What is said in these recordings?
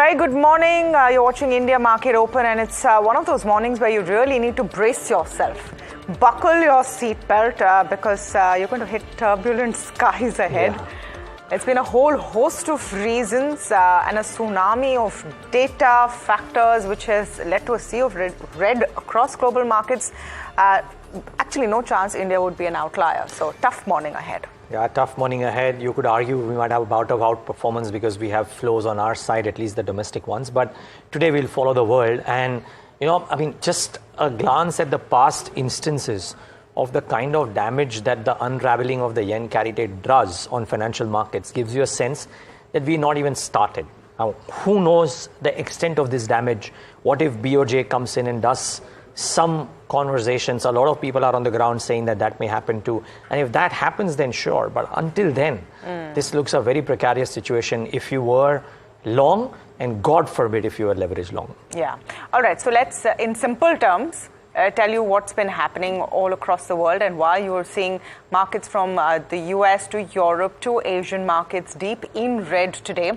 Very good morning. You're watching India Market Open, and it's one of those mornings where you really need to brace yourself. Buckle your seatbelt because you're going to hit turbulent skies ahead. Yeah. It's been a whole host of reasons and a tsunami of data factors which has led to a sea of red across global markets. Actually, no chance India would be an outlier. So, tough morning ahead. Yeah, tough morning ahead. You could argue we might have a bout of outperformance because we have flows on our side, at least the domestic ones. But today we'll follow the world. And, just a glance at the past instances of the kind of damage that the unraveling of the yen carry trade does on financial markets gives you a sense that we're not even started. Now, who knows the extent of this damage? What if BOJ comes in and does some conversations? A lot of people are on the ground saying that may happen too. And if that happens, then sure. But until then, this looks a very precarious situation if you were long, and God forbid if you were leveraged long. Yeah. All right. So let's, in simple terms, tell you what's been happening all across the world and why you're seeing markets from the US to Europe to Asian markets deep in red today.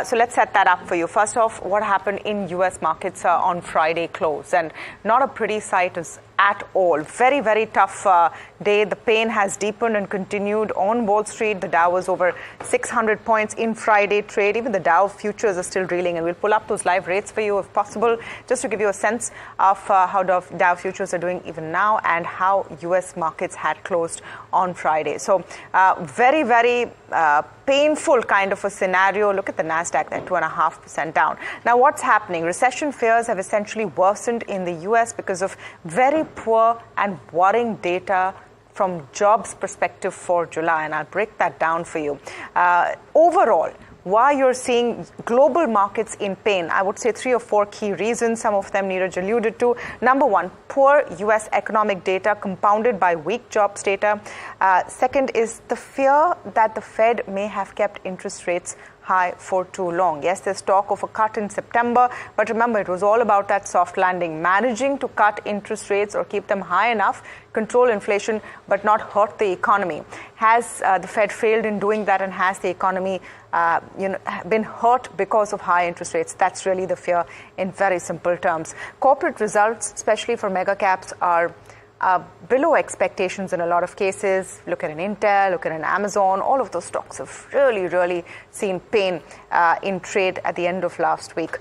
So let's set that up for you. First off, what happened in US markets on Friday close, and not a pretty sight at all. Very, very tough day. The pain has deepened and continued on Wall Street. The Dow was over 600 points in Friday trade. Even the Dow futures are still reeling, and we'll pull up those live rates for you if possible, just to give you a sense of how Dow futures are doing even now and how US markets had closed on Friday. So very, very painful kind of a scenario. Look at the Nasdaq, they're 2.5% down. Now, what's happening? Recession fears have essentially worsened in the US because of very poor and worrying data from jobs perspective for July, and I'll break that down for you. Overall, why you're seeing global markets in pain, I would say 3 or 4 key reasons. Some of them Niraj alluded to. Number one, poor US economic data compounded by weak jobs data. Second is the fear that the Fed may have kept interest rates high for too long. Yes, there's talk of a cut in September, but remember, it was all about that soft landing, managing to cut interest rates or keep them high enough, control inflation, but not hurt the economy. Has the Fed failed in doing that, and has the economy been hurt because of high interest rates? That's really the fear in very simple terms. Corporate results, especially for mega caps, are below expectations in a lot of cases. Look at an Intel, look at an Amazon. All of those stocks have really, really seen pain in trade at the end of last week.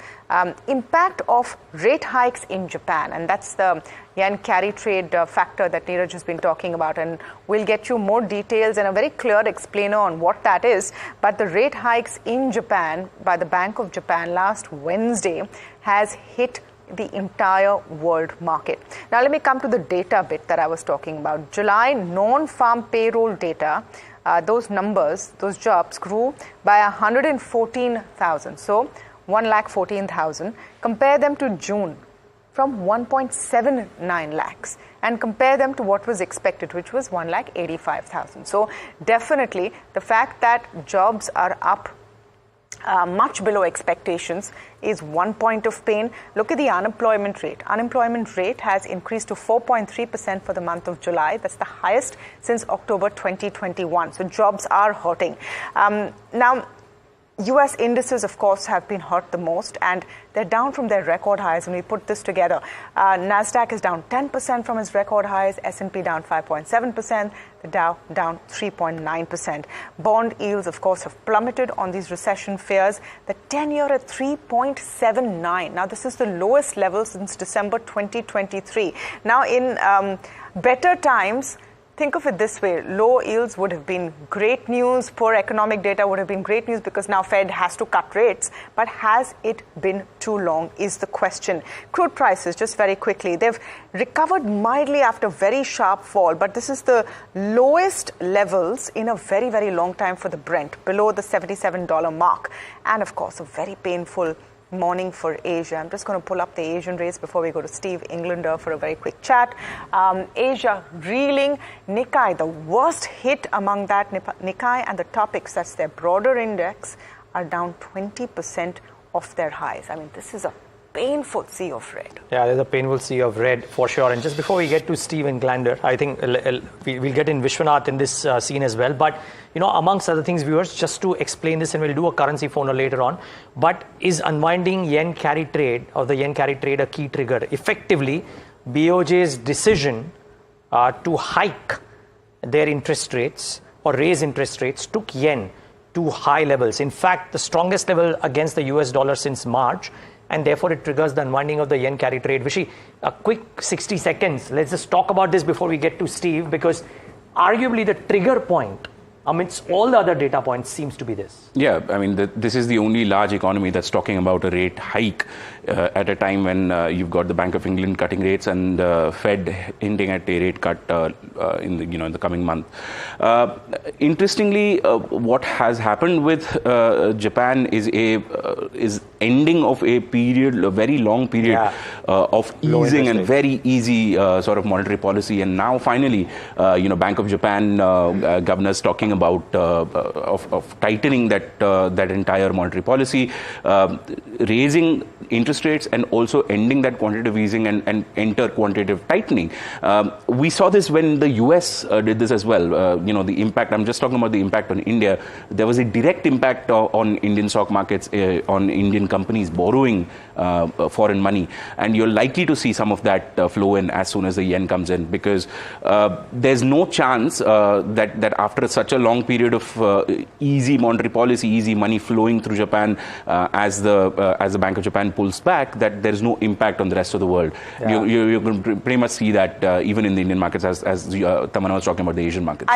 Impact of rate hikes in Japan, and that's the yen carry trade factor that Niraj has been talking about, and we'll get you more details and a very clear explainer on what that is. But the rate hikes in Japan by the Bank of Japan last Wednesday has hit the entire world market. Now, let me come to the data bit that I was talking about. July non-farm payroll data, those numbers, those jobs grew by 114,000. So 1,14,000. Compare them to June from 1.79 lakhs and compare them to what was expected, which was 1,85,000. So definitely the fact that jobs are up much below expectations is one point of pain. Look at the unemployment rate. Unemployment rate has increased to 4.3% for the month of July. That's the highest since October 2021. So jobs are hurting. Now, US indices, of course, have been hurt the most, and they're down from their record highs. When we put this together, Nasdaq is down 10% from its record highs, S&P down 5.7%, the Dow down 3.9%. Bond yields, of course, have plummeted on these recession fears. The 10-year at 3.79. Now, this is the lowest level since December 2023. Now, in better times, think of it this way. Low yields would have been great news. Poor economic data would have been great news because now Fed has to cut rates. But has it been too long is the question. Crude prices, just very quickly, they've recovered mildly after very sharp fall. But this is the lowest levels in a very, very long time for the Brent, below the $77 mark. And of course, a very painful morning for Asia. I'm just going to pull up the Asian rates before we go to Steve Englander for a very quick chat. Asia reeling. Nikkei, the worst hit among that. Nikkei and the topics, that's their broader index, are down 20% off their highs. I mean, this is a painful sea of red. Yeah, there's a painful sea of red for sure. And just before we get to Steve and Glander, I think we'll get in Vishwanath in this scene as well. But, amongst other things, viewers, just to explain this, and we'll do a currency phono later on. But is unwinding yen carry trade or the yen carry trade a key trigger? Effectively, BOJ's decision to hike their interest rates or raise interest rates took yen to high levels. In fact, the strongest level against the US dollar since March, and therefore it triggers the unwinding of the yen carry trade. Vishy, a quick 60 seconds. Let's just talk about this before we get to Steve, because arguably the trigger point amidst all the other data points seems to be this. Yeah, I mean, this is the only large economy that's talking about a rate hike at a time when you've got the Bank of England cutting rates and Fed hinting at a rate cut in the coming month. Interestingly, what has happened with Japan is ending of a very long period of easing and very easy sort of monetary policy, and now finally, Bank of Japan governors talking about of tightening that entire monetary policy, raising interest rates and also ending that quantitative easing and enter quantitative tightening. We saw this when the US did this as well. The impact, I'm just talking about the impact on India. There was a direct impact on Indian stock markets, on Indian companies borrowing foreign money. And you're likely to see some of that flow in as soon as the yen comes in, because there's no chance that after such a long period of easy monetary policy, easy money flowing through Japan, as the Bank of Japan pulls back, that there is no impact on the rest of the world. Yeah. You can pretty much see that even in the Indian markets, as Tamanna was talking about the Asian markets.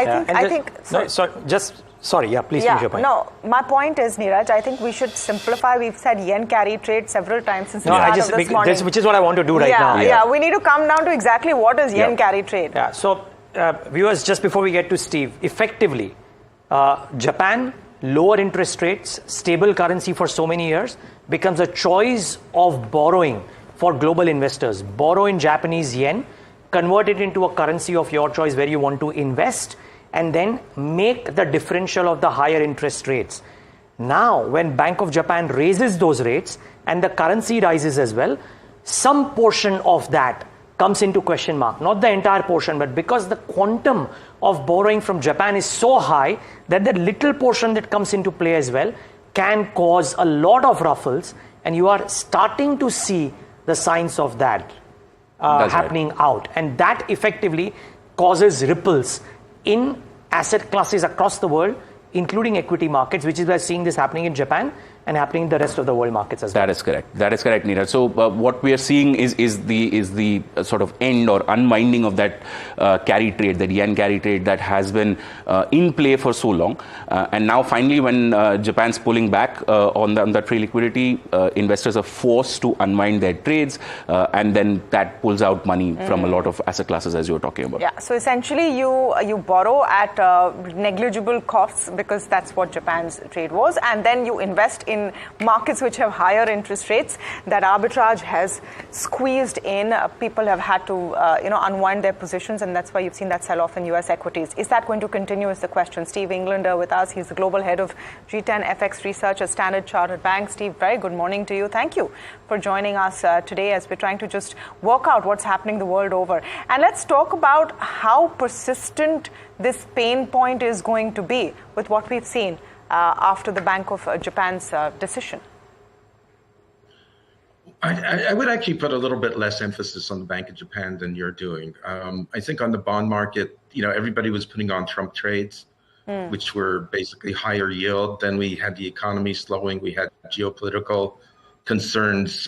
Sorry, please finish your point. No, my point is, Niraj, I think we should simplify. We've said yen carry trade several times since the start of this morning. Which is what I want to do right now. Yeah, we need to come down to exactly what is yen carry trade. Yeah, so viewers, just before we get to Steve, effectively, Japan, lower interest rates, stable currency for so many years, becomes a choice of borrowing for global investors. Borrow in Japanese yen, convert it into a currency of your choice where you want to invest, and then make the differential of the higher interest rates. Now, when Bank of Japan raises those rates and the currency rises as well, some portion of that comes into question mark. Not the entire portion, but because the quantum of borrowing from Japan is so high that the little portion that comes into play as well can cause a lot of ruffles, and you are starting to see the signs of that happening out. And that effectively causes ripples in asset classes across the world, including equity markets, which is why we're seeing this happening in Japan and happening in the rest of the world markets as well. That is correct. That is correct, Niraj. So what we are seeing is the sort of end or unwinding of that carry trade, that yen carry trade that has been in play for so long. And now finally, when Japan's pulling back on that free liquidity, investors are forced to unwind their trades, and then that pulls out money from a lot of asset classes, as you were talking about. Yeah, so essentially you borrow at negligible costs, because that's what Japan's trade was, and then you invest in markets which have higher interest rates. That arbitrage has squeezed in. People have had to unwind their positions, and that's why you've seen that sell-off in US equities. Is that going to continue is the question. Steve Englander with us. He's the global head of G10 FX research at Standard Chartered Bank. Steve, very good morning to you. Thank you for joining us today as we're trying to just work out what's happening the world over. And let's talk about how persistent this pain point is going to be with what we've seen after the Bank of Japan's decision. I would actually put a little bit less emphasis on the Bank of Japan than you're doing. I think on the bond market, everybody was putting on Trump trades, which were basically higher yield. Then we had the economy slowing. We had geopolitical concerns,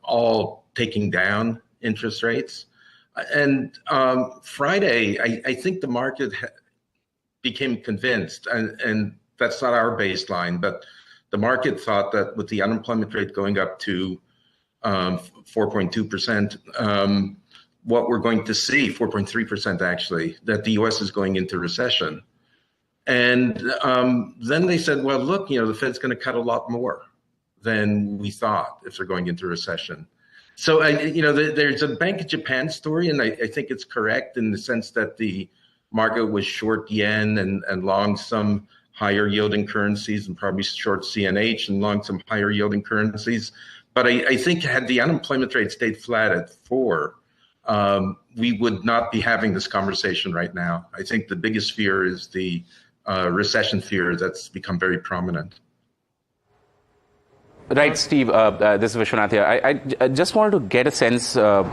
all taking down interest rates. And Friday, I think the market became convinced, and that's not our baseline, but the market thought that with the unemployment rate going up to 4.2%, what we're going to see, 4.3% actually, that the US is going into recession. And then they said, well, look, the Fed's going to cut a lot more than we thought if they're going into recession. So, there's a Bank of Japan story, and I think it's correct in the sense that the market was short yen and long some higher yielding currencies, and probably short CNH and long some higher yielding currencies. But I think had the unemployment rate stayed flat at 4, we would not be having this conversation right now. I think the biggest fear is the recession fear that's become very prominent. Right, Steve. This is Vishwanath here. I just wanted to get a sense of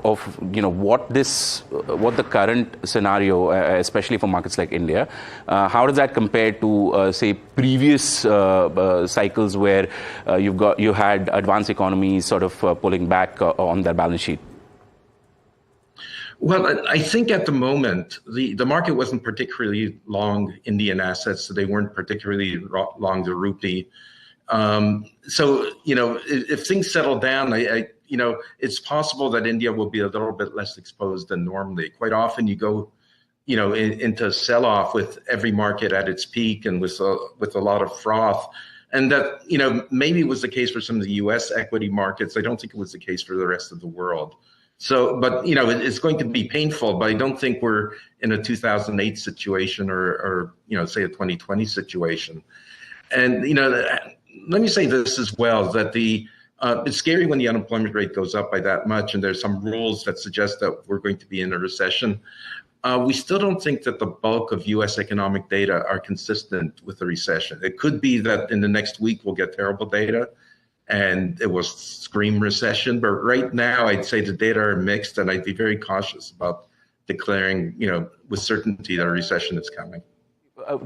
what the current scenario, especially for markets like India, how does that compare to say previous cycles where you had advanced economies sort of pulling back on their balance sheet? Well, I think at the moment, the market wasn't particularly long Indian assets, so they weren't particularly long the rupee. So, if things settle down, it's possible that India will be a little bit less exposed than normally. Quite often you go, into a sell-off with every market at its peak and with a lot of froth. And that, maybe was the case for some of the U.S. equity markets. I don't think it was the case for the rest of the world. So, but, it's going to be painful, but I don't think we're in a 2008 situation or say a 2020 situation. And, let me say this as well, that it's scary when the unemployment rate goes up by that much, and there's some rules that suggest that we're going to be in a recession. We still don't think that the bulk of U.S. economic data are consistent with the recession. It could be that in the next week we'll get terrible data and it will scream recession, but right now I'd say the data are mixed, and I'd be very cautious about declaring, with certainty that a recession is coming.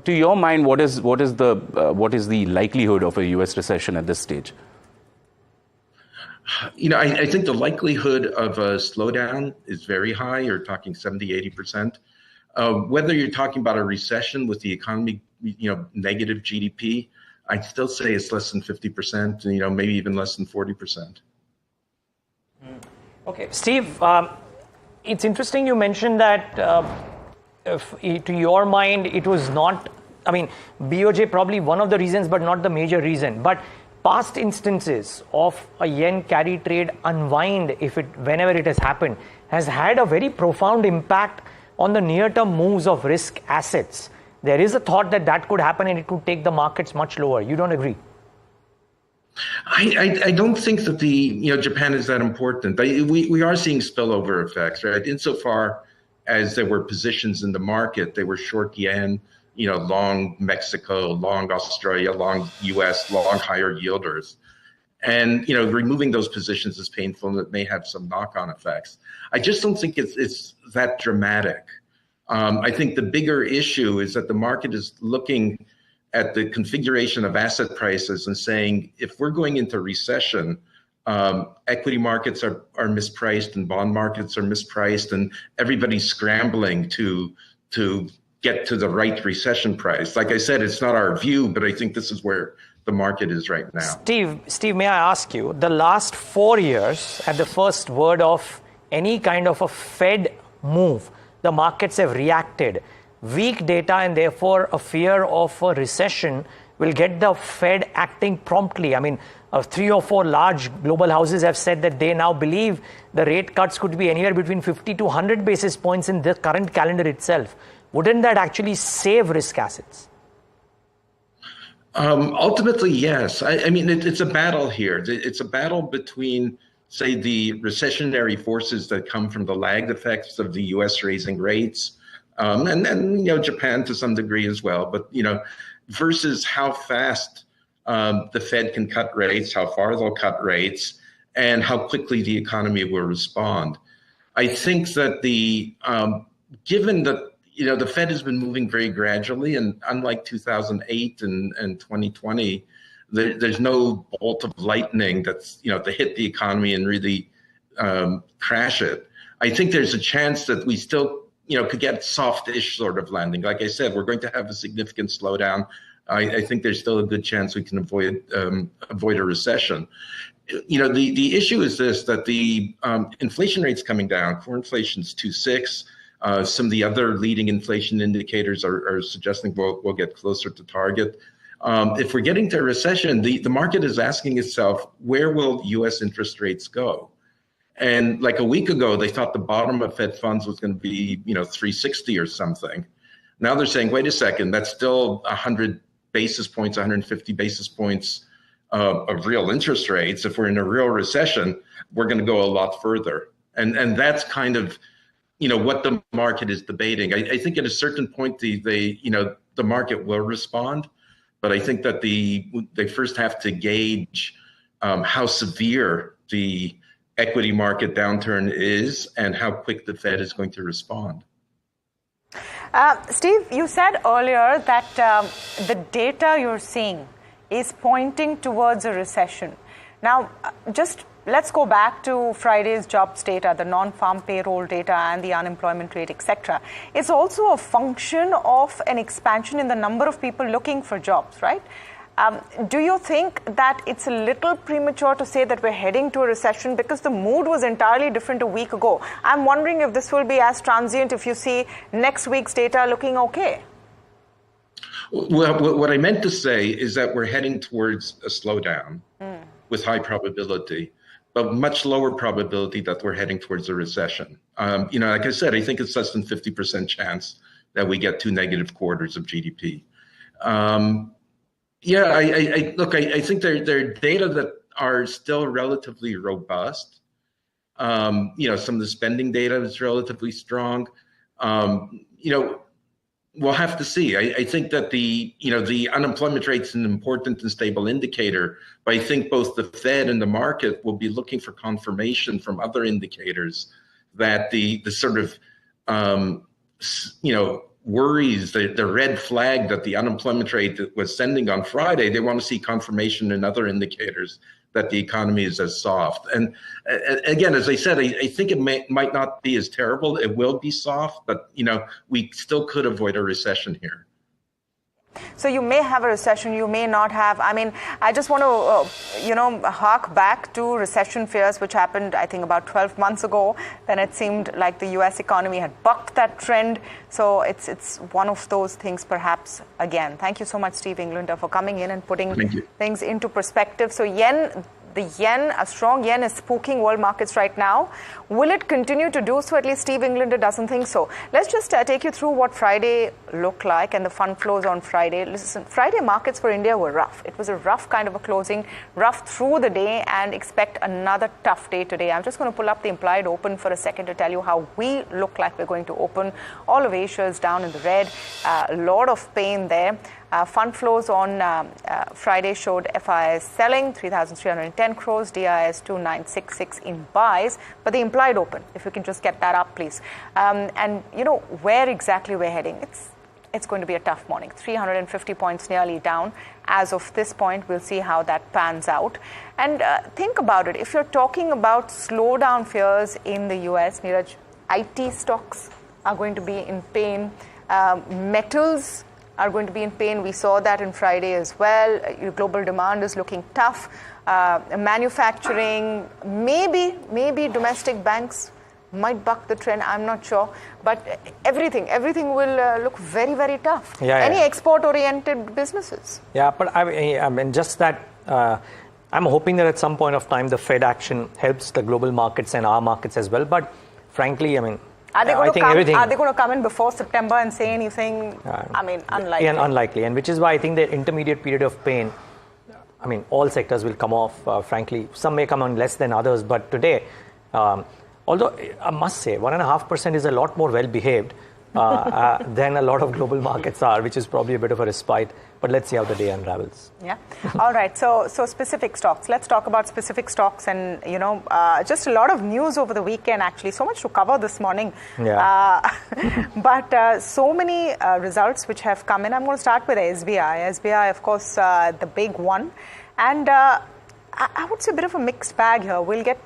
To your mind, what is the likelihood of a U.S. recession at this stage? I think the likelihood of a slowdown is very high. You're talking 70, 80%. Whether you're talking about a recession with the economy, negative GDP, I'd still say it's less than 50%, maybe even less than 40%. Okay, Steve, it's interesting you mentioned that to your mind, it was not, BOJ probably one of the reasons, but not the major reason. But past instances of a yen carry trade unwind, whenever it has happened, has had a very profound impact on the near-term moves of risk assets. There is a thought that could happen and it could take the markets much lower. You don't agree? I don't think that Japan is that important. We are seeing spillover effects, right? Insofar as there were positions in the market, they were short yen, long Mexico, long Australia, long US, long higher yielders. And, removing those positions is painful and it may have some knock-on effects. I just don't think it's that dramatic. I think the bigger issue is that the market is looking at the configuration of asset prices and saying, if we're going into recession, equity markets are mispriced and bond markets are mispriced, and everybody's scrambling to get to the right recession price. Like I said, it's not our view, but I think this is where the market is right now. Steve, may I ask you, the last 4 years, at the first word of any kind of a Fed move, the markets have reacted. Weak data and therefore a fear of a recession will get the Fed acting promptly. 3 or 4 large global houses have said that they now believe the rate cuts could be anywhere between 50 to 100 basis points in the current calendar itself. Wouldn't that actually save risk assets? Ultimately, yes. It's a battle here. It's a battle between, say, the recessionary forces that come from the lagged effects of the U.S. raising rates, and then Japan to some degree as well. But versus how fast the Fed can cut rates, how far they'll cut rates, and how quickly the economy will respond. I think that given that the Fed has been moving very gradually, and unlike 2008 and 2020, there's no bolt of lightning that's to hit the economy and really crash it. I think there's a chance that we still could get soft-ish sort of landing. Like I said, we're going to have a significant slowdown. I think there's still a good chance we can avoid a recession. The issue is this, that the inflation rate's coming down. Core inflation's 2.6. Some of the other leading inflation indicators are suggesting we'll get closer to target. If we're getting to a recession, the market is asking itself, where will U.S. interest rates go? And like a week ago, they thought the bottom of Fed funds was going to be 360 or something. Now they're saying, wait a second, that's still 100 basis points, 150 basis points of real interest rates, if we're in a real recession, we're going to go a lot further. And that's kind of, what the market is debating. I think at a certain point, the market will respond, but I think that they first have to gauge how severe the equity market downturn is and how quick the Fed is going to respond. Steve, you said earlier that the data you're seeing is pointing towards a recession. Now, just let's go back to Friday's jobs data, the non-farm payroll data and the unemployment rate, etc. It's also a function of an expansion in the number of people looking for jobs, right? Do you think that it's a little premature to say that we're heading to a recession because the mood was entirely different a week ago? I'm wondering if this will be as transient if you see next week's data looking okay. Well, what I meant to say is that we're heading towards a slowdown with high probability, but much lower probability that we're heading towards a recession. Like I said, I think it's less than 50% chance that we get 2 negative quarters of GDP. I think there are data that are still relatively robust. Some of the spending data is relatively strong. We'll have to see. I think that the unemployment rate is an important and stable indicator, but I think both the Fed and the market will be looking for confirmation from other indicators that the sort of worries, the red flag that the unemployment rate was sending on Friday, they want to see confirmation in other indicators that the economy is as soft. And again, as I said, I think it might not be as terrible. It will be soft, but we still could avoid a recession here. So you may have a recession, you may not have. I mean, I just want to, hark back to recession fears, which happened, I think, about 12 months ago. Then it seemed like the U.S. economy had bucked that trend. So it's one of those things, perhaps, again. Thank you so much, Steve Englander, for coming in and putting things into perspective. So the yen, a strong yen, is spooking world markets right now. Will it continue to do so? At least Steve Englander doesn't think so. Let's just take you through what Friday looked like and the fund flows on Friday. Listen, Friday markets for India were rough. It was a rough kind of a closing, rough through the day, and expect another tough day today. I'm just going to pull up the implied open for a second to tell you how we look like we're going to open. All of Asia is down in the red. A lot of pain there. Fund flows on Friday showed FIS selling 3,310 crores, DIS 2,966 in buys, but the implied open, if we can just get that up, please. And where exactly we're heading, it's going to be a tough morning. 350 points nearly down. As of this point, we'll see how that pans out. And think about it. If you're talking about slowdown fears in the US, Niraj, IT stocks are going to be in pain. Metals are going to be in pain. We saw that in Friday as well. Global demand is looking tough. Manufacturing, maybe domestic banks might buck the trend. I'm not sure. But everything will look very, very tough. Any export-oriented businesses. Yeah, but I mean, just that I'm hoping that at some point of time the Fed action helps the global markets and our markets as well. But frankly, I mean, Are they going to come in before September and say anything? Unlikely. Yeah, unlikely. And which is why I think the intermediate period of pain, all sectors will come off, frankly. Some may come on less than others. But today, although I must say 1.5% is a lot more well-behaved than a lot of global markets are, which is probably a bit of a respite. But let's see how the day unravels. Yeah. All right. So specific stocks. Let's talk about specific stocks and, just a lot of news over the weekend, actually. So much to cover this morning. Yeah. But so many results which have come in. I'm going to start with SBI. SBI, of course, the big one. And I would say a bit of a mixed bag here. We'll get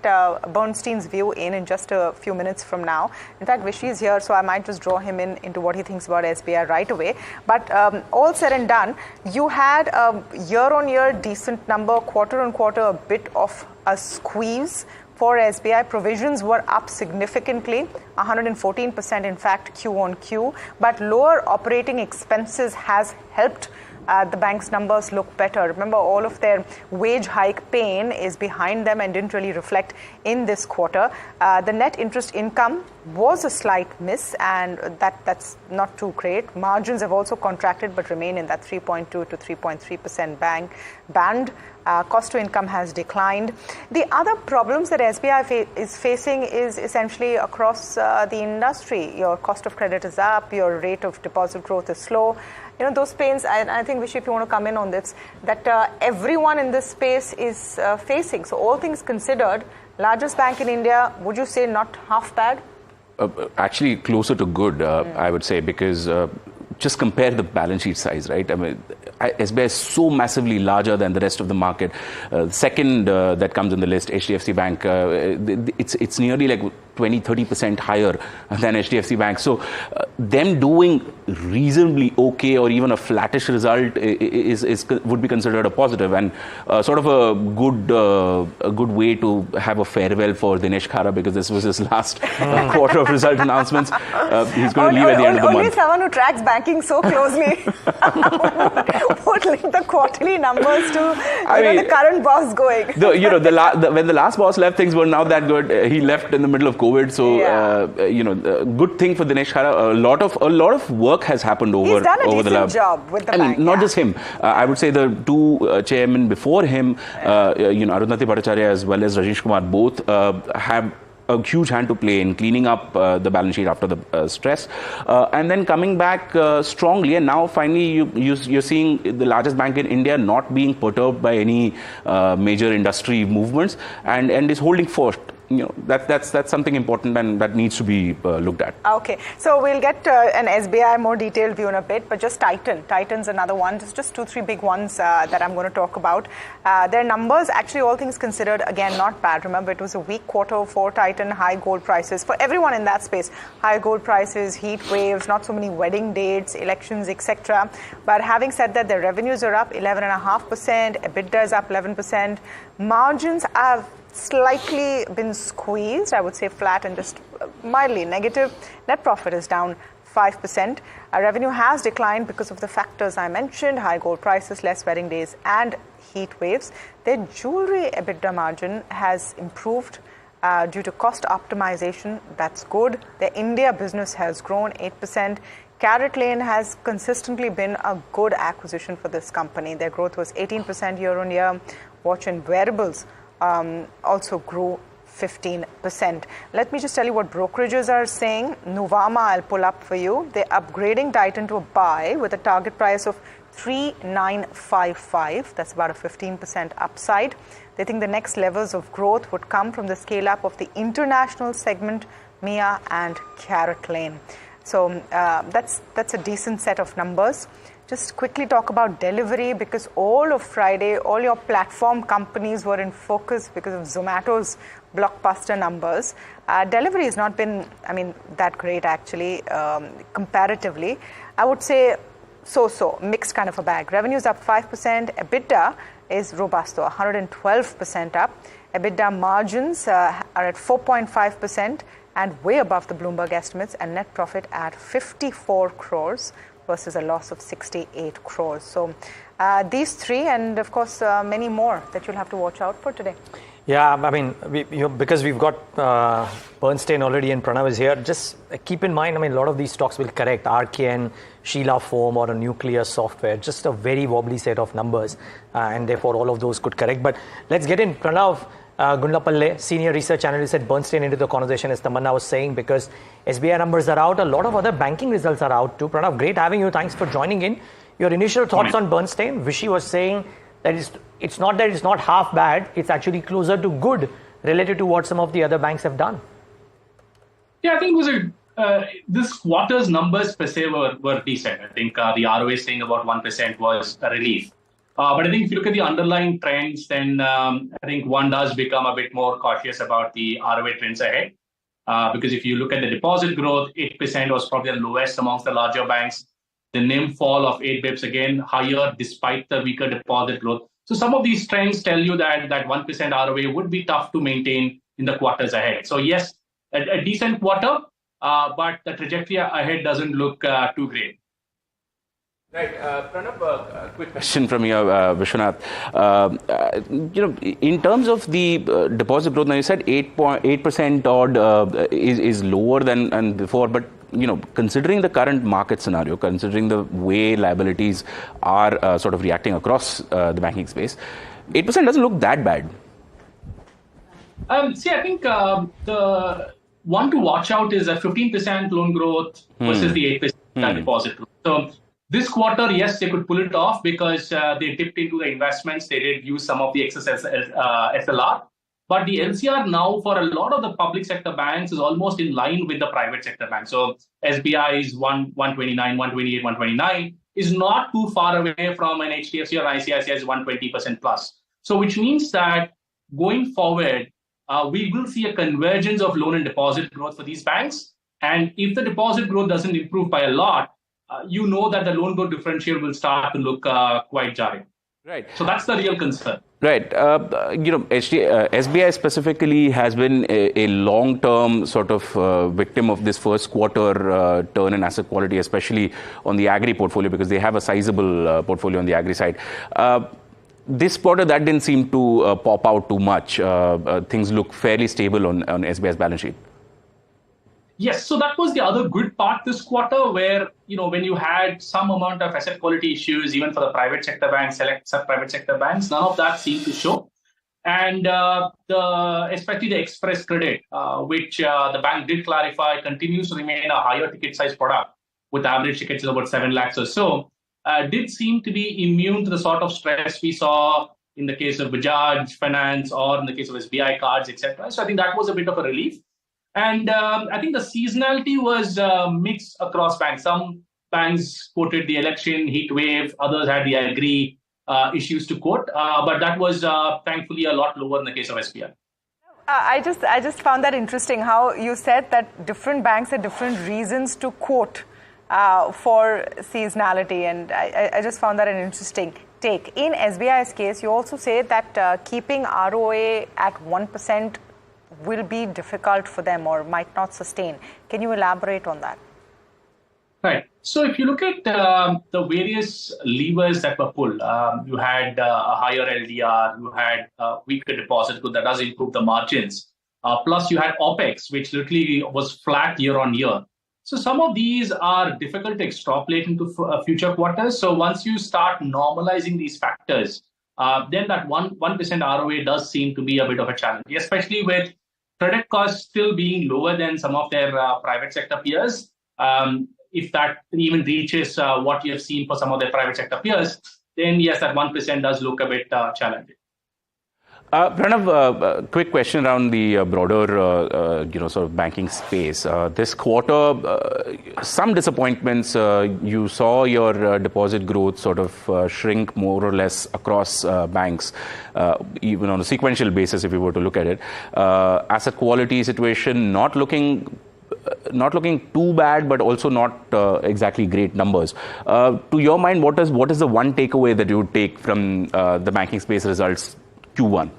Bernstein's view in just a few minutes from now. In fact, Vishy is here, so I might just draw him into what he thinks about SBI right away. But all said and done, you had a year-on-year decent number, quarter-on-quarter a bit of a squeeze for SBI. Provisions were up significantly, 114% in fact Q on Q. But lower operating expenses has helped the bank's numbers look better. Remember, all of their wage hike pain is behind them and didn't really reflect in this quarter. The net interest income was a slight miss, and that's not too great. Margins have also contracted but remain in that 3.2 to 3.3% band. Cost to income has declined. The other problems that SBI is facing is essentially across the industry. Your cost of credit is up, your rate of deposit growth is slow. Those pains, I think, Vishy, if you want to come in on this, that everyone in this space is facing. So all things considered, largest bank in India, would you say not half bad? Actually, closer to good, I would say, because just compare the balance sheet size, right? I mean, SBI is so massively larger than the rest of the market. Second that comes on the list, HDFC Bank, it's nearly like 20-30% higher than HDFC Bank. So them doing reasonably okay or even a flattish result would be considered a positive, and sort of a good way to have a farewell for Dinesh Khara, because this was his last quarter of result announcements. He's going to leave at the end of the month. Only someone who tracks banking so closely would link the quarterly numbers to the current boss going. When the last boss left, things were not that good. He left in the middle of COVID, so good thing for Dinesh Khara. A lot of work has happened over the last. He's done a decent job with the bank. Not just him. I would say the two chairmen before him, Arundhati Bhattacharya as well as Rajesh Kumar, both have a huge hand to play in cleaning up the balance sheet after the stress, and then coming back strongly. And now finally you're seeing the largest bank in India not being perturbed by any major industry movements, and is holding first. That's something important, and that needs to be looked at. Okay, so we'll get an SBI more detailed view in a bit, but just Titan's another one. Just 2-3 big ones that I'm going to talk about. Their numbers, actually, all things considered, again, not bad. Remember, it was a weak quarter for Titan. High gold prices for everyone in that space. High gold prices, heat waves, not so many wedding dates, elections, etc. But having said that, their revenues are up 11.5%. EBITDA is up 11%. Margins have slightly been squeezed, I would say flat and just mildly negative. Net profit is down 5%. Revenue has declined because of the factors I mentioned, high gold prices, less wedding days and heat waves. Their jewelry EBITDA margin has improved due to cost optimization. That's good. The India business has grown 8%. CaratLane has consistently been a good acquisition for this company. Their growth was 18% year on year. Watch and wearables also grew 15%. Let me just tell you what brokerages are saying. Nuvama, I'll pull up for you. They're upgrading Titan to a buy with a target price of 3,955. That's about a 15% upside. They think the next levels of growth would come from the scale up of the international segment, Mia and CaratLane. So that's a decent set of numbers. Just quickly talk about delivery, because all of Friday, all your platform companies were in focus because of Zomato's blockbuster numbers. Delivery has not been, that great actually, comparatively. I would say so, mixed kind of a bag. Revenues up 5%. EBITDA is robust though, 112% up. EBITDA margins are at 4.5% and way above the Bloomberg estimates, and net profit at 54 crores. Versus a loss of 68 crores. So these three, and of course many more that you'll have to watch out for today. Yeah, because we've got Bernstein already and Pranav is here, just keep in mind, a lot of these stocks will correct. RKN, Sheela Foam or a nuclear software, just a very wobbly set of numbers, and therefore all of those could correct. But let's get in. Pranav Gundapalle, senior research analyst at Bernstein, into the conversation, as Tamanna was saying, because SBI numbers are out. A lot of other banking results are out too. Pranav, great having you. Thanks for joining in. Your initial thoughts on Bernstein? Vishy was saying that it's not half bad. It's actually closer to good related to what some of the other banks have done. Yeah, I think it was this quarter's numbers per se were decent. I think the ROA staying about 1% was a relief. But I think if you look at the underlying trends, then I think one does become a bit more cautious about the ROA trends ahead. Because if you look at the deposit growth, 8% was probably the lowest amongst the larger banks. The NIM fall of 8 bips, again, higher despite the weaker deposit growth. So some of these trends tell you that 1% ROA would be tough to maintain in the quarters ahead. So yes, a decent quarter, but the trajectory ahead doesn't look too great. Right, Pranav, a quick question from you, Vishwanath. In terms of the deposit growth, now you said 8% odd is lower than before, but considering the current market scenario, considering the way liabilities are sort of reacting across the banking space, 8% doesn't look that bad. I think the one to watch out is a 15% loan growth versus the 8% deposit growth. So this quarter, yes, they could pull it off because they dipped into the investments. They did use some of the excess SLR. But the LCR now for a lot of the public sector banks is almost in line with the private sector banks. So SBI is 129, 128, 129 is not too far away from an HDFC or ICICI is 120% plus. So which means that going forward, we will see a convergence of loan and deposit growth for these banks. And if the deposit growth doesn't improve by a lot, that the loan growth differential will start to look quite jarring. Right. So that's the real concern. Right. SBI specifically has been a long-term sort of victim of this first quarter turn in asset quality, especially on the agri portfolio, because they have a sizable portfolio on the agri side. This quarter, that didn't seem to pop out too much. Things look fairly stable on SBI's balance sheet. Yes, so that was the other good part this quarter where, when you had some amount of asset quality issues, even for the private sector banks, select sub-private sector banks, none of that seemed to show. And especially the express credit, which the bank did clarify, continues to remain a higher ticket size product with average tickets of about 7 lakhs or so, did seem to be immune to the sort of stress we saw in the case of Bajaj Finance or in the case of SBI cards, etc. So I think that was a bit of a relief. And I think the seasonality was mixed across banks. Some banks quoted the election heat wave, others had the agri issues to quote, but that was thankfully a lot lower in the case of SBI. I just found that interesting how you said that different banks had different reasons to quote for seasonality, and I just found that an interesting take. In SBI's case, you also say that keeping ROA at 1% will be difficult for them or might not sustain. Can you elaborate on that? Right. So if you look at the various levers that were pulled, you had a higher LDR, you had weaker deposit growth that does improve the margins. Plus you had OPEX, which literally was flat year on year. So some of these are difficult to extrapolate into future quarters. So once you start normalizing these factors, then that 1% ROA does seem to be a bit of a challenge, especially with credit costs still being lower than some of their private sector peers. If that even reaches what you have seen for some of their private sector peers, then yes, that 1% does look a bit challenging. Pranav, quick question around the broader, sort of banking space. This quarter, some disappointments. You saw your deposit growth sort of shrink more or less across banks, even on a sequential basis, if you were to look at it. Asset quality situation not looking too bad, but also not exactly great numbers. To your mind, what is the one takeaway that you would take from the banking space results Q1?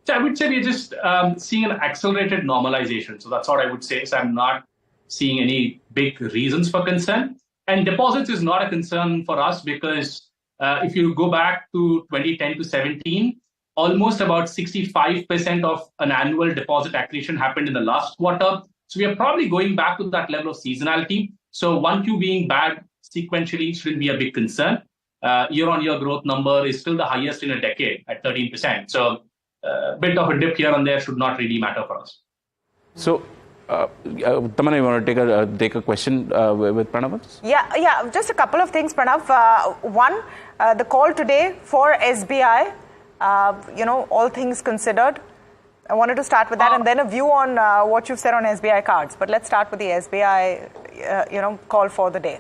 So I would say we're just seeing an accelerated normalization. So that's what I would say. So I'm not seeing any big reasons for concern. And deposits is not a concern for us because if you go back to 2010 to 17, almost about 65% of an annual deposit accretion happened in the last quarter. So we are probably going back to that level of seasonality. So 1Q being bad sequentially shouldn't be a big concern. Year-on-year growth number is still the highest in a decade at 13%. So a bit of a dip here and there should not really matter for us. So, Tamanna, you want to take a question with Pranav? Yeah, just a couple of things, Pranav. One, the call today for SBI, all things considered. I wanted to start with that and then a view on what you've said on SBI cards. But let's start with the SBI, call for the day.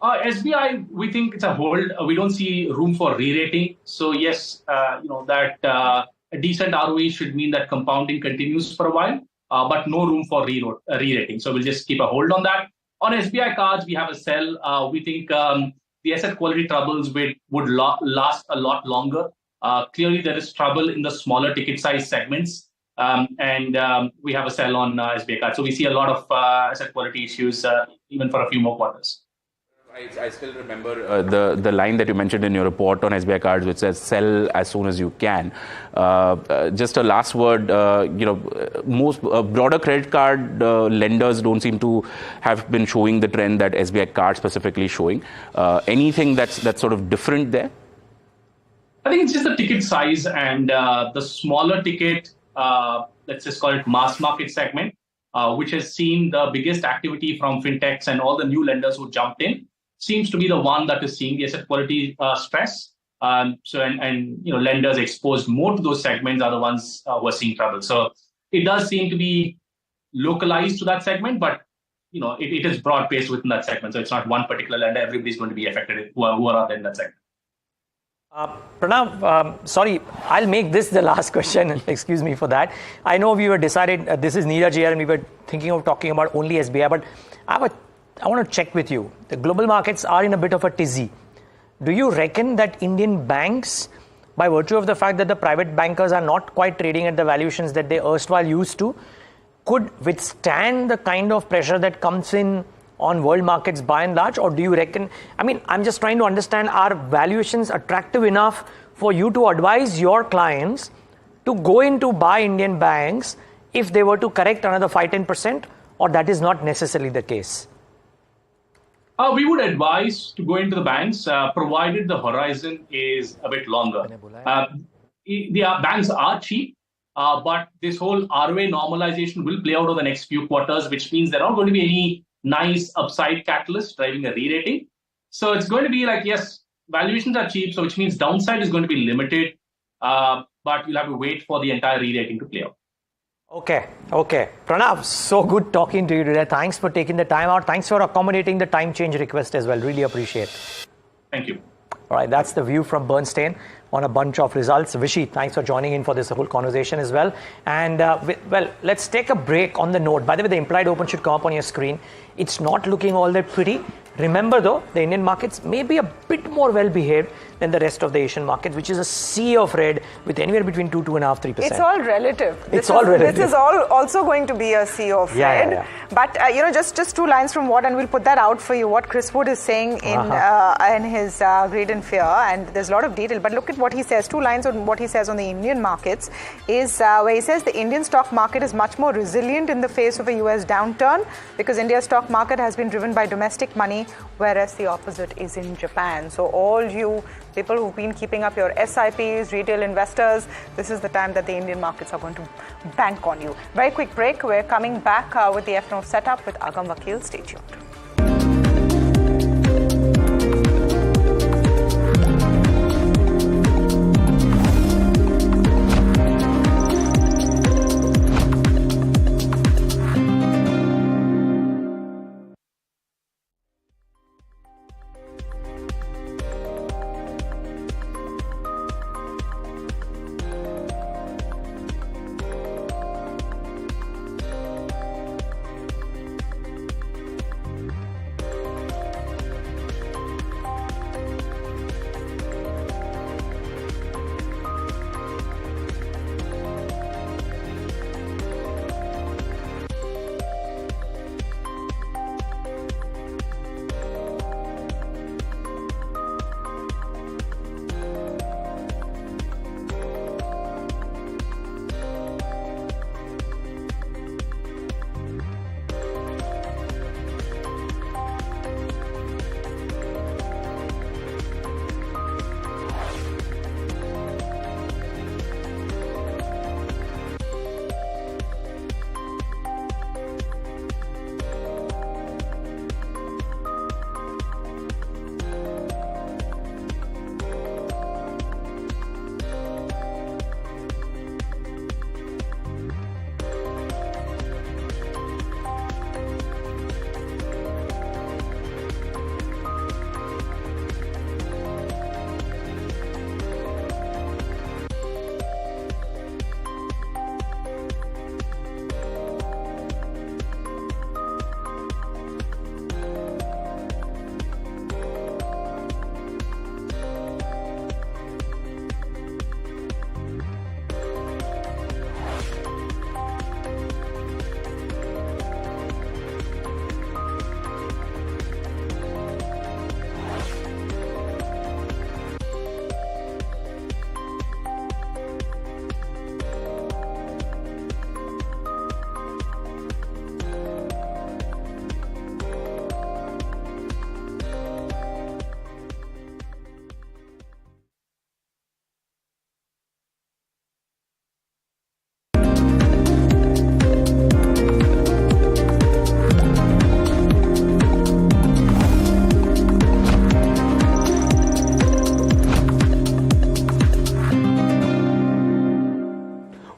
SBI, we think it's a hold. We don't see room for re-rating. So yes, that a decent ROE should mean that compounding continues for a while, but no room for re-rating. So we'll just keep a hold on that. On SBI cards, we have a sell. We think the asset quality troubles would last a lot longer. Clearly, there is trouble in the smaller ticket size segments, and we have a sell on SBI cards. So we see a lot of asset quality issues even for a few more quarters. I still remember the line that you mentioned in your report on SBI cards, which says "sell as soon as you can." Just a last word. Most broader credit card lenders don't seem to have been showing the trend that SBI card specifically showing. Anything that's sort of different there? I think it's just the ticket size and the smaller ticket, let's just call it mass market segment, which has seen the biggest activity from fintechs and all the new lenders who jumped in, seems to be the one that is seeing the asset quality stress. Lenders exposed more to those segments are the ones who are seeing trouble. So it does seem to be localized to that segment, but it is broad based within that segment. So it's not one particular lender. Everybody's going to be affected who are in that segment. Pranav, sorry, I'll make this the last question. Excuse me for that. I know we were decided, this is Niraj here, and we were thinking of talking about only SBI, but I want to check with you. The global markets are in a bit of a tizzy. Do you reckon that Indian banks, by virtue of the fact that the private bankers are not quite trading at the valuations that they erstwhile used to, could withstand the kind of pressure that comes in on world markets by and large? Or do you reckon, I'm just trying to understand, are valuations attractive enough for you to advise your clients to go in to buy Indian banks if they were to correct another 5-10%, or that is not necessarily the case? We would advise to go into the banks, provided the horizon is a bit longer. The banks are cheap, but this whole ROA normalization will play out over the next few quarters, which means there aren't going to be any nice upside catalyst driving a re-rating. So it's going to be like, yes, valuations are cheap, so which means downside is going to be limited, but you'll have to wait for the entire re-rating to play out. Okay. Pranav, so good talking to you today. Thanks for taking the time out. Thanks for accommodating the time change request as well. Really appreciate it. Thank you. All right, that's the view from Bernstein on a bunch of results. Vishy, thanks for joining in for this whole conversation as well. And let's take a break on the note. By the way, the implied open should come up on your screen. It's not looking all that pretty. Remember though, the Indian markets may be a bit more well behaved than the rest of the Asian markets, which is a sea of red with anywhere between 2.5%, 3%. It's all relative. This is also going to be a sea of red. Yeah. But just two lines from what, and we'll put that out for you, what Chris Wood is saying in his Greed and Fear, and there's a lot of detail. But look at what he says. 2 lines on what he says on the Indian markets is where he says the Indian stock market is much more resilient in the face of a US downturn because India's stock market has been driven by domestic money, whereas the opposite is in Japan. So all you people who've been keeping up your SIPs, retail investors, this is the time that the Indian markets are going to bank on you. Very quick break. We're coming back with the FNO setup with Agam Vakil. Stay tuned.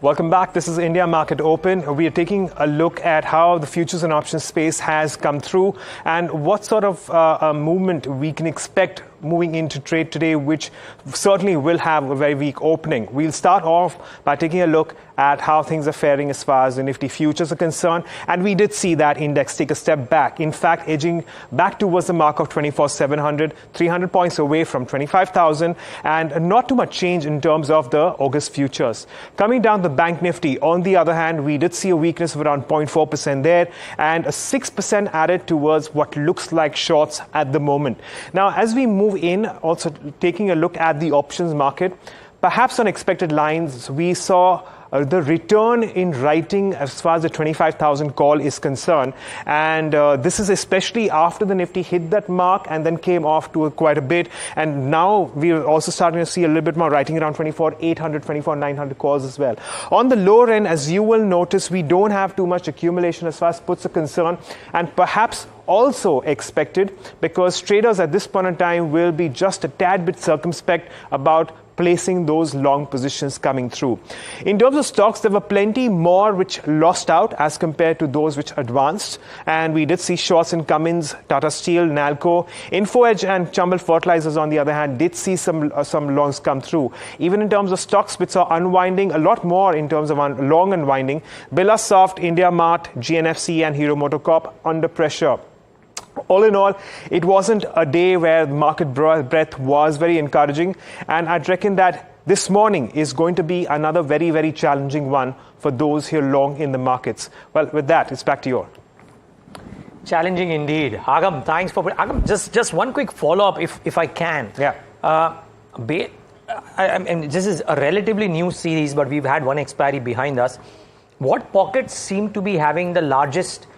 Welcome back. This is India Market Open. We are taking a look at how the futures and options space has come through and what sort of movement we can expect moving into trade today, which certainly will have a very weak opening. We'll start off by taking a look at how things are faring as far as the Nifty futures are concerned. And we did see that index take a step back. In fact, edging back towards the mark of 24,700, 300 points away from 25,000, and not too much change in terms of the August futures. Coming down the Bank Nifty, on the other hand, we did see a weakness of around 0.4% there and a 6% added towards what looks like shorts at the moment. Now, as we move in, also taking a look at the options market, perhaps on expected lines, we saw the return in writing as far as the 25,000 call is concerned. And this is especially after the Nifty hit that mark and then came off to quite a bit. And now we're also starting to see a little bit more writing around 24,800, 24,900 calls as well. On the lower end, as you will notice, we don't have too much accumulation as far as puts are concerned, and perhaps also expected because traders at this point in time will be just a tad bit circumspect about placing those long positions coming through. In terms of stocks, there were plenty more which lost out as compared to those which advanced. And we did see shorts in Cummins, Tata Steel, Nalco. InfoEdge and Chambal Fertilizers, on the other hand, did see some longs come through. Even in terms of stocks which are unwinding, a lot more in terms of long unwinding. Birlasoft, India Mart, GNFC and Hero MotoCorp under pressure. All in all, it wasn't a day where market breadth was very encouraging, and I'd reckon that this morning is going to be another very, very challenging one for those here long in the markets. Well, with that, it's back to you. Challenging indeed. Agam, thanks for... Agam, just one quick follow-up, if I can. Yeah. This is a relatively new series, but we've had one expiry behind us. What pockets seem to be having the largest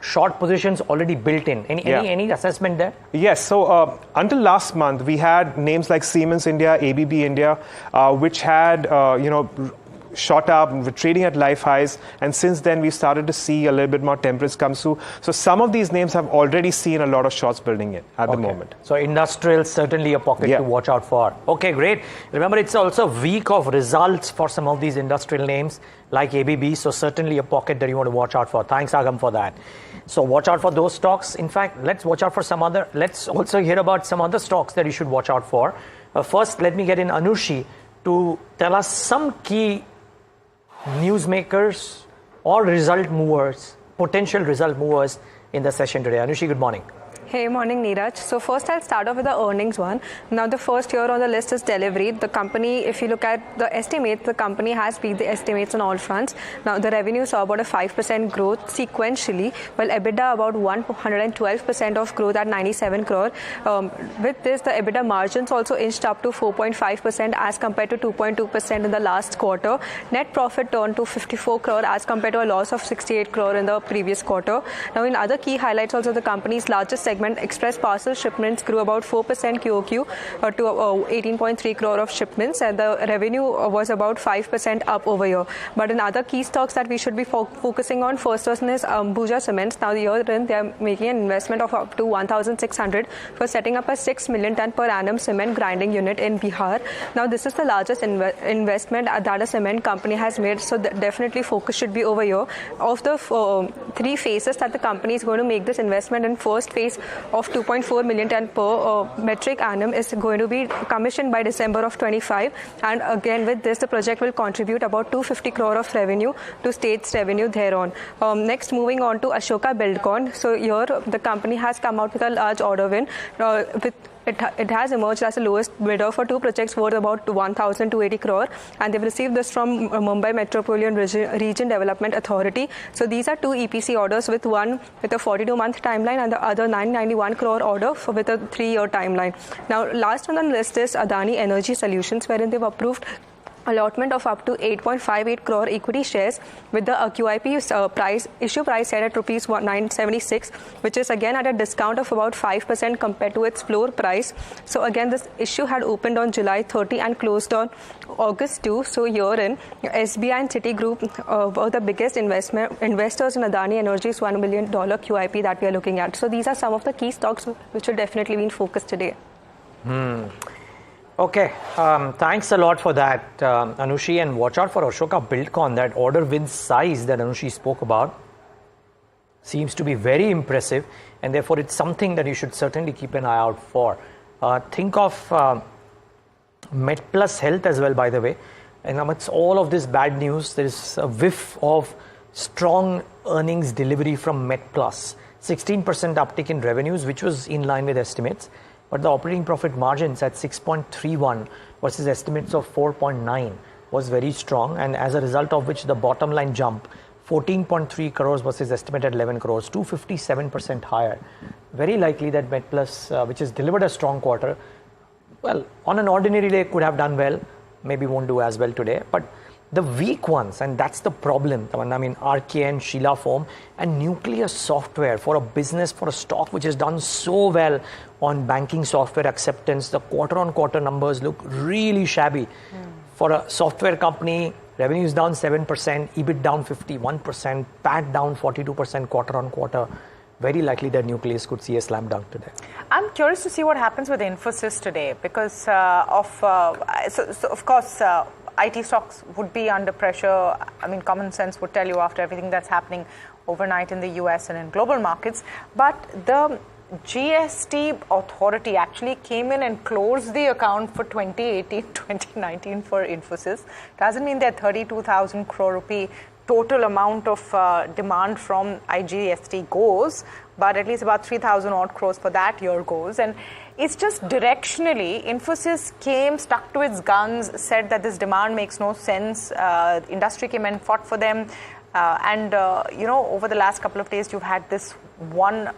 short positions already built in? Any assessment there? Yes. So until last month, we had names like Siemens India, ABB India, which had shot up, we're trading at life highs, and since then we've started to see a little bit more temperance come through. So some of these names have already seen a lot of shorts building in at the moment. So industrial, certainly a pocket to watch out for. Okay, great. Remember, it's also a week of results for some of these industrial names like ABB, so certainly a pocket that you want to watch out for. Thanks, Agam, for that. So watch out for those stocks. In fact, let's watch out for some other. Let's also hear about some other stocks that you should watch out for. First, let me get in Anushi to tell us some key newsmakers or result movers, potential result movers in the session today. Anushi, good morning. Hey, morning, Niraj. So first I'll start off with the earnings one. Now the first here on the list is Delivery. The company, if you look at the estimates, the company has beat the estimates on all fronts. Now the revenue saw about a 5% growth sequentially, while EBITDA about 112% of growth at 97 crore. With this, the EBITDA margins also inched up to 4.5% as compared to 2.2% in the last quarter. Net profit turned to 54 crore as compared to a loss of 68 crore in the previous quarter. Now in other key highlights, also the company's largest segment, express parcel shipments, grew about 4% QOQ to 18.3 crore of shipments, and the revenue was about 5% up over year. But in other key stocks that we should be focusing on, first one is Ambuja Cements. Now the year in, they are making an investment of up to 1,600 for setting up a 6 million ton per annum cement grinding unit in Bihar. Now this is the largest investment that a cement company has made, so definitely focus should be over here. Of the 3 phases that the company is going to make this investment in, first phase of 2.4 million ton per metric annum is going to be commissioned by December of 25, and again with this the project will contribute about 250 crore of revenue to state's revenue thereon. Next, moving on to Ashoka Buildcon. So here the company has come out with a large order win with It has emerged as the lowest bidder for 2 projects worth about 1,280 crore, and they've received this from Mumbai Metropolitan Region Development Authority. So these are 2 EPC orders, with one with a 42-month timeline and the other 991 crore order with a 3-year timeline. Now, last on the list is Adani Energy Solutions, wherein they've approved allotment of up to 8.58 crore equity shares, with the QIP issue price set at rupees 976, which is again at a discount of about 5% compared to its floor price. So again, this issue had opened on July 30 and closed on August 2. So herein, SBI and Citigroup were the biggest investors in Adani Energy's $1 million QIP that we are looking at. So these are some of the key stocks which will definitely be in focus today. Okay, thanks a lot for that, Anushi, and watch out for Ashoka Buildcon. That order win size that Anushi spoke about seems to be very impressive, and therefore it's something that you should certainly keep an eye out for. Think of MedPlus Health as well, by the way. And amidst all of this bad news, there is a whiff of strong earnings delivery from MedPlus. 16% uptick in revenues, which was in line with estimates. But the operating profit margins at 6.31 versus estimates of 4.9 was very strong. And as a result of which the bottom line jump, 14.3 crores versus estimated 11 crores, 257% higher. Very likely that MedPlus, which has delivered a strong quarter, well, on an ordinary day could have done well, maybe won't do as well today. But the weak ones, and that's the problem, Tamanna, I mean, RKN, Sheela Foam, and Nuclear Software for a business, for a stock which has done so well on banking software acceptance. The quarter-on-quarter numbers look really shabby. For a software company, revenues down 7%, EBIT down 51%, PAT down 42% quarter-on-quarter. Very likely that Nucleus could see a slam dunk today. I'm curious to see what happens with Infosys today because of course, IT stocks would be under pressure. I mean, common sense would tell you after everything that's happening overnight in the US and in global markets. But the GST authority actually came in and closed the account for 2018-2019 for Infosys. Doesn't mean that 32,000 crore rupee total amount of demand from IGST goes, but at least about 3,000 odd crores for that year goes. And it's just directionally, Infosys came, stuck to its guns, said that this demand makes no sense. Industry came and fought for them. Over the last couple of days, you've had this one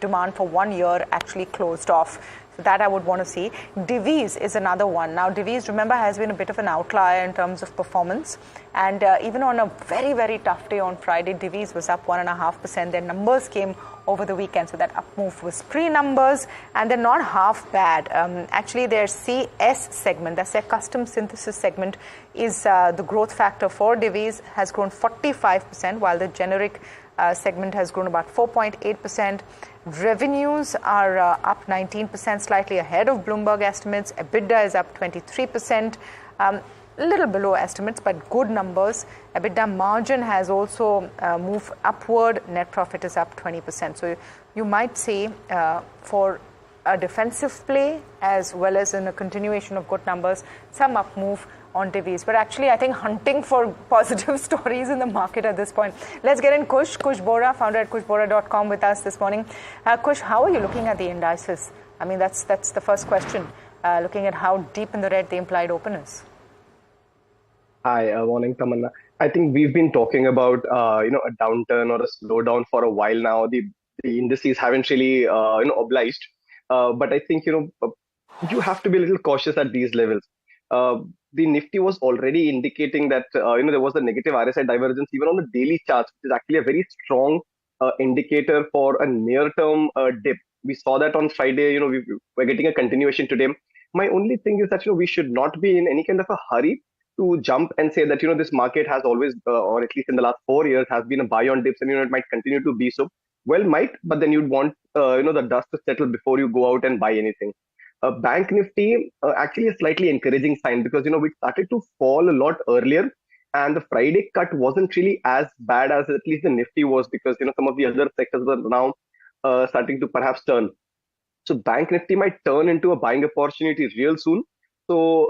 demand for 1 year actually closed off. So that I would want to see. Divi's is another one. Now, Divi's, remember, has been a bit of an outlier in terms of performance. And even on a very, very tough day on Friday, Divi's was up 1.5%. Their numbers came over the weekend. So that up move was pre-numbers. And they're not half bad. Actually, their CS segment, that's their custom synthesis segment, is the growth factor for Divi's, has grown 45%, while the generic segment has grown about 4.8%. Revenues are up 19%, slightly ahead of Bloomberg estimates. EBITDA is up 23%, a little below estimates, but good numbers. EBITDA margin has also moved upward. Net profit is up 20%. So you might see for a defensive play as well as in a continuation of good numbers, some up move on Divi's. But actually, I think hunting for positive stories in the market at this point. Let's get in Kush Bora, founder at kushbora.com with us this morning. Kush, how are you looking at the indices? I mean, that's the first question, looking at how deep in the red the implied open is. Hi, morning, Tamanna. I think we've been talking about, a downturn or a slowdown for a while now. The indices haven't really, obliged. But I think, you have to be a little cautious at these levels. The Nifty was already indicating that, there was a negative RSI divergence even on the daily charts, which is actually a very strong indicator for a near-term dip. We saw that on Friday, we're getting a continuation today. My only thing is that, we should not be in any kind of a hurry to jump and say that, this market has always, or at least in the last 4 years, has been a buy on dips and, it might continue to be so. Well, might, but then you'd want, the dust to settle before you go out and buy anything. Bank Nifty actually a slightly encouraging sign because, we started to fall a lot earlier and the Friday cut wasn't really as bad as at least the Nifty was because, some of the other sectors were now starting to perhaps turn. So Bank Nifty might turn into a buying opportunity real soon. So,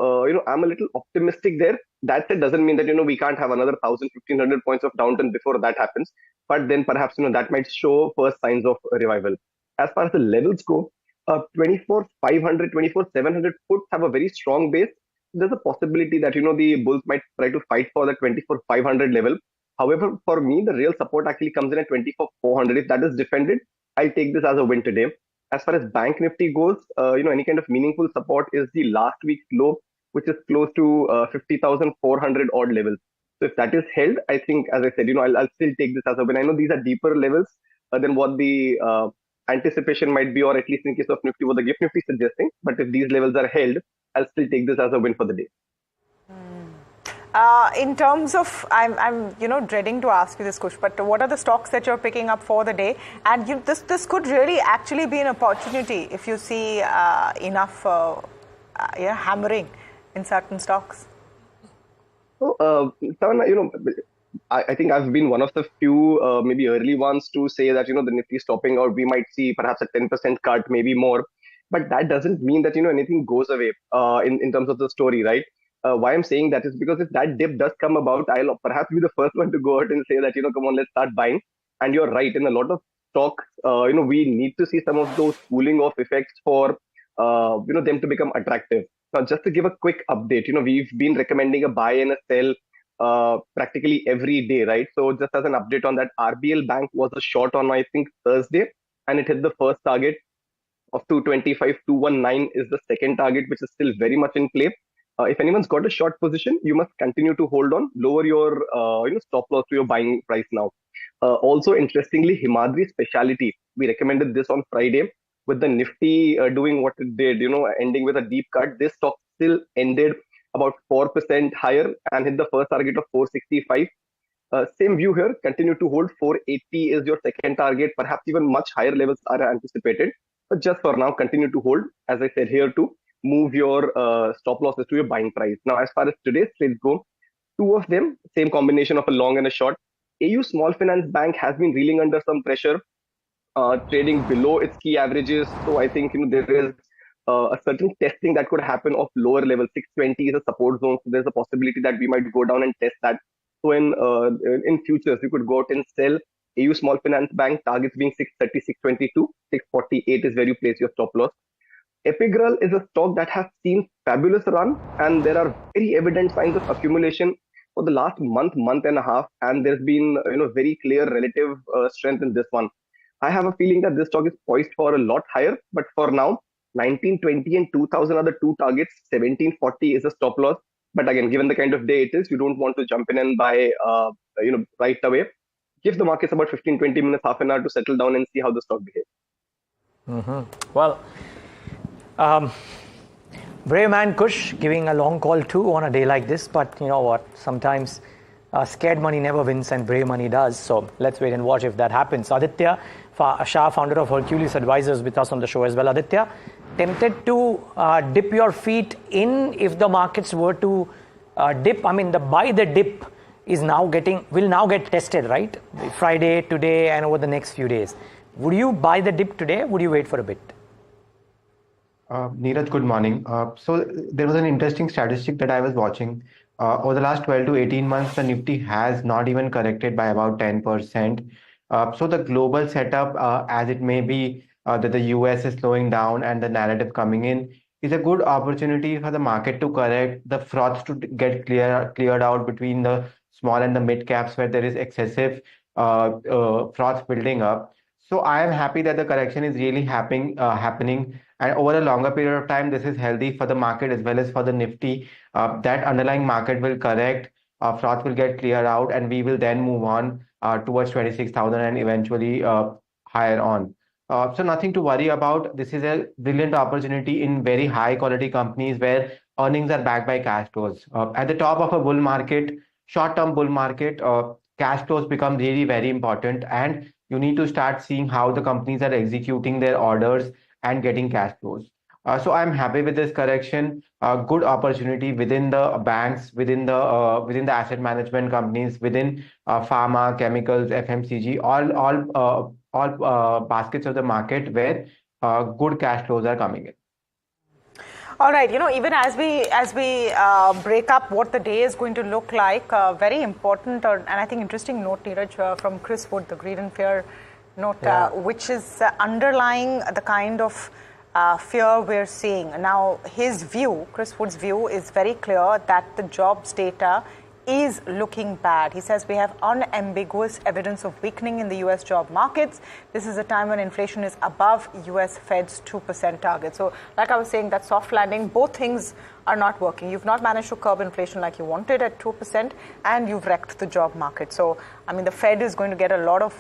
I'm a little optimistic there. That said, doesn't mean that, we can't have another 1,000, 1,500 points of downturn before that happens. But then perhaps, that might show first signs of revival. As far as the levels go, 24,500, 24,700 puts have a very strong base. There's a possibility that, the bulls might try to fight for the 24,500 level. However, for me, the real support actually comes in at 24,400. If that is defended, I'll take this as a win today. As far as Bank Nifty goes, any kind of meaningful support is the last week's low, which is close to 50,400 odd levels. So if that is held, I think, as I said, I'll still take this as a win. I know these are deeper levels than what the anticipation might be, or at least in case of Nifty, what the GIFT Nifty is suggesting. But if these levels are held, I'll still take this as a win for the day. In terms of, I'm dreading to ask you this, Kush, but what are the stocks that you're picking up for the day? And this could really actually be an opportunity if you see enough hammering in certain stocks? So, Tamanna, I think I've been one of the few, maybe early ones to say that, the Nifty stopping out, we might see perhaps a 10% cut, maybe more. But that doesn't mean that, anything goes away in terms of the story, right? Why I'm saying that is because if that dip does come about, I'll perhaps be the first one to go out and say that, come on, let's start buying. And you're right, in a lot of stocks, we need to see some of those cooling off effects for, them to become attractive. Now, just to give a quick update, we've been recommending a buy and a sell practically every day, right? So just as an update on that, RBL Bank was a short on, I think, Thursday, and it hit the first target of 225. 219 is the second target, which is still very much in play. If anyone's got a short position, you must continue to hold on, lower your stop loss to your buying price now. Also, interestingly, Himadri Speciality, we recommended this on Friday with the Nifty doing what it did, ending with a deep cut. This stock still ended about 4% higher and hit the first target of 465. Same view here, continue to hold. 480 is your second target. Perhaps even much higher levels are anticipated. But just for now, continue to hold. As I said here too, move your stop losses to your buying price. Now, as far as today's trades go, two of them, same combination of a long and a short. AU Small Finance Bank has been reeling under some pressure, trading below its key averages. So I think there is a certain testing that could happen of lower level. 620 is a support zone, so there's a possibility that we might go down and test that. So in futures, you could go out and sell AU Small Finance Bank, targets being 630, 622, 648 is where you place your stop loss. Epigral is a stock that has seen fabulous run, and there are very evident signs of accumulation for the last month and a half, and there's been very clear relative strength in this one. I have a feeling that this stock is poised for a lot higher, but for now, 1920 and 2000 are the two targets. 1740 is a stop loss. But again, given the kind of day it is, you don't want to jump in and buy, right away. Give the markets about 15, 20 minutes, half an hour to settle down and see how the stock behaves. Well, brave man Kush giving a long call too on a day like this. But you know what? Sometimes scared money never wins and brave money does. So let's wait and watch if that happens. Aditya Shah, founder of Hercules Advisors, with us on the show as well. Aditya, tempted to dip your feet in if the markets were to dip? I mean, the buy the dip is now will now get tested, right? Friday, today, and over the next few days. Would you buy the dip today? Would you wait for a bit? Niraj, good morning. So there was an interesting statistic that I was watching. Over the last 12 to 18 months, the Nifty has not even corrected by about 10%. So the global setup, as it may be that the US is slowing down and the narrative coming in, is a good opportunity for the market to correct, the froth to get cleared out between the small and the mid caps where there is excessive froth building up. So I am happy that the correction is really happening, and over a longer period of time, this is healthy for the market as well as for the Nifty. That underlying market will correct, froth will get cleared out, and we will then move on towards 26,000 and eventually higher on. So nothing to worry about. This is a brilliant opportunity in very high quality companies where earnings are backed by cash flows. At the top of a bull market, short-term bull market, cash flows become really very important, and you need to start seeing how the companies are executing their orders and getting cash flows. So I'm happy with this correction. Good opportunity within the banks, within the asset management companies, within pharma, chemicals, FMCG, all baskets of the market where good cash flows are coming in. All right, even as we break up what the day is going to look like, very important and I think interesting note, Niraj, from Chris Wood, the Greed and Fear note, which is underlying the kind of fear we're seeing. Now, Chris Wood's view is very clear that the jobs data is looking bad. He says we have unambiguous evidence of weakening in the US job markets. This is a time when inflation is above US Fed's 2% target. So like I was saying, that soft landing, both things are not working. You've not managed to curb inflation like you wanted at 2%, and you've wrecked the job market. So, I mean, the Fed is going to get a lot of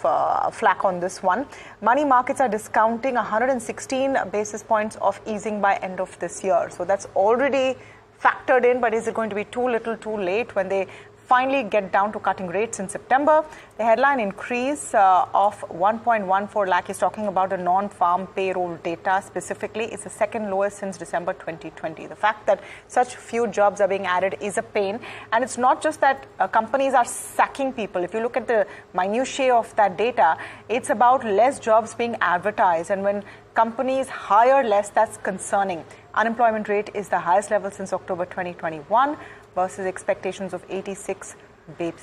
flack on this one. Money markets are discounting 116 basis points of easing by end of this year. So that's already factored in, but is it going to be too little too late when they finally get down to cutting rates in September. The headline increase of 1.14 lakh is talking about a non-farm payroll data specifically. It's the second lowest since December 2020. The fact that such few jobs are being added is a pain. And it's not just that companies are sacking people. If you look at the minutiae of that data, it's about less jobs being advertised. And when companies hire less, that's concerning. Unemployment rate is the highest level since October 2021 versus expectations of 86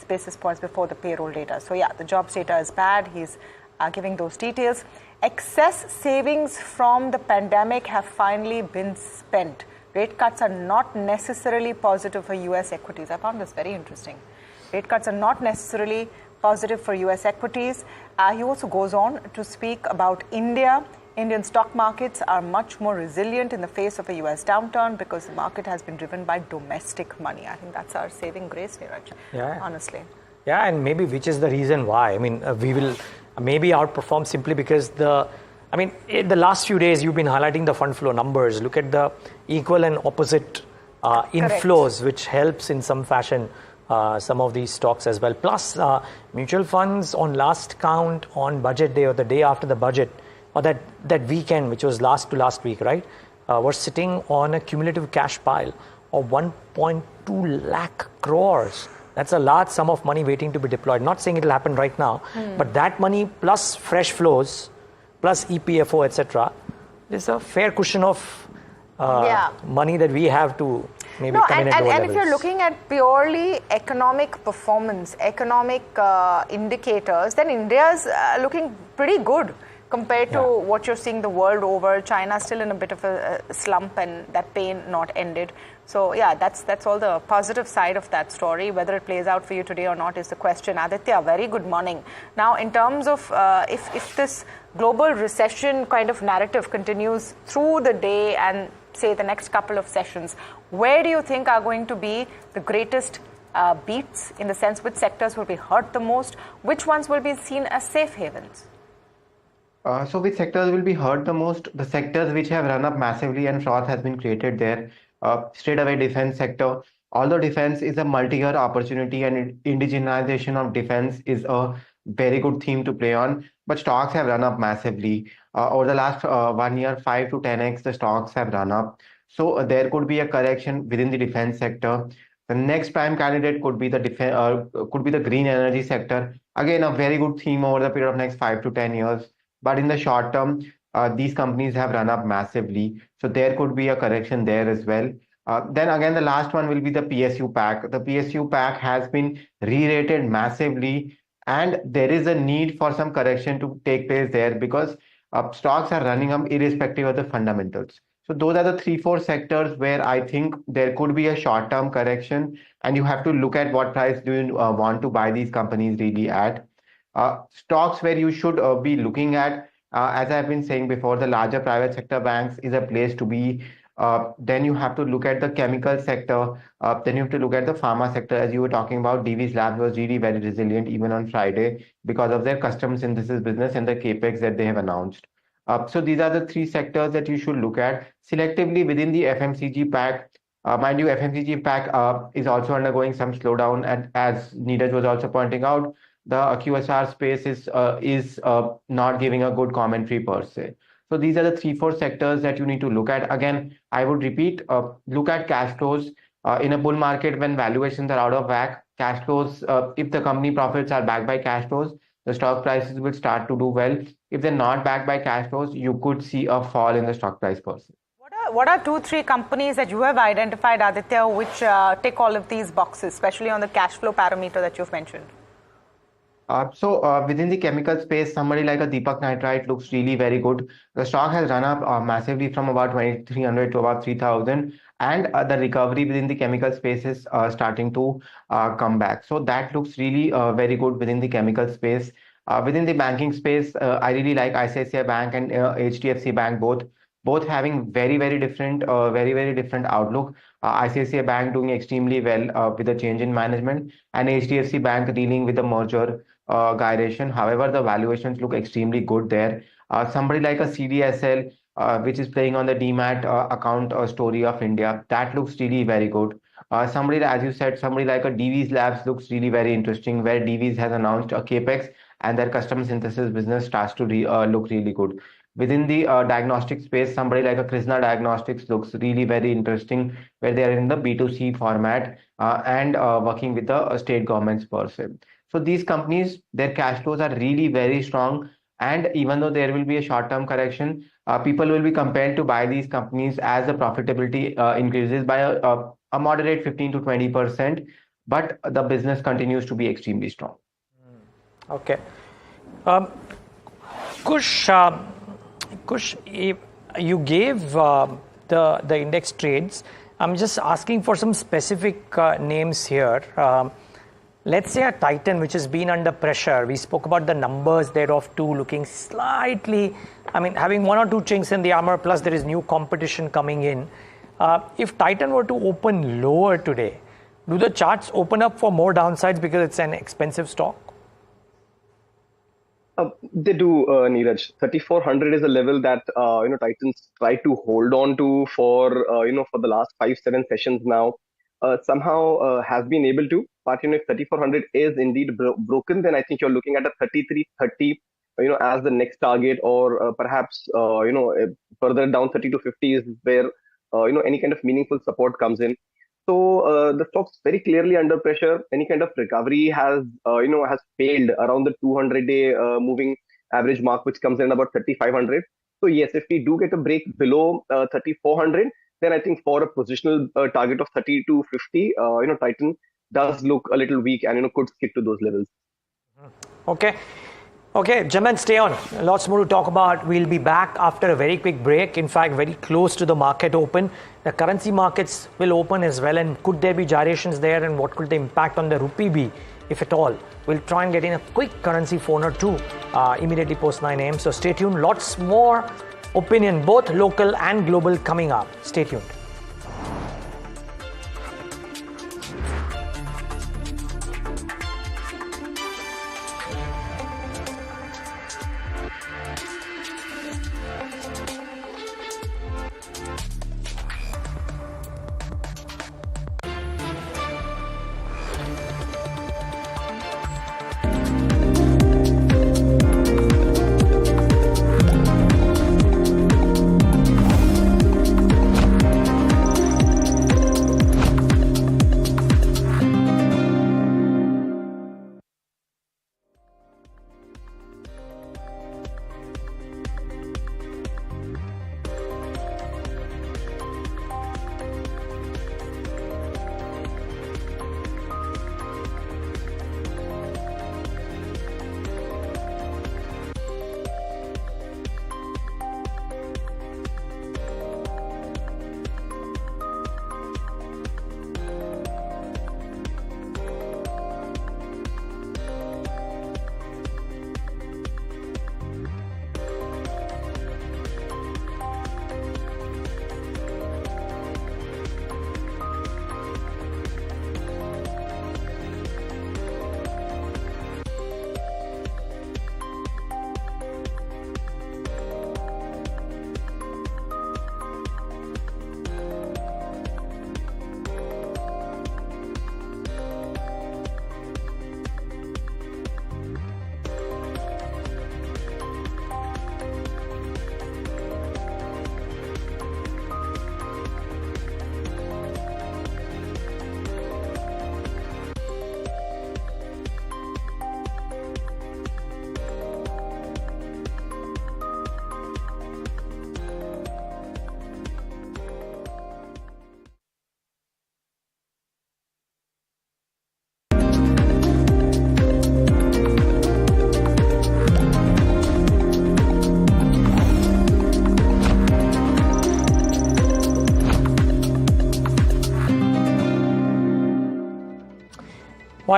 basis points before the payroll data. So yeah, the jobs data is bad. He's giving those details. Excess savings from the pandemic have finally been spent. Rate cuts are not necessarily positive for US equities. I found this very interesting. Rate cuts are not necessarily positive for US equities. He also goes on to speak about India. Indian stock markets are much more resilient in the face of a US downturn because the market has been driven by domestic money. I think that's our saving grace, Niraj, honestly. Yeah, and maybe which is the reason why. I mean, we will maybe outperform simply because in the last few days, you've been highlighting the fund flow numbers. Look at the equal and opposite inflows, which helps in some fashion some of these stocks as well. Plus, mutual funds on last count on budget day or the day after the budget, or that weekend, which was last week, right, were sitting on a cumulative cash pile of 1.2 lakh crores. That's a large sum of money waiting to be deployed. Not saying it will happen right now, but that money plus fresh flows, plus EPFO, etc., is a fair cushion of money that we have to maybe come in at lower levels. And if you're looking at purely economic performance, economic indicators, then India's looking pretty good compared to what you're seeing the world over. China's still in a bit of a slump, and that pain not ended. So yeah, that's all the positive side of that story. Whether it plays out for you today or not is the question. Aditya, very good morning. Now, in terms of if this global recession kind of narrative continues through the day and say the next couple of sessions, where do you think are going to be the greatest beats, in the sense which sectors will be hurt the most, which ones will be seen as safe havens? So which sectors will be hurt the most? The sectors which have run up massively and froth has been created there. Straight away, defense sector. Although defense is a multi-year opportunity and indigenization of defense is a very good theme to play on, but stocks have run up massively. Over the last 1 year, 5 to 10x, the stocks have run up. So there could be a correction within the defense sector. The next prime candidate could be the green energy sector. Again, a very good theme over the period of next 5 to 10 years. But in the short term, these companies have run up massively. So there could be a correction there as well. Then again, the last one will be the PSU pack. The PSU pack has been re-rated massively, and there is a need for some correction to take place there because stocks are running up irrespective of the fundamentals. So those are the 3-4 sectors where I think there could be a short-term correction, and you have to look at what price do you want to buy these companies really at. Stocks where you should be looking at, as I've been saying before, the larger private sector banks is a place to be. Then you have to look at the chemical sector. Then you have to look at the pharma sector. As you were talking about, Divi's Labs was really very resilient even on Friday because of their custom synthesis business and the capex that they have announced. So these are the 3 sectors that you should look at selectively within the FMCG pack. Mind you, FMCG pack is also undergoing some slowdown, and as Niraj was also pointing out, the QSR space is not giving a good commentary per se. So these are the 3-4 sectors that you need to look at. Again, I would repeat, look at cash flows. In a bull market, when valuations are out of whack, cash flows, if the company profits are backed by cash flows, the stock prices will start to do well. If they're not backed by cash flows, you could see a fall in the stock price per se. What are 2-3 companies that you have identified, Aditya, which tick all of these boxes, especially on the cash flow parameter that you've mentioned? So within the chemical space, somebody like a Deepak Nitrite looks really very good. The stock has run up massively from about 2,300 to about 3,000, and the recovery within the chemical space is starting to come back. So that looks really very good within the chemical space. Within the banking space, I really like ICICI Bank and HDFC Bank both having very different outlook. ICICI Bank doing extremely well with the change in management, and HDFC Bank dealing with the merger gyration. However, the valuations look extremely good there. Somebody like a CDSL, which is playing on the demat account story of India, that looks really very good. Somebody, as you said, somebody like a DV's Labs looks really very interesting, where DV's has announced a capex and their custom synthesis business starts to look really good. Within the diagnostic space, somebody like a Krishna Diagnostics looks really very interesting, where they are in the B2C format and working with the state governments per se. So these companies, their cash flows are really very strong. And even though there will be a short-term correction, people will be compelled to buy these companies as the profitability increases by a moderate 15 to 20%, but the business continues to be extremely strong. Okay. Kush, you gave the index trades. I'm just asking for some specific names here. Let's say a Titan, which has been under pressure. We spoke about the numbers thereof too, looking slightly, having one or two chinks in the armor, plus there is new competition coming in. If Titan were to open lower today, do the charts open up for more downsides because it's an expensive stock? They do, Niraj. 3,400 is a level that Titans try to hold on to for for the last 5-7 sessions now. Somehow has been able to, but if 3,400 is indeed broken, then I think you're looking at a 3,330 as the next target, or perhaps further down 30 to 50 is where any kind of meaningful support comes in. So the stock's very clearly under pressure. Any kind of recovery has has failed around the 200-day moving average mark, which comes in about 3,500. So yes, if we do get a break below 3,400, then I think for a positional target of 30 to 50, Titan does look a little weak and could skip to those levels. Okay. Okay, gentlemen, stay on. Lots more to talk about. We'll be back after a very quick break. In fact, very close to the market open. The currency markets will open as well. And could there be gyrations there? And what could the impact on the rupee be, if at all? We'll try and get in a quick currency phone or two immediately post 9 a.m. So stay tuned. Lots more opinion, both local and global, coming up. Stay tuned.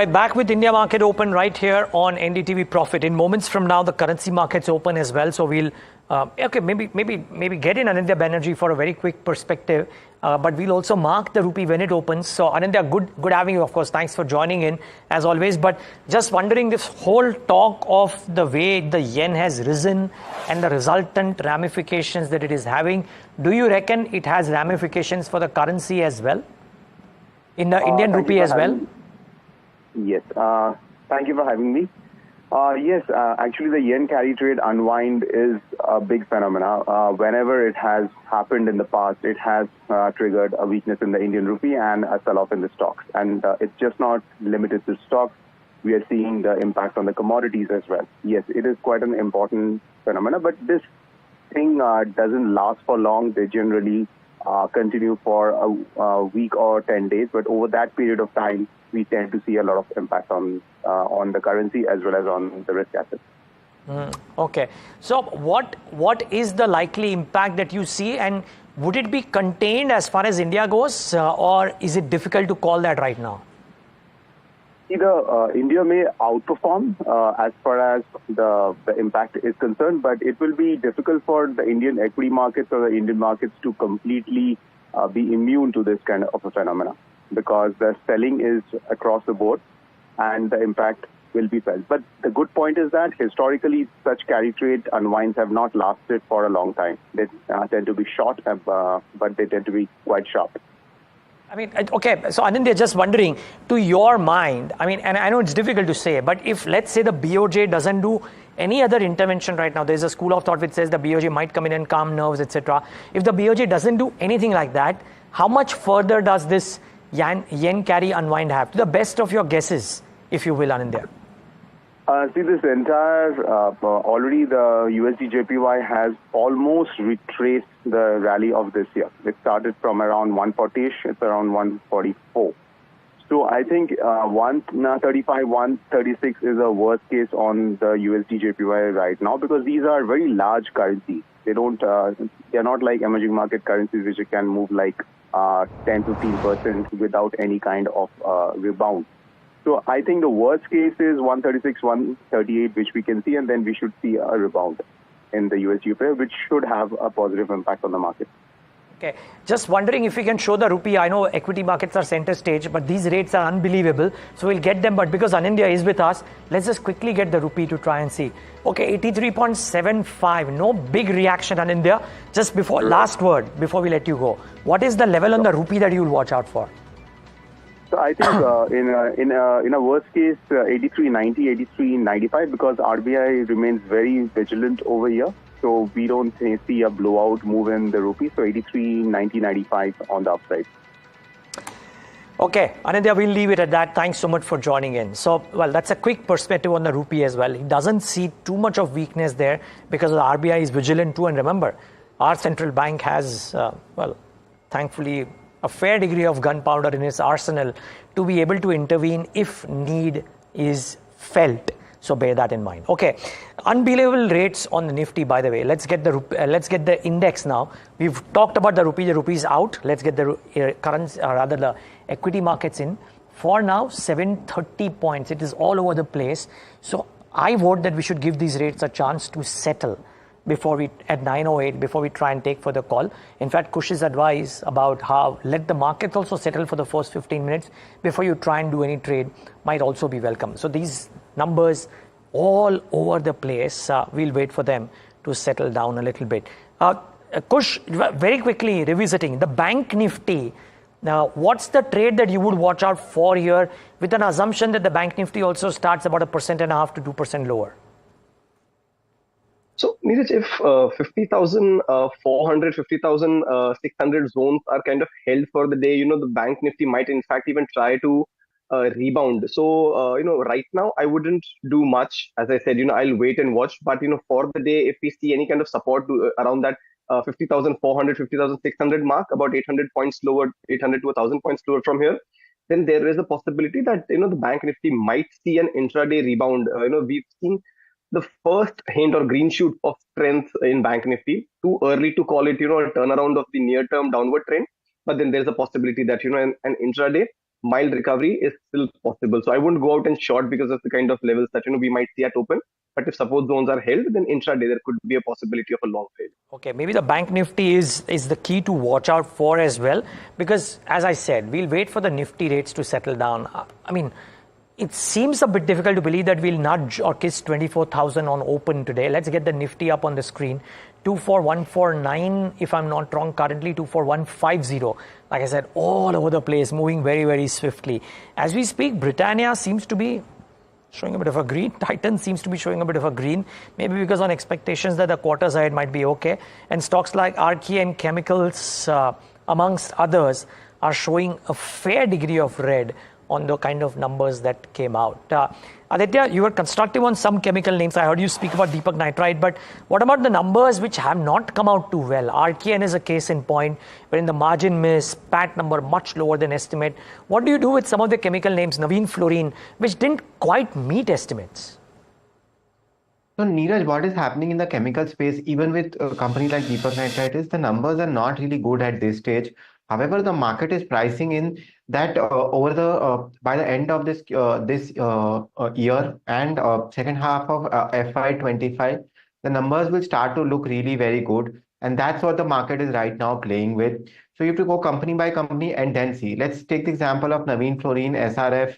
Right, back with India market open right here on NDTV Profit. In moments from now, the currency markets open as well. So we'll, maybe get in Anindya Banerjee for a very quick perspective. But we'll also mark the rupee when it opens. So Anindya, good having you, of course. Thanks for joining in as always. But just wondering, this whole talk of the way the yen has risen and the resultant ramifications that it is having, do you reckon it has ramifications for the currency as well? in the Indian rupee as well? Yes. Thank you for having me. Yes, actually the yen carry trade unwind is a big phenomena. Whenever it has happened in the past, it has triggered a weakness in the Indian rupee and a sell-off in the stocks. And it's just not limited to stocks. We are seeing the impact on the commodities as well. Yes, it is quite an important phenomena, but this thing doesn't last for long. They generally continue for a week or 10 days, but over that period of time, we tend to see a lot of impact on the currency as well as on the risk assets. Okay. So what is the likely impact that you see, and would it be contained as far as India goes, or is it difficult to call that right now? Either India may outperform as far as the impact is concerned, but it will be difficult for the Indian equity markets or the Indian markets to completely be immune to this kind of a phenomena, because the selling is across the board and the impact will be felt. But the good point is that historically such carry trade unwinds have not lasted for a long time. They tend to be short, but they tend to be quite sharp. I mean, okay, so Anindya, just wondering, to your mind, I mean, and I know it's difficult to say, but if, let's say, the BOJ doesn't do any other intervention right now, there's a school of thought which says the BOJ might come in and calm nerves, etc. If the BOJ doesn't do anything like that, how much further does this yen carry unwind have? To the best of your guesses, if you will, Anindya. See, this entire, already the USD JPY has almost retraced the rally of this year. It started from around 140-ish, it's around 144. So I think 135, 136 is a worst case on the USD JPY right now, because these are very large currencies. They don't, they're not like emerging market currencies which can move like 10-15% without any kind of rebound. So I think the worst case is 136, 138, which we can see, and then we should see a rebound in the USD pair, which should have a positive impact on the market. Okay, just wondering if we can show the rupee. I know equity markets are center stage, but these rates are unbelievable. So we'll get them, but because Anindya is with us, let's just quickly get the rupee to try and see. Okay, 83.75, no big reaction, Anindya. Just before, last word, before we let you go. What is the level on the rupee that you'll watch out for? So I think in a worst case, 83.90, 83.95, because RBI remains very vigilant over here. So we don't see a blowout move in the rupee. So 83.90, 95 on the upside. Okay, Anindya, we'll leave it at that. Thanks so much for joining in. So, well, that's a quick perspective on the rupee as well. It doesn't see too much of weakness there because the RBI is vigilant too. And remember, our central bank has, well, thankfully, a fair degree of gunpowder in its arsenal to be able to intervene if need is felt. So bear that in mind. Okay, unbelievable rates on the Nifty, by the way. Let's get the index now. We've talked about the rupee. The rupee is out. Let's get the currency, or rather the equity markets in. For now, 730 points. It is all over the place. So I vote that we should give these rates a chance to settle before we, at 9:08, before we try and take further call. In fact, Kush's advice about how let the markets also settle for the first 15 minutes before you try and do any trade might also be welcome. So these numbers all over the place, we'll wait for them to settle down a little bit. Kush, very quickly revisiting the bank Nifty. Now, what's the trade that you would watch out for here, with an assumption that the bank Nifty also starts about 1.5% to 2% lower? So, Niraj, if 50,400, 50,600 zones are kind of held for the day, the bank Nifty might in fact even try to rebound. So, right now I wouldn't do much. As I said, I'll wait and watch. But, for the day, if we see any kind of support around that 50,400, 50,600 mark, about 800 points lower, 800 to 1,000 points lower from here, then there is a possibility that, the bank Nifty might see an intraday rebound. We've seen the first hint or green shoot of strength in bank Nifty. Too early to call it, a turnaround of the near-term downward trend. But then there's a possibility that, an intraday mild recovery is still possible. So I wouldn't go out and short because of the kind of levels that, we might see at open. But if support zones are held, then intraday there could be a possibility of a long trade. Okay, maybe the bank Nifty is the key to watch out for as well. Because as I said, we'll wait for the Nifty rates to settle down. I mean, it seems a bit difficult to believe that we'll nudge or kiss 24,000 on open today. Let's get the Nifty up on the screen. 24,149, if I'm not wrong, currently 24,150. Like I said, all over the place, moving very, very swiftly. As we speak, Britannia seems to be showing a bit of a green. Titan seems to be showing a bit of a green, maybe because on expectations that the quarters ahead might be okay. And stocks like RKM Chemicals, amongst others, are showing a fair degree of red on the kind of numbers that came out. Aditya, you were constructive on some chemical names. I heard you speak about Deepak Nitrite, but what about the numbers which have not come out too well? RKN is a case in point, wherein the margin miss, PAT number much lower than estimate. What do you do with some of the chemical names, Navin Fluorine, which didn't quite meet estimates? So, Niraj, what is happening in the chemical space, even with companies like Deepak Nitrite, is the numbers are not really good at this stage. However, the market is pricing in that by the end of this year and second half of FY25, the numbers will start to look really very good, and that's what the market is right now playing with. So you have to go company by company and then see. Let's take the example of Navin Fluorine, SRF,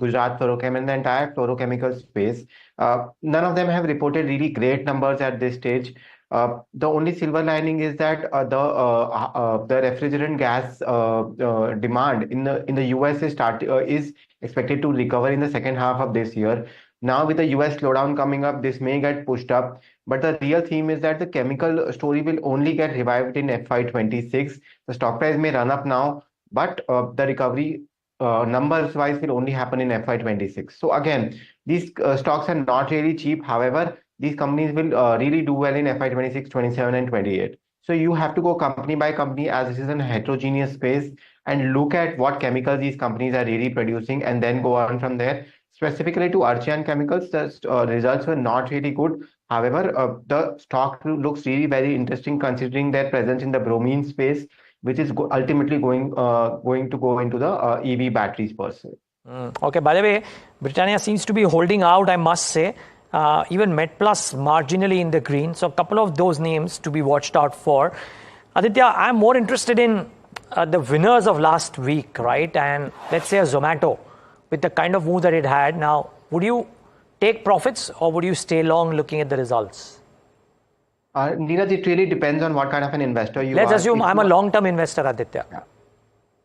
Gujarat Fluorochem, and the entire fluorochemical space. None of them have reported really great numbers at this stage. The only silver lining is that the refrigerant gas demand in the US is expected to recover in the second half of this year. Now with the US slowdown coming up, this may get pushed up. But the real theme is that the chemical story will only get revived in FY26. The stock price may run up now, but the recovery numbers wise will only happen in FY26. So again, these stocks are not really cheap. However, these companies will really do well in FY26, 27 and 28. So you have to go company by company, as this is a heterogeneous space, and look at what chemicals these companies are really producing and then go on from there. Specifically to Archean Chemicals, the results were not really good. However, the stock looks really very interesting considering their presence in the bromine space, which is ultimately going to go into the EV batteries per se. Okay, by the way, Britannia seems to be holding out, I must say. Even MedPlus marginally in the green. So a couple of those names to be watched out for. Aditya, I'm more interested in the winners of last week, right? And let's say a Zomato with the kind of move that it had. Now, would you take profits or would you stay long looking at the results? Niraj, it really depends on what kind of an investor you are. Let's assume I'm a long-term investor, Aditya. Yeah.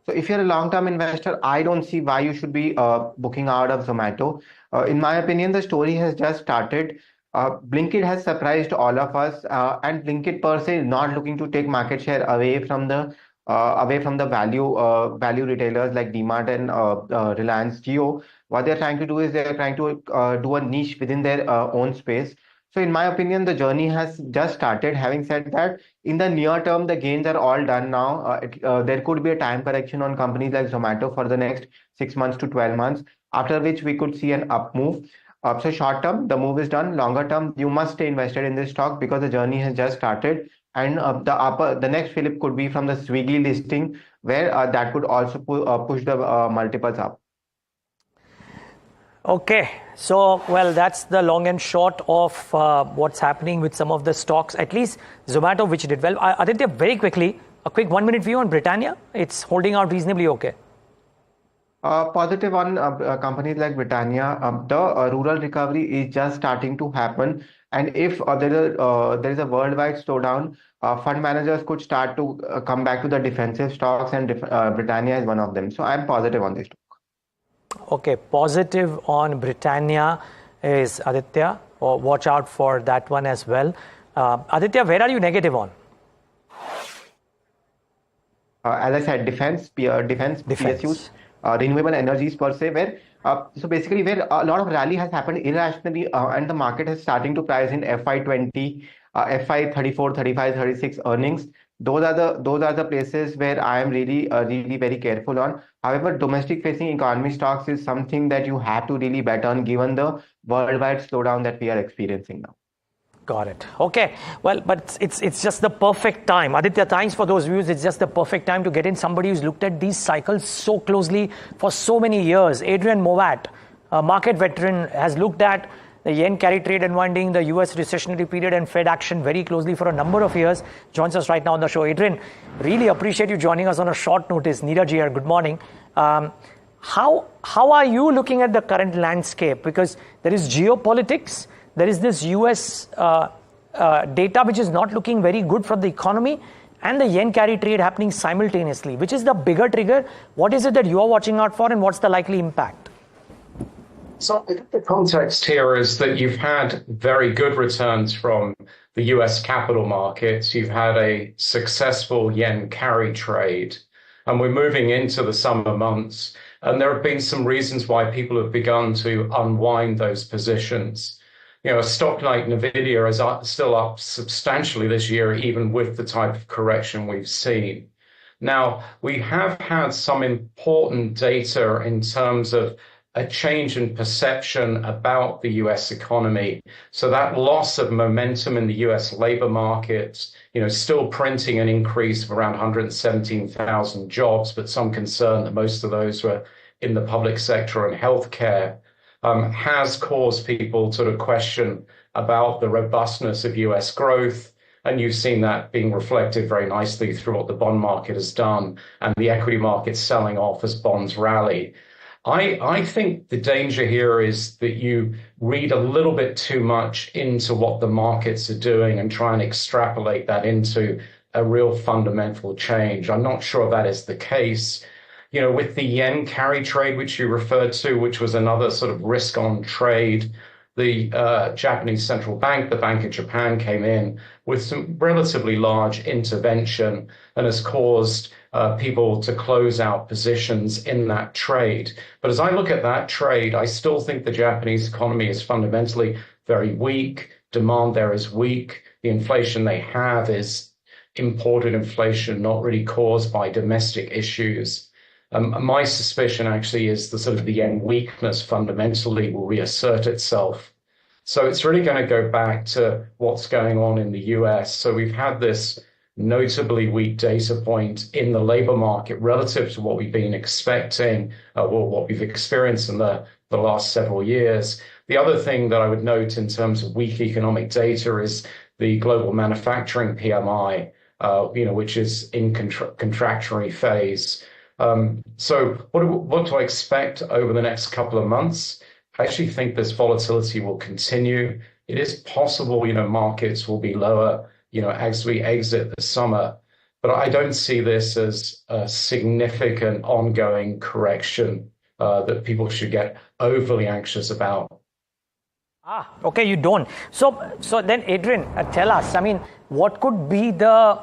So if you're a long-term investor, I don't see why you should be booking out of Zomato. In my opinion, the story has just started. Blinkit has surprised all of us, and Blinkit per se is not looking to take market share away from the value retailers like DMart and Reliance Jio. What they're trying to do is they're trying to do a niche within their own space. So in my opinion, the journey has just started. Having said that, in the near term, the gains are all done now. There could be a time correction on companies like Zomato for the next 6 months to 12 months, after which we could see an up move. So short term, the move is done. Longer term, you must stay invested in this stock because the journey has just started. And the next flip could be from the Swiggy listing, where that could also push the multiples up. Okay, so well, that's the long and short of what's happening with some of the stocks, at least Zomato, which did well. Aditya, very quickly, a quick 1 minute view on Britannia. It's holding out reasonably okay. Positive on companies like Britannia. The rural recovery is just starting to happen. And if there is a worldwide slowdown, fund managers could start to come back to the defensive stocks, and Britannia is one of them. So I'm positive on this stock. Okay, positive on Britannia is Aditya. Watch out for that one as well. Aditya, where are you negative on? As I said, defense. PSUs, renewable energies per se, where so basically where a lot of rally has happened irrationally, and the market is starting to price in FY20, FY34, 35, 36 earnings. Those are the places where I am really very careful on. However, domestic facing economy stocks is something that you have to really bet on given the worldwide slowdown that we are experiencing now. Got it. Okay. Well, but it's just the perfect time. Aditya, thanks for those views. It's just the perfect time to get in somebody who's looked at these cycles so closely for so many years. Adrian Movat, a market veteran, has looked at the yen carry trade unwinding, the US recessionary period and Fed action very closely for a number of years. Joins us right now on the show. Adrian, really appreciate you joining us on a short notice. Niraj here, good morning. how are you looking at the current landscape? Because there is geopolitics, there is this US data which is not looking very good for the economy, and the yen carry trade happening simultaneously. Which is the bigger trigger? What is it that you are watching out for, and what's the likely impact? So I think the context here is that you've had very good returns from the US capital markets. You've had a successful yen carry trade, and we're moving into the summer months. And there have been some reasons why people have begun to unwind those positions. You know, a stock like Nvidia is still up substantially this year, even with the type of correction we've seen. Now, we have had some important data in terms of a change in perception about the US economy. So that loss of momentum in the US labor market, you know, still printing an increase of around 117,000 jobs, but some concern that most of those were in the public sector and healthcare, has caused people to sort of question about the robustness of US growth. And you've seen that being reflected very nicely through what the bond market has done and the equity market selling off as bonds rally. I think the danger here is that you read a little bit too much into what the markets are doing and try and extrapolate that into a real fundamental change. I'm not sure that is the case. You know, with the yen carry trade, which you referred to, which was another sort of risk on trade, the Japanese central bank, the Bank of Japan, came in with some relatively large intervention and has caused people to close out positions in that trade. But as I look at that trade, I still think the Japanese economy is fundamentally very weak. Demand there is weak. The inflation they have is imported inflation, not really caused by domestic issues. My suspicion actually is the sort of the yen weakness fundamentally will reassert itself. So it's really going to go back to what's going on in the US. So we've had this notably weak data point in the labor market relative to what we've been expecting, or what we've experienced in the last several years. The other thing that I would note in terms of weak economic data is the global manufacturing PMI, which is in contractionary phase. So what do I expect over the next couple of months? I actually think this volatility will continue. It is possible, markets will be lower, as we exit the summer, but I don't see this as a significant ongoing correction that people should get overly anxious about. Okay, you don't. So then, Adrian, tell us, what could be the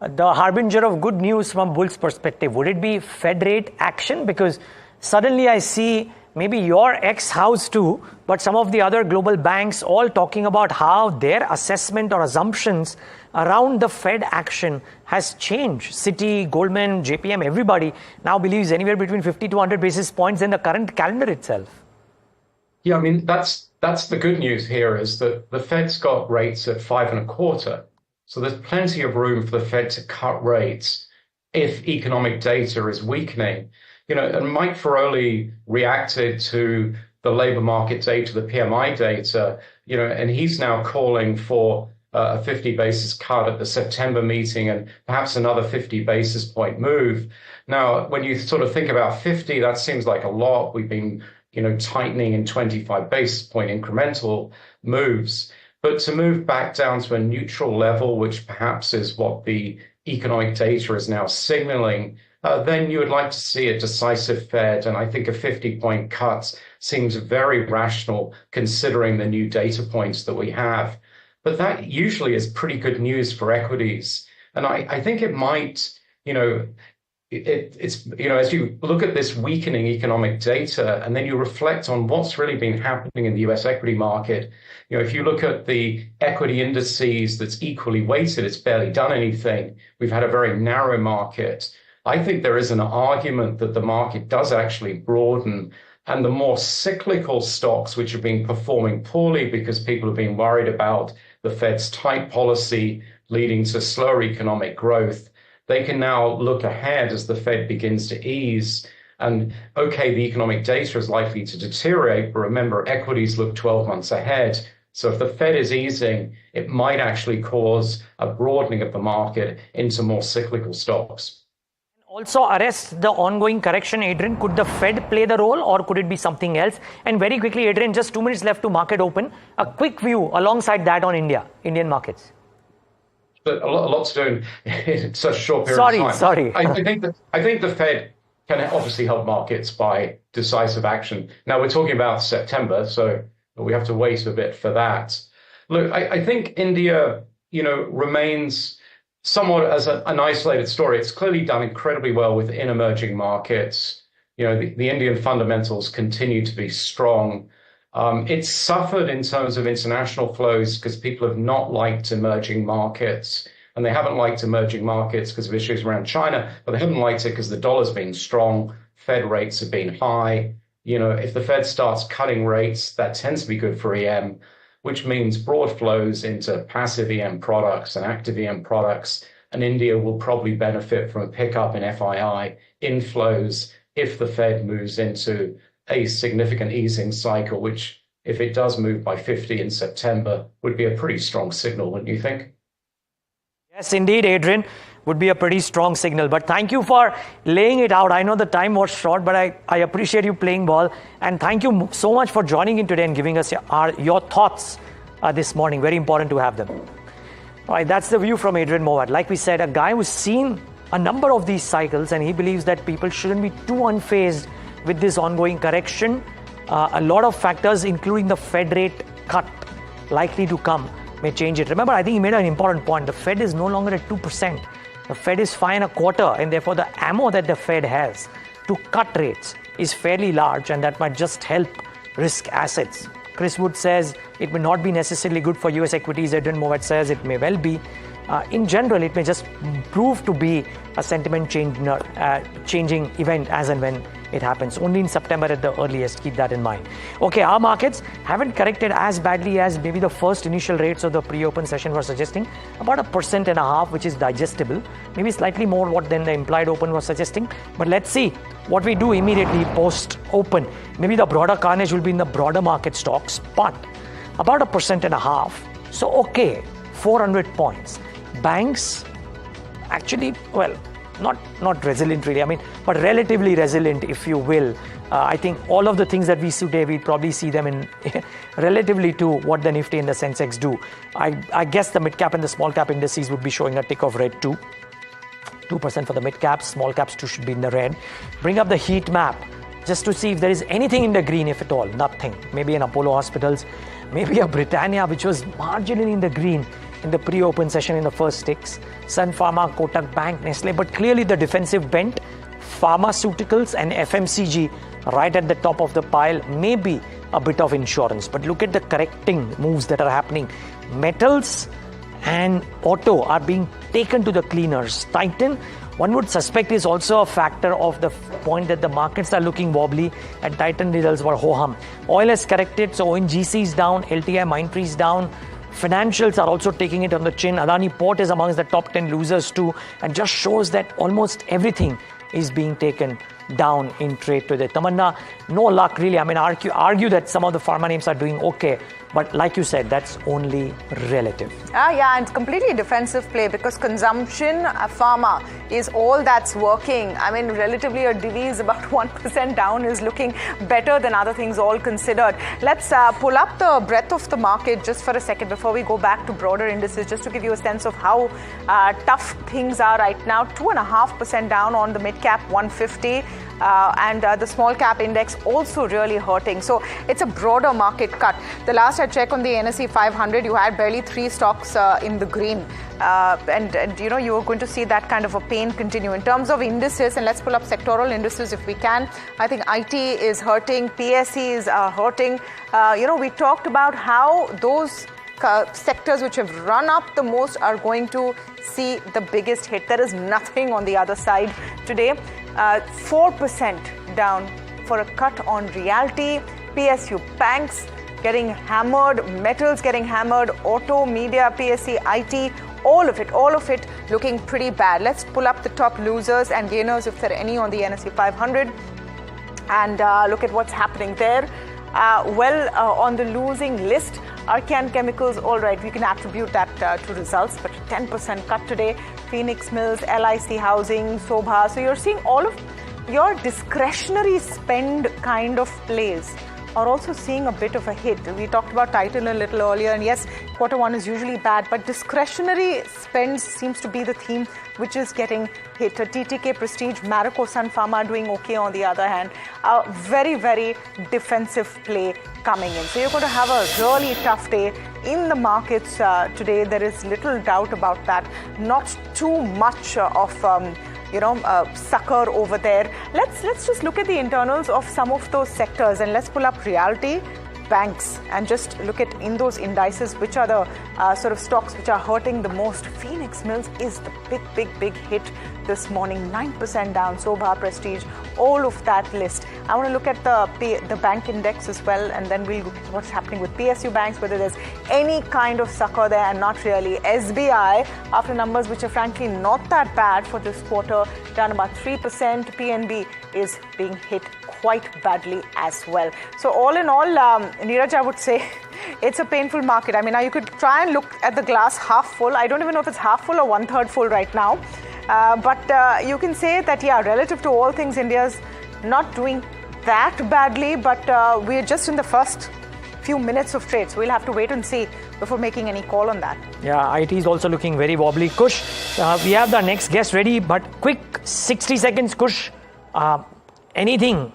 harbinger of good news from Bull's perspective? Would it be Fed rate action? Because suddenly I see maybe your ex-house too, but some of the other global banks all talking about how their assessment or assumptions around the Fed action has changed. Citi, Goldman, JPM, everybody now believes anywhere between 50 to 100 basis points in the current calendar itself. Yeah, that's the good news here is that the Fed's got rates at 5.25. So there's plenty of room for the Fed to cut rates if economic data is weakening. And Mike Feroli reacted to the labor market data, the PMI data, and he's now calling for a 50 basis cut at the September meeting and perhaps another 50 basis point move. Now, when you sort of think about 50, that seems like a lot. We've been, tightening in 25 basis point incremental moves. But to move back down to a neutral level, which perhaps is what the economic data is now signaling, then you would like to see a decisive Fed. And I think a 50-point cut seems very rational considering the new data points that we have. But that usually is pretty good news for equities. And I think it might, as you look at this weakening economic data and then you reflect on what's really been happening in the US equity market, if you look at the equity indices that's equally weighted, it's barely done anything. We've had a very narrow market. I think there is an argument that the market does actually broaden, and the more cyclical stocks, which have been performing poorly because people have been worried about the Fed's tight policy leading to slower economic growth, they can now look ahead as the Fed begins to ease. And okay, the economic data is likely to deteriorate, but remember, equities look 12 months ahead. So if the Fed is easing, it might actually cause a broadening of the market into more cyclical stocks. also arrest the ongoing correction, Adrian? Could the Fed play the role or could it be something else? And very quickly, Adrian, just 2 minutes left to market open. A quick view alongside that on Indian markets. But a lot to do in such a short period of time. Sorry. I think the Fed can obviously help markets by decisive action. Now we're talking about September, so we have to wait a bit for that. Look, I think India, remains somewhat as an isolated story. It's clearly done incredibly well within emerging markets. The Indian fundamentals continue to be strong. It's suffered in terms of international flows because people have not liked emerging markets. And they haven't liked emerging markets because of issues around China, but they haven't liked it because the dollar's been strong, Fed rates have been high. If the Fed starts cutting rates, that tends to be good for EM, which means broad flows into passive EM products and active EM products. And India will probably benefit from a pickup in FII inflows if the Fed moves into a significant easing cycle, which, if it does move by 50 in September, would be a pretty strong signal, wouldn't you think? Yes, indeed, Adrian, would be a pretty strong signal. But thank you for laying it out. I know the time was short, but I appreciate you playing ball. And thank you so much for joining in today and giving us your thoughts this morning. Very important to have them. All right, that's the view from Adrian Mowat. Like we said, a guy who's seen a number of these cycles, and he believes that people shouldn't be too unfazed with this ongoing correction. A lot of factors, including the Fed rate cut likely to come, may change it. Remember, I think he made an important point. The Fed is no longer at 2%. The Fed is 5.25%, and therefore the ammo that the Fed has to cut rates is fairly large, and that might just help risk assets. Chris Wood says it may not be necessarily good for US equities. Adrian Mowat says it may well be. In general, it may just prove to be a sentiment changing event as and when it happens. Only in September at the earliest. Keep that in mind. Okay, our markets haven't corrected as badly as maybe the first initial rates of the pre-open session were suggesting. About 1.5%, which is digestible. Maybe slightly more than the implied open was suggesting. But let's see what we do immediately post-open. Maybe the broader carnage will be in the broader market stocks, but about 1.5%. So okay, 400 points. Banks, actually, well, not resilient really, but relatively resilient, if you will. I think all of the things that we see today, we probably see them in relatively to what the Nifty and the Sensex do. I guess the mid-cap and the small-cap indices would be showing a tick of red too. 2% for the mid-caps, small-caps too should be in the red. Bring up the heat map just to see if there is anything in the green, if at all. Nothing. Maybe an Apollo Hospitals, maybe a Britannia, which was marginally in the green in the pre-open session in the first ticks. Sun Pharma, Kotak Bank, Nestle, but clearly the defensive bent, pharmaceuticals and FMCG right at the top of the pile, maybe a bit of insurance. But look at the correcting moves that are happening. Metals and auto are being taken to the cleaners. Titan, one would suspect, is also a factor of the point that the markets are looking wobbly, and Titan results were ho-hum. Oil has corrected, so ONGC is down, LTI Mindtree is down. Financials are also taking it on the chin. Adani Port is amongst the top 10 losers too, and just shows that almost everything is being taken down in trade today. Tamanna, no luck really. Argue that some of the pharma names are doing okay, but like you said, that's only relative. Yeah, and it's completely defensive play because consumption, pharma is all that's working. Relatively a divvy is about 1% down is looking better than other things all considered. Let's pull up the breadth of the market just for a second before we go back to broader indices, just to give you a sense of how tough things are right now. 2.5% down on the mid-cap 150. And the small cap index also really hurting. So it's a broader market cut. The last I checked on the NSE 500, you had barely 3 stocks in the green. And you were going to see that kind of a pain continue. In terms of indices, and let's pull up sectoral indices if we can. I think IT is hurting, PSE is hurting. We talked about how those sectors which have run up the most are going to see the biggest hit. There is nothing on the other side today. 4% down for a cut on realty, PSU banks getting hammered, metals getting hammered, auto, media, PSE, IT, all of it looking pretty bad. Let's pull up the top losers and gainers if there are any on the NSE 500 and look at what's happening there. On the losing list, Archean Chemicals, all right, we can attribute that to results, but 10% cut today. Phoenix Mills, LIC Housing, Sobha. So you're seeing all of your discretionary spend kind of plays are also seeing a bit of a hit. We talked about Titan a little earlier, and yes, Q1 is usually bad, but discretionary spend seems to be the theme which is getting hit. TTK Prestige, Marico Sun Pharma doing okay on the other hand. A very, very defensive play coming in. So you're going to have a really tough day in the markets today. There is little doubt about that. Not too much of sucker over there. Let's just look at the internals of some of those sectors, and let's pull up realty, banks, and just look at in those indices which are the sort of stocks which are hurting the most. Phoenix Mills is the big hit this morning, 9% down. Sobha, Prestige, all of that list. I want to look at the bank index as well, and then we'll look at what's happening with PSU banks, whether there's any kind of sucker there, and not really. SBI, after numbers which are frankly not that bad for this quarter, down about 3%. PNB is being hit quite badly as well. So all in all, Niraj, I would say it's a painful market. I mean, now you could try and look at the glass half full. I don't even know if it's half full or 1/3 full right now. But you can say that, yeah, relative to all things, India's not doing that badly, but we're just in the first few minutes of trade. So we'll have to wait and see before making any call on that. Yeah, IT is also looking very wobbly. Kush, we have the next guest ready, but quick 60 seconds, Kush. Anything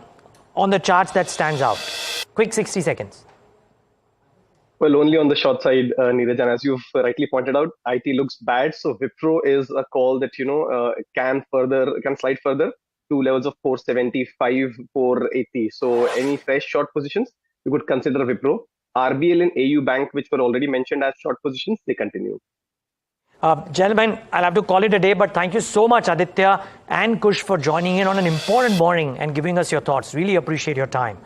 on the charts that stands out? Quick 60 seconds. Well, only on the short side, Niraj, and as you've rightly pointed out, IT looks bad. So Wipro is a call that can slide further to levels of 475, 480. So any fresh short positions, you could consider Wipro. RBL and AU Bank, which were already mentioned as short positions, they continue. Gentlemen, I'll have to call it a day, but thank you so much, Aditya and Kush, for joining in on an important morning and giving us your thoughts. Really appreciate your time.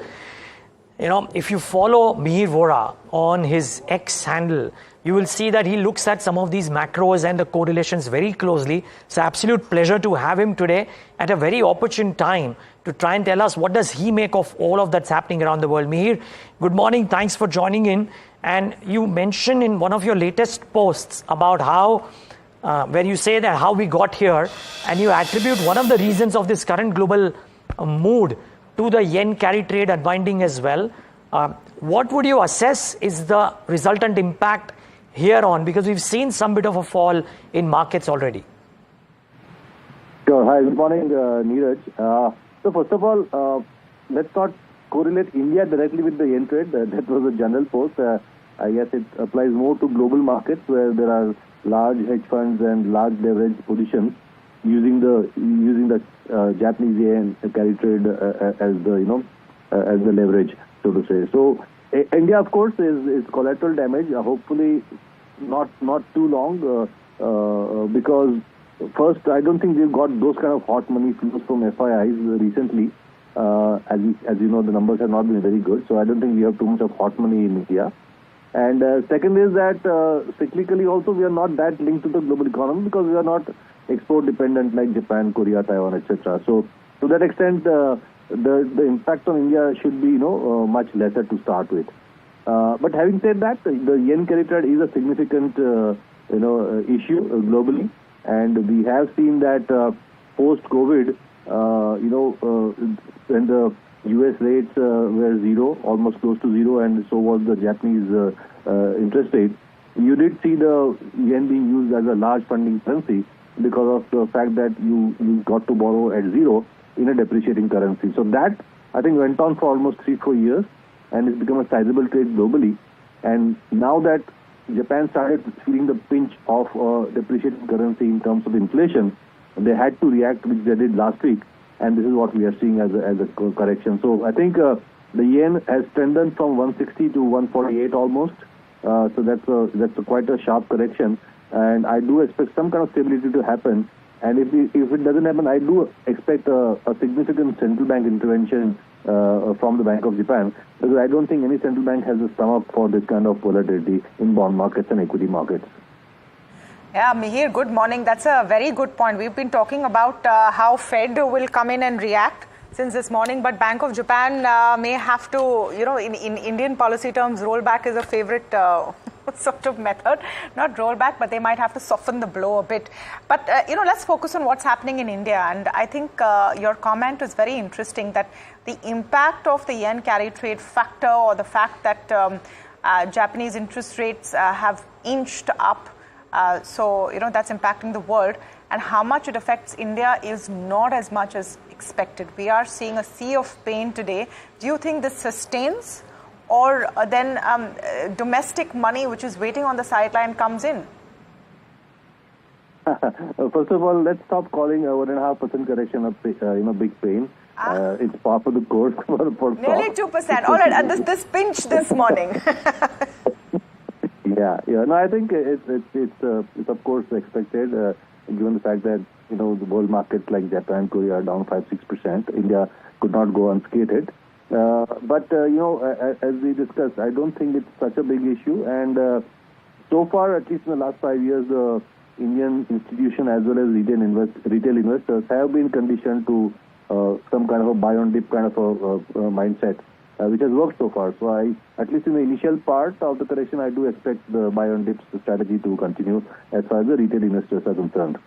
If you follow Mihir Vora on his X handle, you will see that he looks at some of these macros and the correlations very closely. It's an absolute pleasure to have him today at a very opportune time to try and tell us what does he make of all of that's happening around the world. Mihir, good morning. Thanks for joining in. And you mentioned in one of your latest posts about how, where you say that how we got here, and you attribute one of the reasons of this current global mood to the yen carry trade unwinding as well. What would you assess is the resultant impact here on? Because we've seen some bit of a fall in markets already. Sure. Hi, good morning, Niraj. So first of all, let's not correlate India directly with the yen trade. That was a general post. I guess it applies more to global markets where there are large hedge funds and large leverage positions using the Japanese yen carry trade as the leverage, so to say. So India, of course, is collateral damage. Hopefully, not too long, because first, I don't think we've got those kind of hot money flows from FIIs recently. As you know, the numbers have not been very good, so I don't think we have too much of hot money in India. And second is that cyclically also we are not that linked to the global economy because we are not export dependent like Japan, Korea, Taiwan, etc. So to that extent, the impact on India should be much lesser to start with. But having said that, the yen carry trade is a significant issue globally, and we have seen that post COVID, when the US rates were zero, almost close to zero, and so was the Japanese interest rate, you did see the yen being used as a large funding currency because of the fact that you got to borrow at zero in a depreciating currency. So that, I think, went on for almost 3-4 years, and it's become a sizable trade globally. And now that Japan started feeling the pinch of depreciating currency in terms of inflation, they had to react, which they did last week. And this is what we are seeing as a correction. So I think the yen has trended from 160 to 148 almost. So that's quite a sharp correction. And I do expect some kind of stability to happen. And if it doesn't happen, I do expect a significant central bank intervention from the Bank of Japan, because I don't think any central bank has a stomach for this kind of volatility in bond markets and equity markets. Yeah, Mihir, good morning. That's a very good point. We've been talking about how Fed will come in and react since this morning, but Bank of Japan may have to, in Indian policy terms, rollback is a favorite sort of method. Not rollback, but they might have to soften the blow a bit. But, let's focus on what's happening in India. And I think your comment is very interesting that the impact of the yen carry trade factor, or the fact that Japanese interest rates have inched up, so that's impacting the world, and how much it affects India is not as much as expected. We are seeing a sea of pain today. Do you think this sustains, or then domestic money which is waiting on the sideline comes in? First of all, let's stop calling a 1.5% correction a big pain. It's par for the course for nearly 2%. All right, and this pinch this morning. Yeah. No, I think it's of course expected, given the fact that the world markets like Japan, Korea are down 5-6%. India could not go unscathed. But as we discussed, I don't think it's such a big issue. And so far, at least in the last 5 years, Indian institution as well as retail investors have been conditioned to some kind of a buy on dip kind of a mindset, which has worked so far. So at least in the initial part of the correction, I do expect the buy on dips strategy to continue as far as the retail investors are concerned.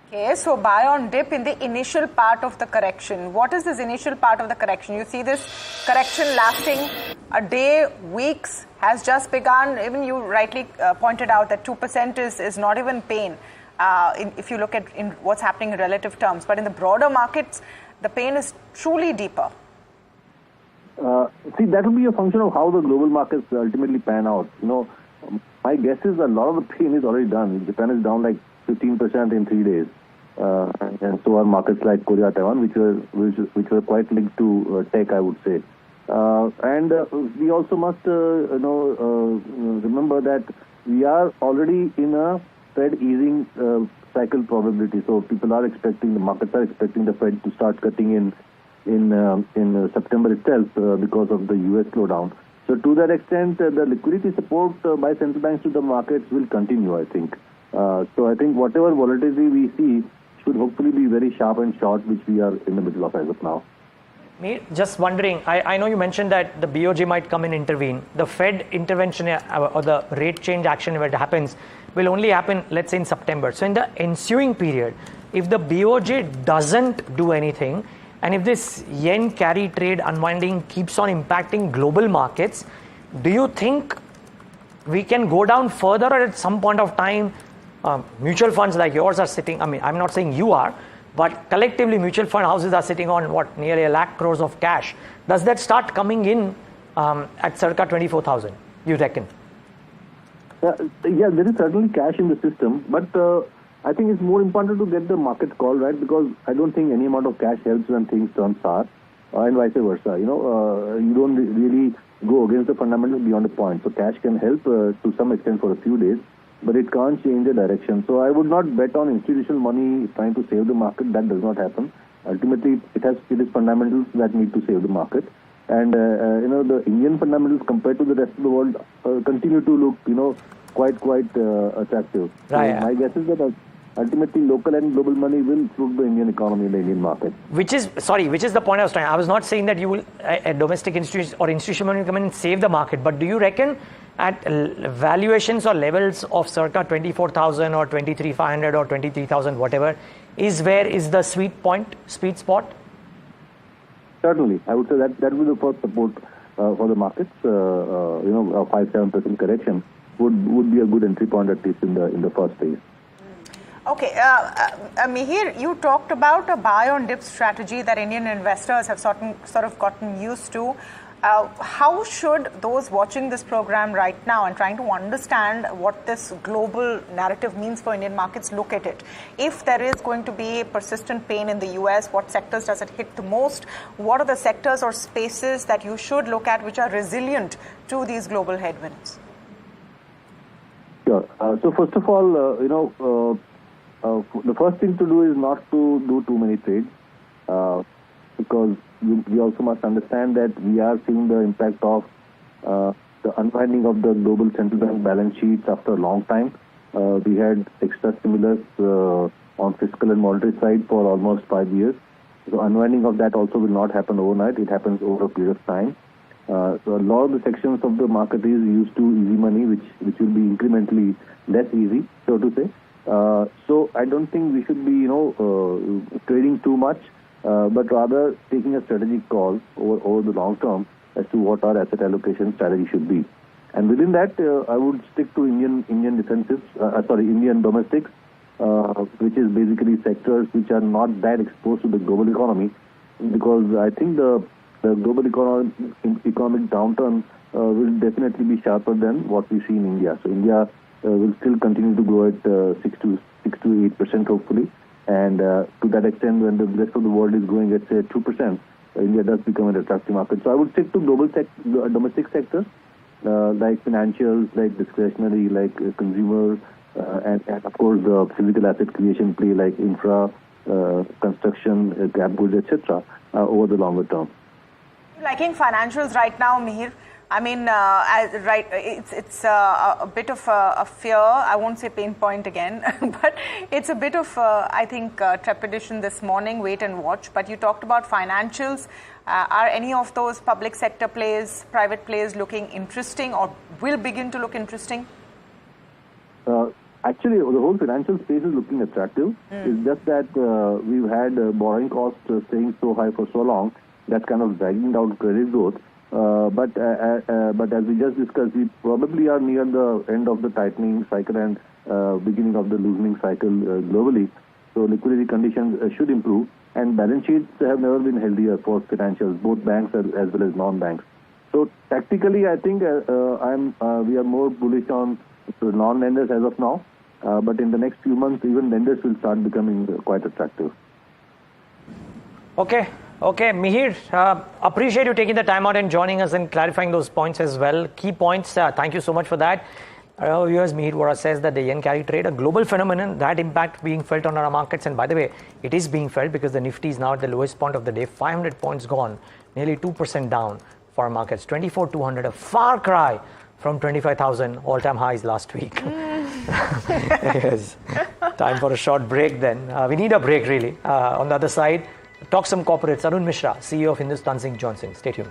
Okay, so buy on dip in the initial part of the correction. What is this initial part of the correction? You see this correction lasting a day, weeks, has just begun. Even you rightly pointed out that 2% is not even pain if you look at in what's happening in relative terms. But in the broader markets, the pain is truly deeper. See, that will be a function of how the global markets ultimately pan out. My guess is a lot of the pain is already done. Japan is down like 15% in 3 days. And so are markets like Korea, Taiwan, which were quite linked to tech, I would say. And we also must remember that we are already in a Fed easing cycle probability. So people are expecting, the markets are expecting the Fed to start cutting in September itself because of the US slowdown. So to that extent, the liquidity support by central banks to the markets will continue, I think. So I think whatever volatility we see should hopefully be very sharp and short, which we are in the middle of as of now. Just wondering, I know you mentioned that the BOJ might come and intervene. The Fed intervention or the rate change action, if it happens, will only happen, let's say, in September. So in the ensuing period, if the BOJ doesn't do anything, and if this yen carry trade unwinding keeps on impacting global markets, do you think we can go down further, or at some point of time, mutual funds like yours are sitting, I'm not saying you are, but collectively mutual fund houses are sitting on nearly 1 lakh crores of cash. Does that start coming in at circa 24,000, you reckon? Yeah, there is certainly cash in the system, but I think it's more important to get the market call right, because I don't think any amount of cash helps when things turn sour, and vice versa. You don't really go against the fundamentals beyond a point. So cash can help to some extent for a few days, but it can't change the direction. So I would not bet on institutional money trying to save the market. That does not happen. Ultimately, it is fundamentals that need to save the market. And the Indian fundamentals compared to the rest of the world continue to look quite attractive. Right. So my guess is that ultimately local and global money will float the Indian economy and the Indian market. Which is the point I was trying. I was not saying that you will a domestic institution or institutional money will come in and save the market, but do you reckon at valuations or levels of circa 24,000 or 23,500 or 23,000, whatever, is the sweet spot? Certainly, I would say that will be the first support for the markets. A 5-7% correction would be a good entry point, at least in the first phase. Okay, Mihir, you talked about a buy on dip strategy that Indian investors have sort of gotten used to. How should those watching this program right now and trying to understand what this global narrative means for Indian markets look at it? If there is going to be persistent pain in the US, what sectors does it hit the most? What are the sectors or spaces that you should look at which are resilient to these global headwinds? Sure. So first of all, the first thing to do is not to do too many trades, because we also must understand that we are seeing the impact of the unwinding of the global central bank balance sheets after a long time. We had extra stimulus on fiscal and monetary side for almost 5 years. So unwinding of that also will not happen overnight. It happens over a period of time. So a lot of the sections of the market is used to easy money, which will be incrementally less easy, so to say. So I don't think we should be, trading too much, but rather taking a strategic call over the long term as to what our asset allocation strategy should be. And within that, I would stick to Indian domestics, which is basically sectors which are not that exposed to the global economy, because I think the global economic downturn will definitely be sharper than what we see in India. So India will still continue to grow at 6 to 8% hopefully, and to that extent, when the rest of the world is growing at say 2%, India does become an attractive market. So I would stick to domestic sectors like financials, like discretionary, like consumer, and of course the physical asset creation play like infra, construction, cap goods, etc. Over the longer term. Liking financials right now, Mihir? I mean, it's a bit of a fear. I won't say pain point again, but it's a bit of, I think, trepidation this morning, wait and watch. But you talked about financials. Are any of those public sector plays, private plays looking interesting or will begin to look interesting? Actually, the whole financial space is looking attractive. It's just that we've had borrowing costs staying so high for so long, that's kind of dragging down credit growth. But as we just discussed, we probably are near the end of the tightening cycle and beginning of the loosening cycle globally. So liquidity conditions should improve, and balance sheets have never been healthier for financials, both banks as well as non-banks. So tactically, I think we are more bullish on non-lenders as of now. But in the next few months, even lenders will start becoming quite attractive. Okay, Mihir, appreciate you taking the time out and joining us and clarifying those points as well. Key points, thank you so much for that. Our viewers, Mihir Vora says that the yen carry trade, a global phenomenon, that impact being felt on our markets. And by the way, it is being felt because the Nifty is now at the lowest point of the day, 500 points gone, nearly 2% down for our markets, 24,200, a far cry from 25,000 all-time highs last week. Yes. Time for a short break then. We need a break really. On the other side, talk some corporates. Arun Mishra, CEO of Hind Zinc, Johnson. Stay tuned.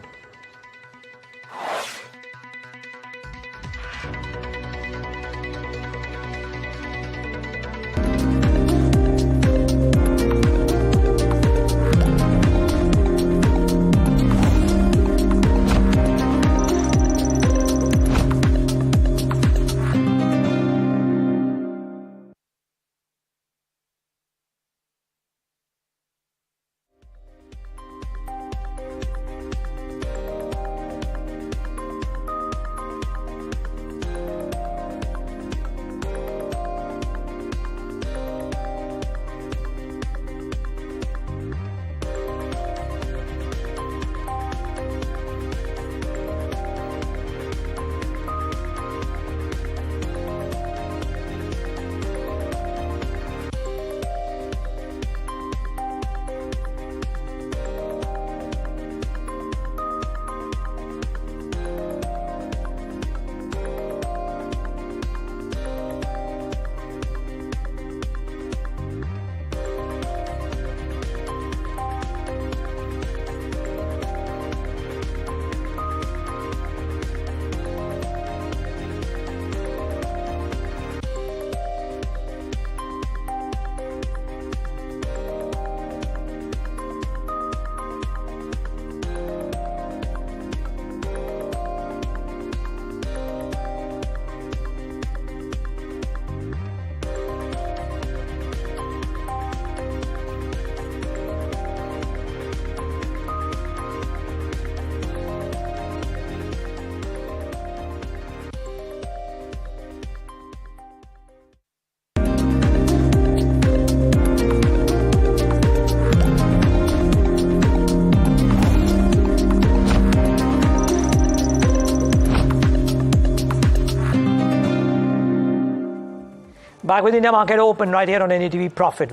Back with India Market Open right here on NDTV Profit.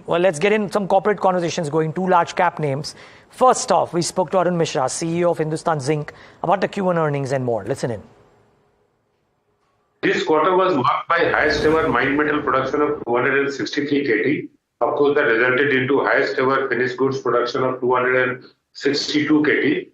Let's get in some corporate conversations going, two large cap names. First off, we spoke to Arun Mishra, CEO of Hind Zinc, about the Q1 earnings and more. Listen in. This quarter was marked by highest ever mined metal production of 263 KT, Of course, that resulted into highest ever finished goods production of 262 KT,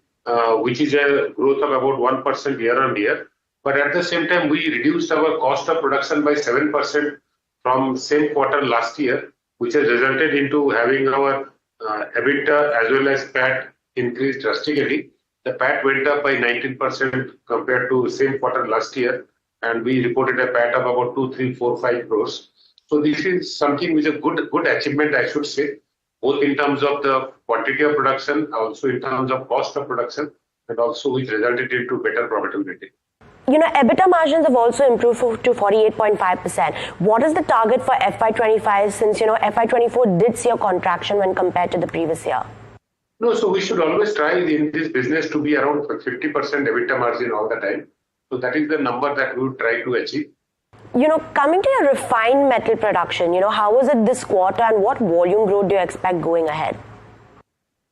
which is a growth of about 1% year on year. But at the same time, we reduced our cost of production by 7% from same quarter last year, which has resulted into having our EBITDA as well as PAT increased drastically. The PAT went up by 19% compared to same quarter last year, and we reported a PAT of about 2345 crores. So this is something which is a good achievement, I should say, both in terms of the quantity of production, also in terms of cost of production, and also which resulted into better profitability. EBITDA margins have also improved to 48.5%. What is the target for FY25 since, FY24 did see a contraction when compared to the previous year? No, so we should always try in this business to be around 50% EBITDA margin all the time. So that is the number that we would try to achieve. Coming to your refined metal production, how was it this quarter and what volume growth do you expect going ahead?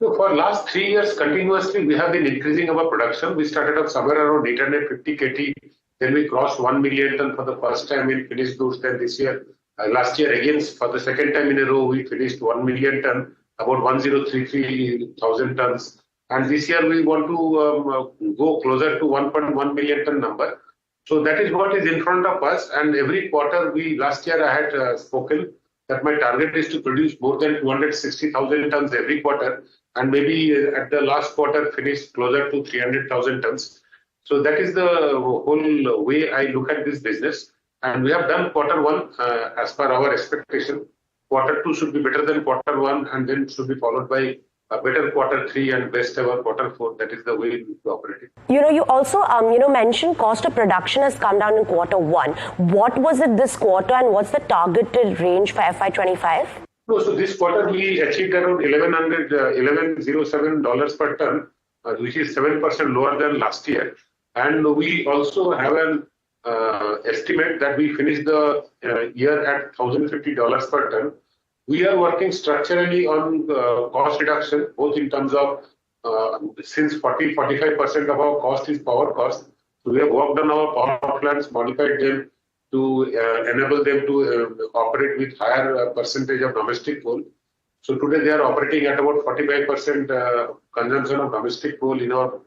So for last 3 years continuously, we have been increasing our production. We started off somewhere around 850 KT. Then we crossed 1 million ton for the first time in finished goods. Then this year, last year again, for the second time in a row, we finished 1 million ton, about 1033,000 tons. And this year we want to go closer to 1.1 million ton number. So that is what is in front of us. And every quarter, last year I had spoken that my target is to produce more than 260,000 tons every quarter. And maybe at the last quarter finish closer to 300,000 tons. So that is the whole way I look at this business. And we have done quarter one as per our expectation. Quarter two should be better than quarter one, and then should be followed by a better quarter three and best ever quarter four. That is the way we operate. You also mentioned cost of production has come down in quarter one. What was it this quarter, and what's the targeted range for FY25? No, so this quarter we achieved around $1107 per ton, which is 7% lower than last year. And we also have an estimate that we finish the year at $1,050 per ton. We are working structurally on cost reduction, both in terms of since 40-45% of our cost is power cost. So we have worked on our power plants, modified them to enable them to operate with higher percentage of domestic coal. So today they are operating at about 45% consumption of domestic coal in our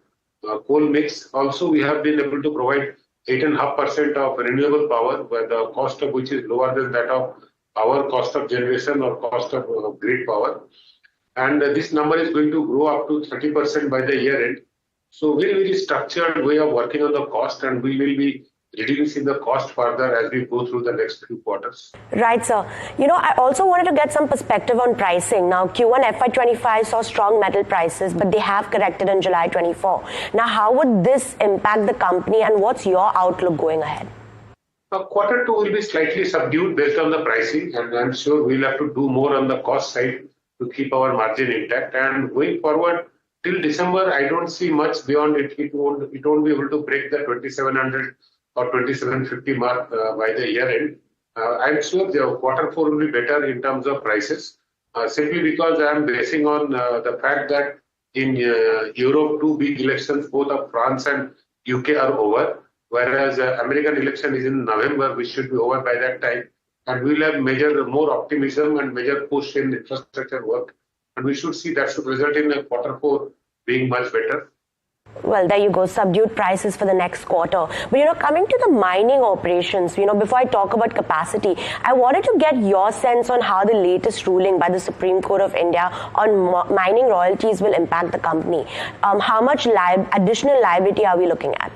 coal mix. Also, we have been able to provide 8.5% of renewable power, where the cost of which is lower than that of our cost of generation or cost of grid power. And this number is going to grow up to 30% by the year end. So very structured way of working on the cost, and we will be reducing the cost further as we go through the next few quarters. Right, sir. I also wanted to get some perspective on pricing. Now, Q1 FY25 saw strong metal prices, but they have corrected in July 24. Now, how would this impact the company, and what's your outlook going ahead? Quarter two will be slightly subdued based on the pricing, and I'm sure we'll have to do more on the cost side to keep our margin intact. And going forward till December, I don't see much beyond it. It won't be able to break the 2,700 or 2,750 mark by the year end. I'm sure the quarter four will be better in terms of prices, simply because I'm basing on the fact that in Europe, two big elections, both of France and UK, are over, whereas American election is in November, which should be over by that time. And we'll have more optimism and major push in infrastructure work. And we should see that should result in a quarter four being much better. Well, there you go, subdued prices for the next quarter. But, coming to the mining operations, before I talk about capacity, I wanted to get your sense on how the latest ruling by the Supreme Court of India on mining royalties will impact the company. How much additional liability are we looking at?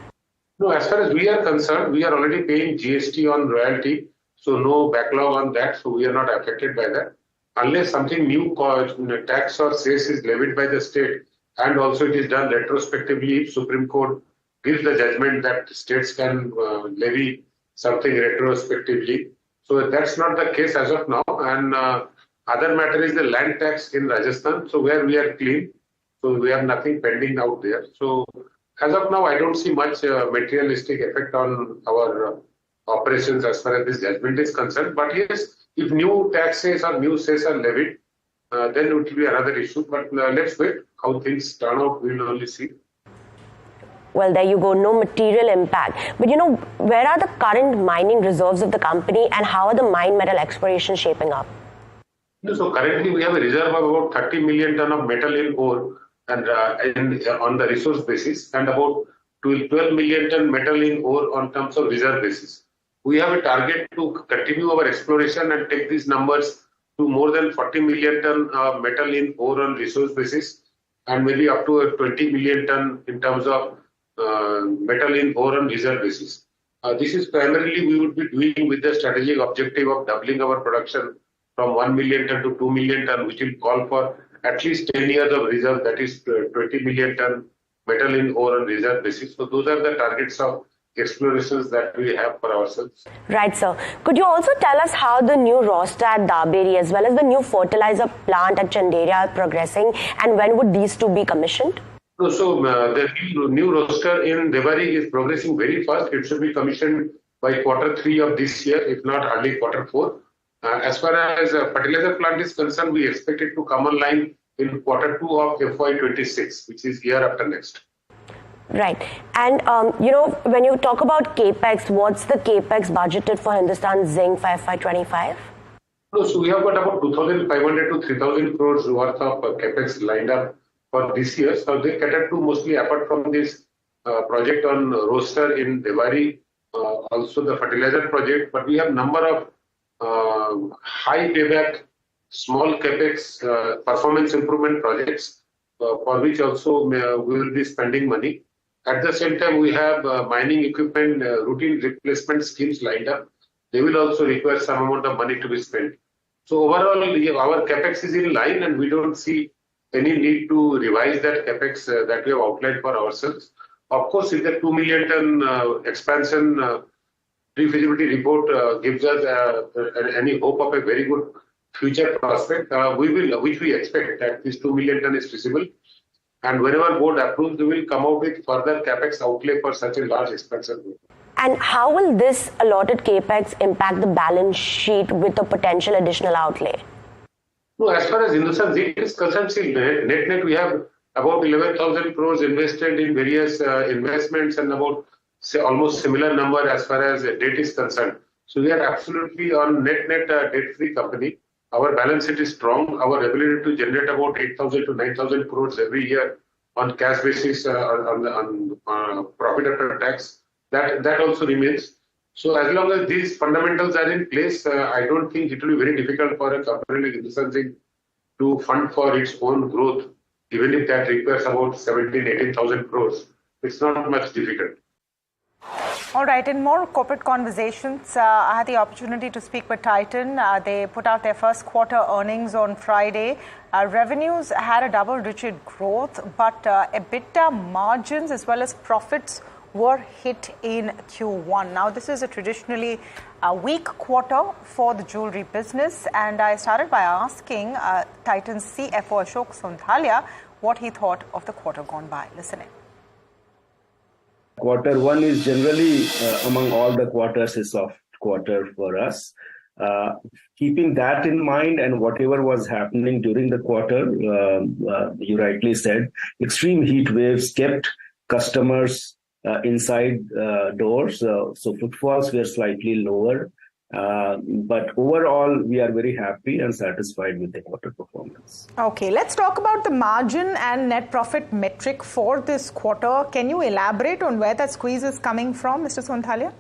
No, as far as we are concerned, we are already paying GST on royalty. So no backlog on that. So we are not affected by that. Unless something new tax or cess is levied by the state, and also it is done retrospectively, if Supreme Court gives the judgment that states can levy something retrospectively. So that's not the case as of now. And other matter is the land tax in Rajasthan, so where we are clean. So we have nothing pending out there. So as of now, I don't see much materialistic effect on our operations as far as this judgment is concerned. But yes, if new taxes or new cess are levied, then it will be another issue. But let's wait how things turn out. We will only see. Well, there you go, no material impact. But where are the current mining reserves of the company, and how are the mine metal exploration shaping up? So currently we have a reserve of about 30 million ton of metal in ore and on the resource basis, and about 12 million ton metal in ore on terms of reserve basis. We have a target to continue our exploration and take these numbers to more than 40 million ton metal in ore on resource basis, and maybe up to 20 million ton in terms of metal in ore on reserve basis. This is primarily we would be doing with the strategic objective of doubling our production from 1 million ton to 2 million ton, which will call for at least 10 years of reserve, that is 20 million ton metal in ore on reserve basis. So those are the targets of explorations that we have for ourselves. Right, sir. Could you also tell us how the new roaster at Daberi as well as the new fertilizer plant at Chanderia are progressing, and when would these two be commissioned? So the new roaster in Daberi is progressing very fast. It should be commissioned by Q3 of this year, if not early Q4. As far as fertilizer plant is concerned, we expect it to come online in Q2 of FY26, which is year after next. Right. And, when you talk about CAPEX, what's the CAPEX budgeted for Hindustan Zinc for FY25? So we have got about 2,500 to 3,000 crores worth of CAPEX lined up for this year. So they cater to mostly, apart from this project on roaster in Daberi, also the fertilizer project, but we have number of high payback, small CAPEX performance improvement projects for which also we will be spending money. At the same time, we have mining equipment routine replacement schemes lined up. They will also require some amount of money to be spent. So overall, our CAPEX is in line, and we don't see any need to revise that CAPEX that we have outlined for ourselves. Of course, if the 2 million ton expansion pre-feasibility report gives us any hope of a very good future prospect, which we expect that this 2 million ton is feasible. And whenever board approves, they will come out with further CAPEX outlay for such a large expansion. And how will this allotted CAPEX impact the balance sheet with a potential additional outlay? No, as far as Hindustan Zinc is concerned, net, we have about 11,000 crores invested in various investments and about almost similar number as far as debt is concerned. So we are absolutely on net debt-free company. Our balance sheet is strong. Our ability to generate about 8,000 to 9,000 crores every year on cash basis on profit after tax, that also remains. So as long as these fundamentals are in place, I don't think it will be very difficult for a company like Hindustan Zinc to fund for its own growth, even if that requires about 17,000, 18,000 crores. It's not much difficult. All right, in more corporate conversations, I had the opportunity to speak with Titan. They put out their first quarter earnings on Friday. Revenues had a double-digit growth, but EBITDA margins as well as profits were hit in Q1. Now, this is a traditionally weak quarter for the jewelry business, and I started by asking Titan's CFO Ashok Sonthalia what he thought of the quarter gone by. Listen in. Q1 is generally among all the quarters a soft quarter for us. Keeping that in mind and whatever was happening during the quarter, you rightly said, extreme heat waves kept customers inside doors. So footfalls were slightly lower. But overall, we are very happy and satisfied with the quarter performance. Okay, let's talk about the margin and net profit metric for this quarter. Can you elaborate on where that squeeze is coming from, Mr. Sonthalia?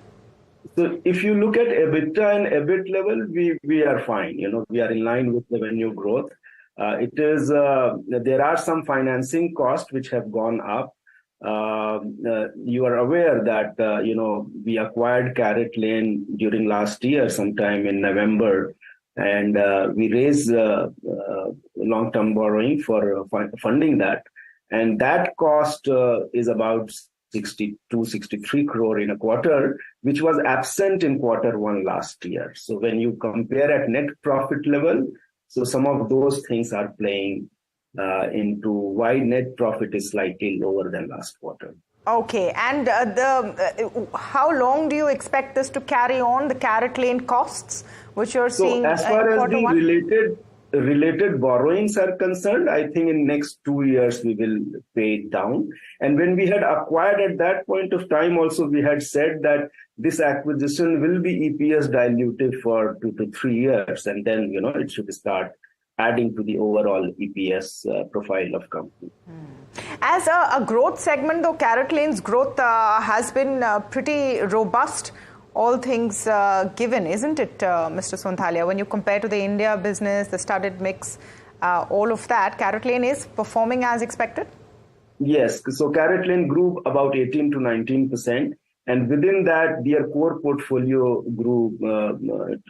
So if you look at EBITDA and EBIT level, we are fine. We are in line with the revenue growth. There are some financing costs which have gone up. You are aware that, we acquired Carrot Lane during last year, sometime in November, and we raised long-term borrowing for funding that. And that cost is about 63 crore in a quarter, which was absent in Q1 last year. So when you compare at net profit level, so some of those things are playing into why net profit is slightly lower than last quarter. Okay, and how long do you expect this to carry on, the Carrot Lane costs, which you're seeing in Q1? As far as the related borrowings are concerned, I think in next 2 years we will pay it down. And when we had acquired at that point of time, also we had said that this acquisition will be EPS dilutive for 2 to 3 years, and then it should start adding to the overall EPS profile of company. As a growth segment, though, CaratLane's growth has been pretty robust, all things given, isn't it, Mr. Sonthalia? When you compare to the India business, the studded mix, all of that, CaratLane is performing as expected? Yes, so CaratLane grew about 18 to 19%, and within that, their core portfolio grew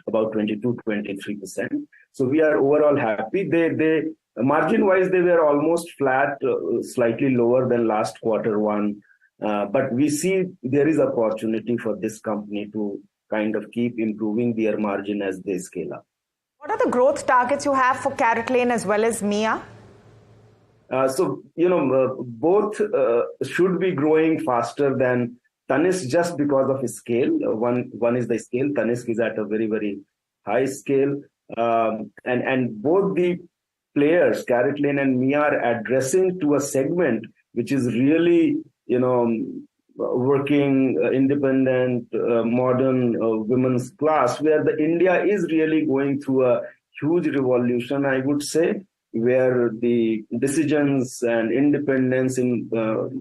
about 22, 23%. So we are overall happy. They margin-wise, they were almost flat, slightly lower than last quarter one. But we see there is opportunity for this company to kind of keep improving their margin as they scale up. What are the growth targets you have for CaratLane as well as Mia? Both should be growing faster than Tanishq just because of scale. One is the scale. Tanishq is at a very, very high scale. And both the players, CaratLane and Mia, are addressing to a segment which is really, working independent, modern women's class, where the India is really going through a huge revolution, I would say, where the decisions and independence in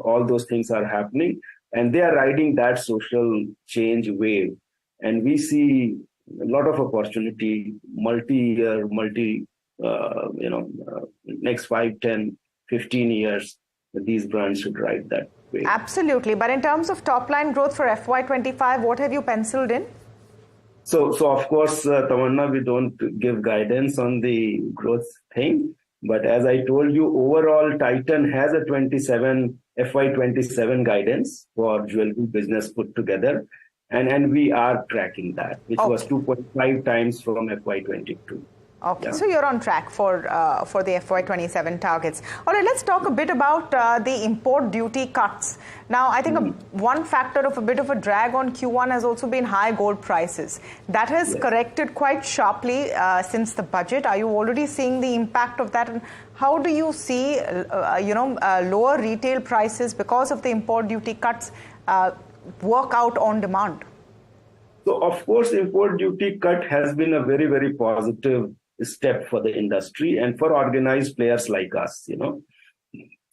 all those things are happening, and they are riding that social change wave. And we see a lot of opportunity, multi-year, next 5, 10, 15 years, these brands should ride that wave. Absolutely. But in terms of top-line growth for FY25, what have you penciled in? So of course, Tamanna, we don't give guidance on the growth thing. But as I told you, overall, Titan has a FY27 guidance for jewelry business put together. And we are tracking that, which was 2.5 times from FY22. Okay, so you're on track for the FY27 targets. All right, let's talk a bit about the import duty cuts. Now, I think one factor of a bit of a drag on Q1 has also been high gold prices. That has corrected quite sharply since the budget. Are you already seeing the impact of that? And how do you see, lower retail prices because of the import duty cuts work out on demand? So, of course, import duty cut has been a very, very positive step for the industry and for organized players like us,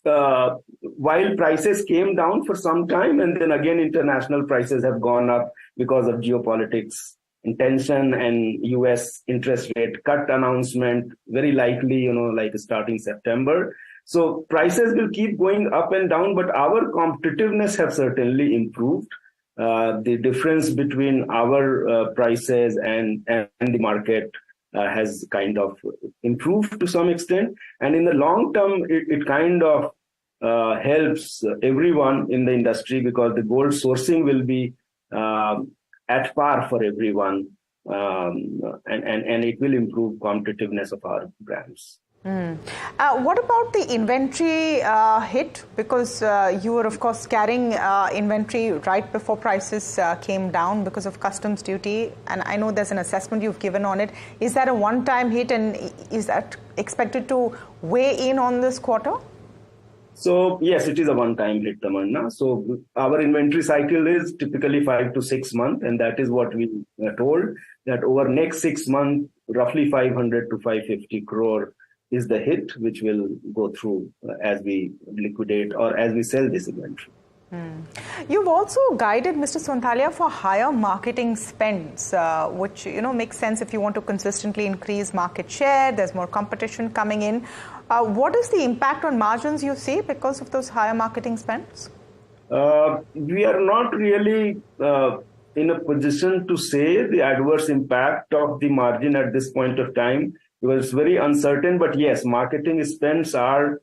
while prices came down for some time, and then again international prices have gone up because of geopolitics, tension, and US interest rate cut announcement, very likely, like starting September. So prices will keep going up and down, but our competitiveness have certainly improved. The difference between our prices and the market has kind of improved to some extent. And in the long term, it kind of helps everyone in the industry because the gold sourcing will be at par for everyone. And it will improve competitiveness of our brands. What about the inventory hit? Because you were, of course, carrying inventory right before prices came down because of customs duty. And I know there's an assessment you've given on it. Is that a one-time hit, and is that expected to weigh in on this quarter? So, yes, it is a one-time hit, Tamanna. So our inventory cycle is typically 5 to 6 months. And that is what we told, that over next 6 months, roughly 500 to 550 crore is the hit which will go through as we liquidate or as we sell this inventory. You've also guided, Mr. Sonthalia, for higher marketing spends, which makes sense if you want to consistently increase market share. There's more competition coming in. What is the impact on margins you see because of those higher marketing spends? We are not really in a position to say the adverse impact of the margin at this point of time, because it's very uncertain. But yes, marketing spends are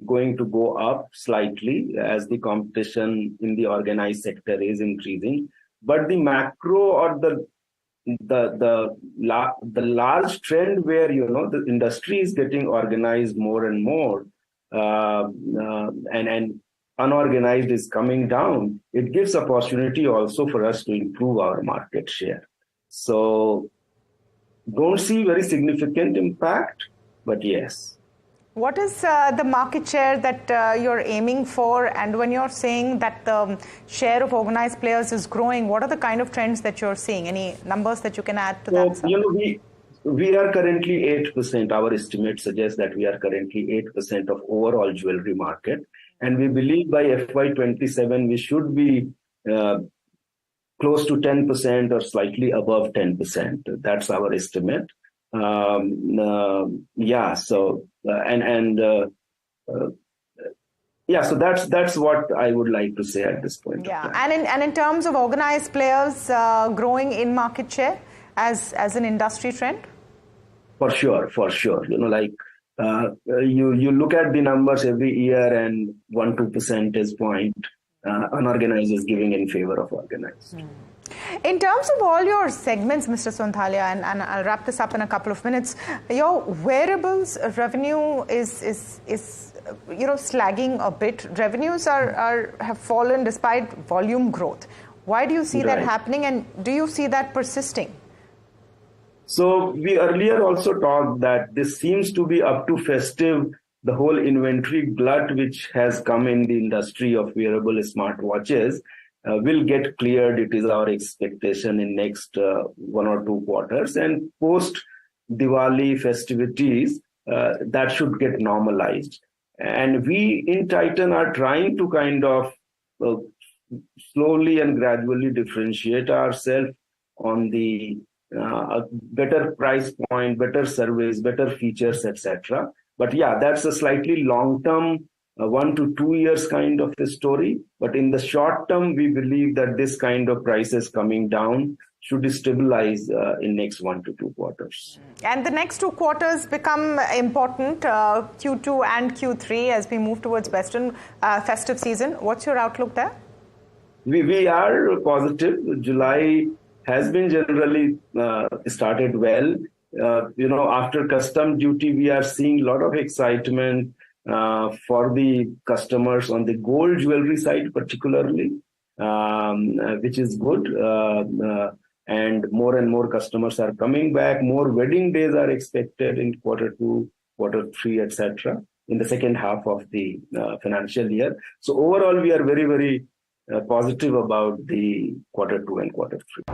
going to go up slightly as the competition in the organized sector is increasing. But the macro or the large trend where the industry is getting organized more and more, and unorganized is coming down, it gives opportunity also for us to improve our market share. So don't see very significant impact, but yes. What is the market share that you're aiming for? And when you're saying that the share of organized players is growing, what are the kind of trends that you're seeing? Any numbers that you can add to that? we are currently 8%. Our estimate suggests that we are currently 8% of overall jewelry market. And we believe by FY27, we should be close to 10% or slightly above 10%. That's our estimate. So that's what I would like to say at this point. Yeah, and in terms of organized players growing in market share as an industry trend? For sure. You look at the numbers every year and 1-2 percentage point unorganized is giving in favor of organized. In terms of all your segments, Mr. Sonthalia, and I'll wrap this up in a couple of minutes, your wearables revenue is slagging a bit. Revenues have fallen despite volume growth. Why do you see that happening, and do you see that persisting? So we earlier also talked that this seems to be up to festive, the whole inventory glut which has come in the industry of wearable smartwatches will get cleared. It is our expectation in next 1 or 2 quarters, and post Diwali festivities that should get normalized. And we in Titan are trying to kind of slowly and gradually differentiate ourselves on the better price point, better service, better features, etc. But yeah, that's a slightly long-term, 1 to 2 years kind of a story. But in the short term, we believe that this kind of prices coming down should stabilize in next 1 to 2 quarters. And the next 2 quarters become important, Q2 and Q3, as we move towards Western festive season. What's your outlook there? We are positive. July has been generally started well. After custom duty, we are seeing a lot of excitement for the customers on the gold jewelry side, particularly, which is good. And more customers are coming back. More wedding days are expected in Q2, Q3, etc. in the second half of the financial year. So overall, we are very, very positive about the Q2 and Q3.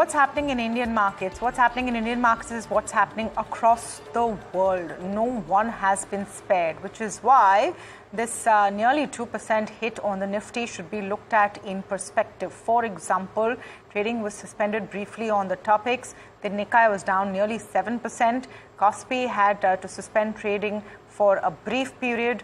what's happening in Indian markets? What's happening in Indian markets is what's happening across the world. No one has been spared, which is why this nearly 2% hit on the Nifty should be looked at in perspective. For example, trading was suspended briefly on the topics. The Nikkei was down nearly 7%. Kospi had to suspend trading for a brief period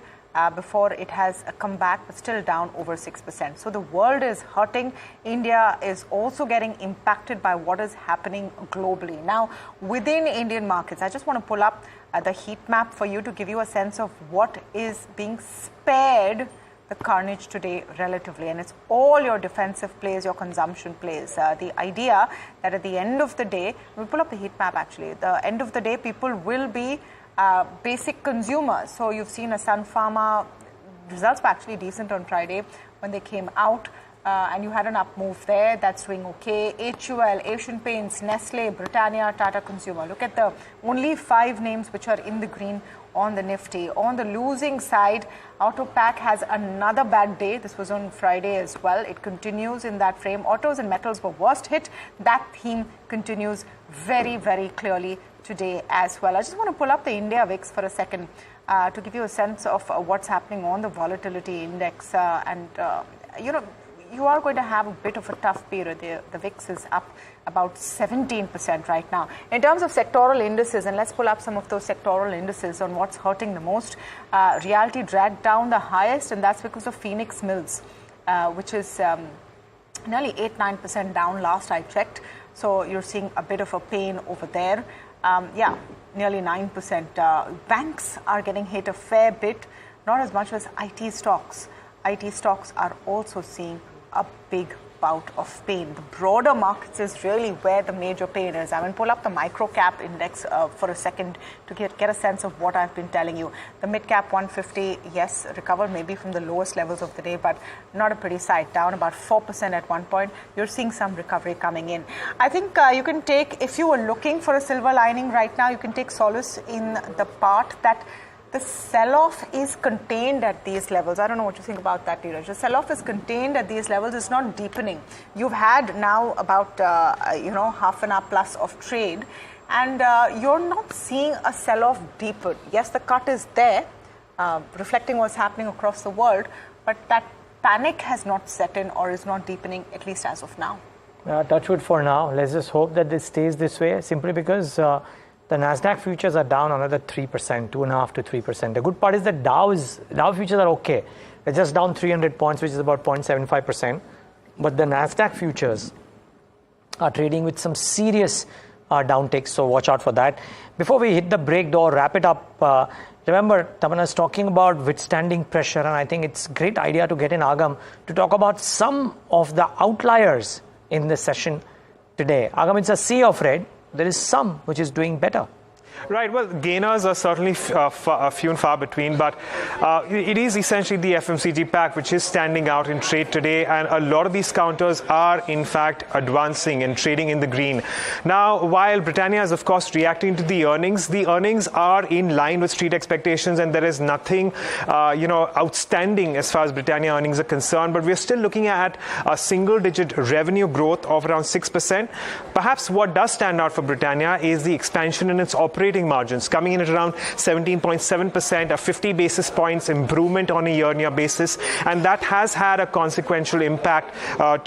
before it has come back, but still down over 6%. So the world is hurting. India is also getting impacted by what is happening globally. Now, within Indian markets, I just want to pull up the heat map for you to give you a sense of what is being spared the carnage today relatively. And it's all your defensive plays, your consumption plays. The idea that at the end of the day, we'll pull up the heat map actually, the end of the day, people will be basic consumers. So you've seen a Sun Pharma, results were actually decent on Friday when they came out. And you had an up move there, that's doing okay. HUL, Asian Paints, Nestle, Britannia, Tata Consumer. Look at the only 5 names which are in the green on the Nifty. On the losing side, Autopac has another bad day. This was on Friday as well. It continues in that frame. Autos and metals were worst hit. That theme continues very, very clearly today as well. I just want to pull up the India VIX for a second to give you a sense of what's happening on the volatility index. You are going to have a bit of a tough period. The VIX is up about 17% right now. In terms of sectoral indices, and let's pull up some of those sectoral indices on what's hurting the most. Realty dragged down the highest, and that's because of Phoenix Mills, which is nearly 8-9% down last I checked. So you're seeing a bit of a pain over there. Nearly 9%. Banks are getting hit a fair bit, not as much as IT stocks. IT stocks are also seeing a big bout of pain. The broader markets is really where the major pain is. I mean, pull up the micro cap index for a second to get a sense of what I've been telling you. The mid cap 150, yes, recovered maybe from the lowest levels of the day, but not a pretty sight. Down about 4% at one point. You're seeing some recovery coming in. I think you can take, if you were looking for a silver lining right now, you can take solace in the part that the sell-off is contained at these levels. I don't know what you think about that, Niraj. The sell-off is contained at these levels. It's not deepening. You've had now about, half an hour plus of trade, and you're not seeing a sell-off deepen. Yes, the cut is there, reflecting what's happening across the world, but that panic has not set in or is not deepening, at least as of now. Touch wood for now. Let's just hope that this stays this way, simply because the Nasdaq futures are down another 3%, 2.5 to 3%. The good part is that Dow futures are okay. They're just down 300 points, which is about 0.75%. But the Nasdaq futures are trading with some serious downticks, so watch out for that. Before we hit the break door, wrap it up, remember, Tamanna is talking about withstanding pressure, and I think it's a great idea to get in Agam to talk about some of the outliers in this session today. Agam, it's a sea of red. There is some which is doing better. Right, well, gainers are certainly few and far between, but it is essentially the FMCG pack which is standing out in trade today, and a lot of these counters are in fact advancing and trading in the green. Now, while Britannia is of course reacting to the earnings are in line with street expectations, and there is nothing outstanding as far as Britannia earnings are concerned, but we're still looking at a single-digit revenue growth of around 6%. Perhaps what does stand out for Britannia is the expansion in its operating margins, coming in at around 17.7%, a 50 basis points improvement on a year-on-year basis, and that has had a consequential impact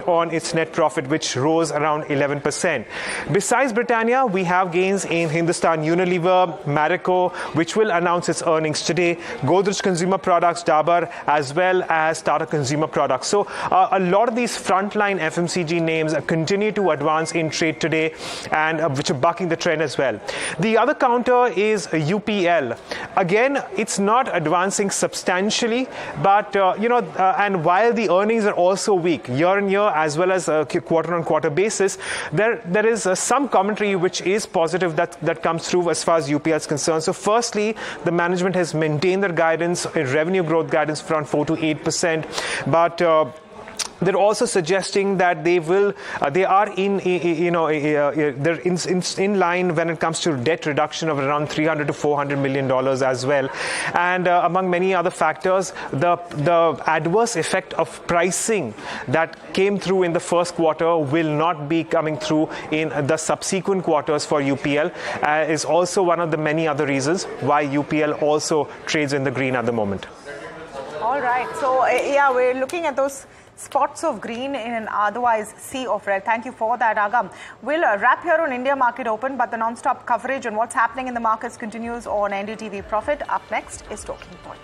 on its net profit, which rose around 11%. Besides Britannia, we have gains in Hindustan Unilever, Marico, which will announce its earnings today, Godrej Consumer Products, Dabur, as well as Tata Consumer Products. So a lot of these frontline FMCG names continue to advance in trade today, and which are bucking the trend as well. The other counter is UPL. Again, it's not advancing substantially, but and while the earnings are also weak year on year as well as quarter on quarter basis, there is some commentary which is positive that comes through as far as UPL is concerned. So firstly, the management has maintained their guidance, revenue growth guidance of around 4 to 8%, but They're also suggesting that they are in line when it comes to debt reduction of around $300 to $400 million as well. And among many other factors, the adverse effect of pricing that came through in the first quarter will not be coming through in the subsequent quarters for UPL, is also one of the many other reasons why UPL also trades in the green at the moment. All right. So, yeah, we're looking at those spots of green in an otherwise sea of red. Thank you for that, Agam. We'll wrap here on India Market Open, but the non-stop coverage on what's happening in the markets continues on NDTV Profit. Up next is Talking Point.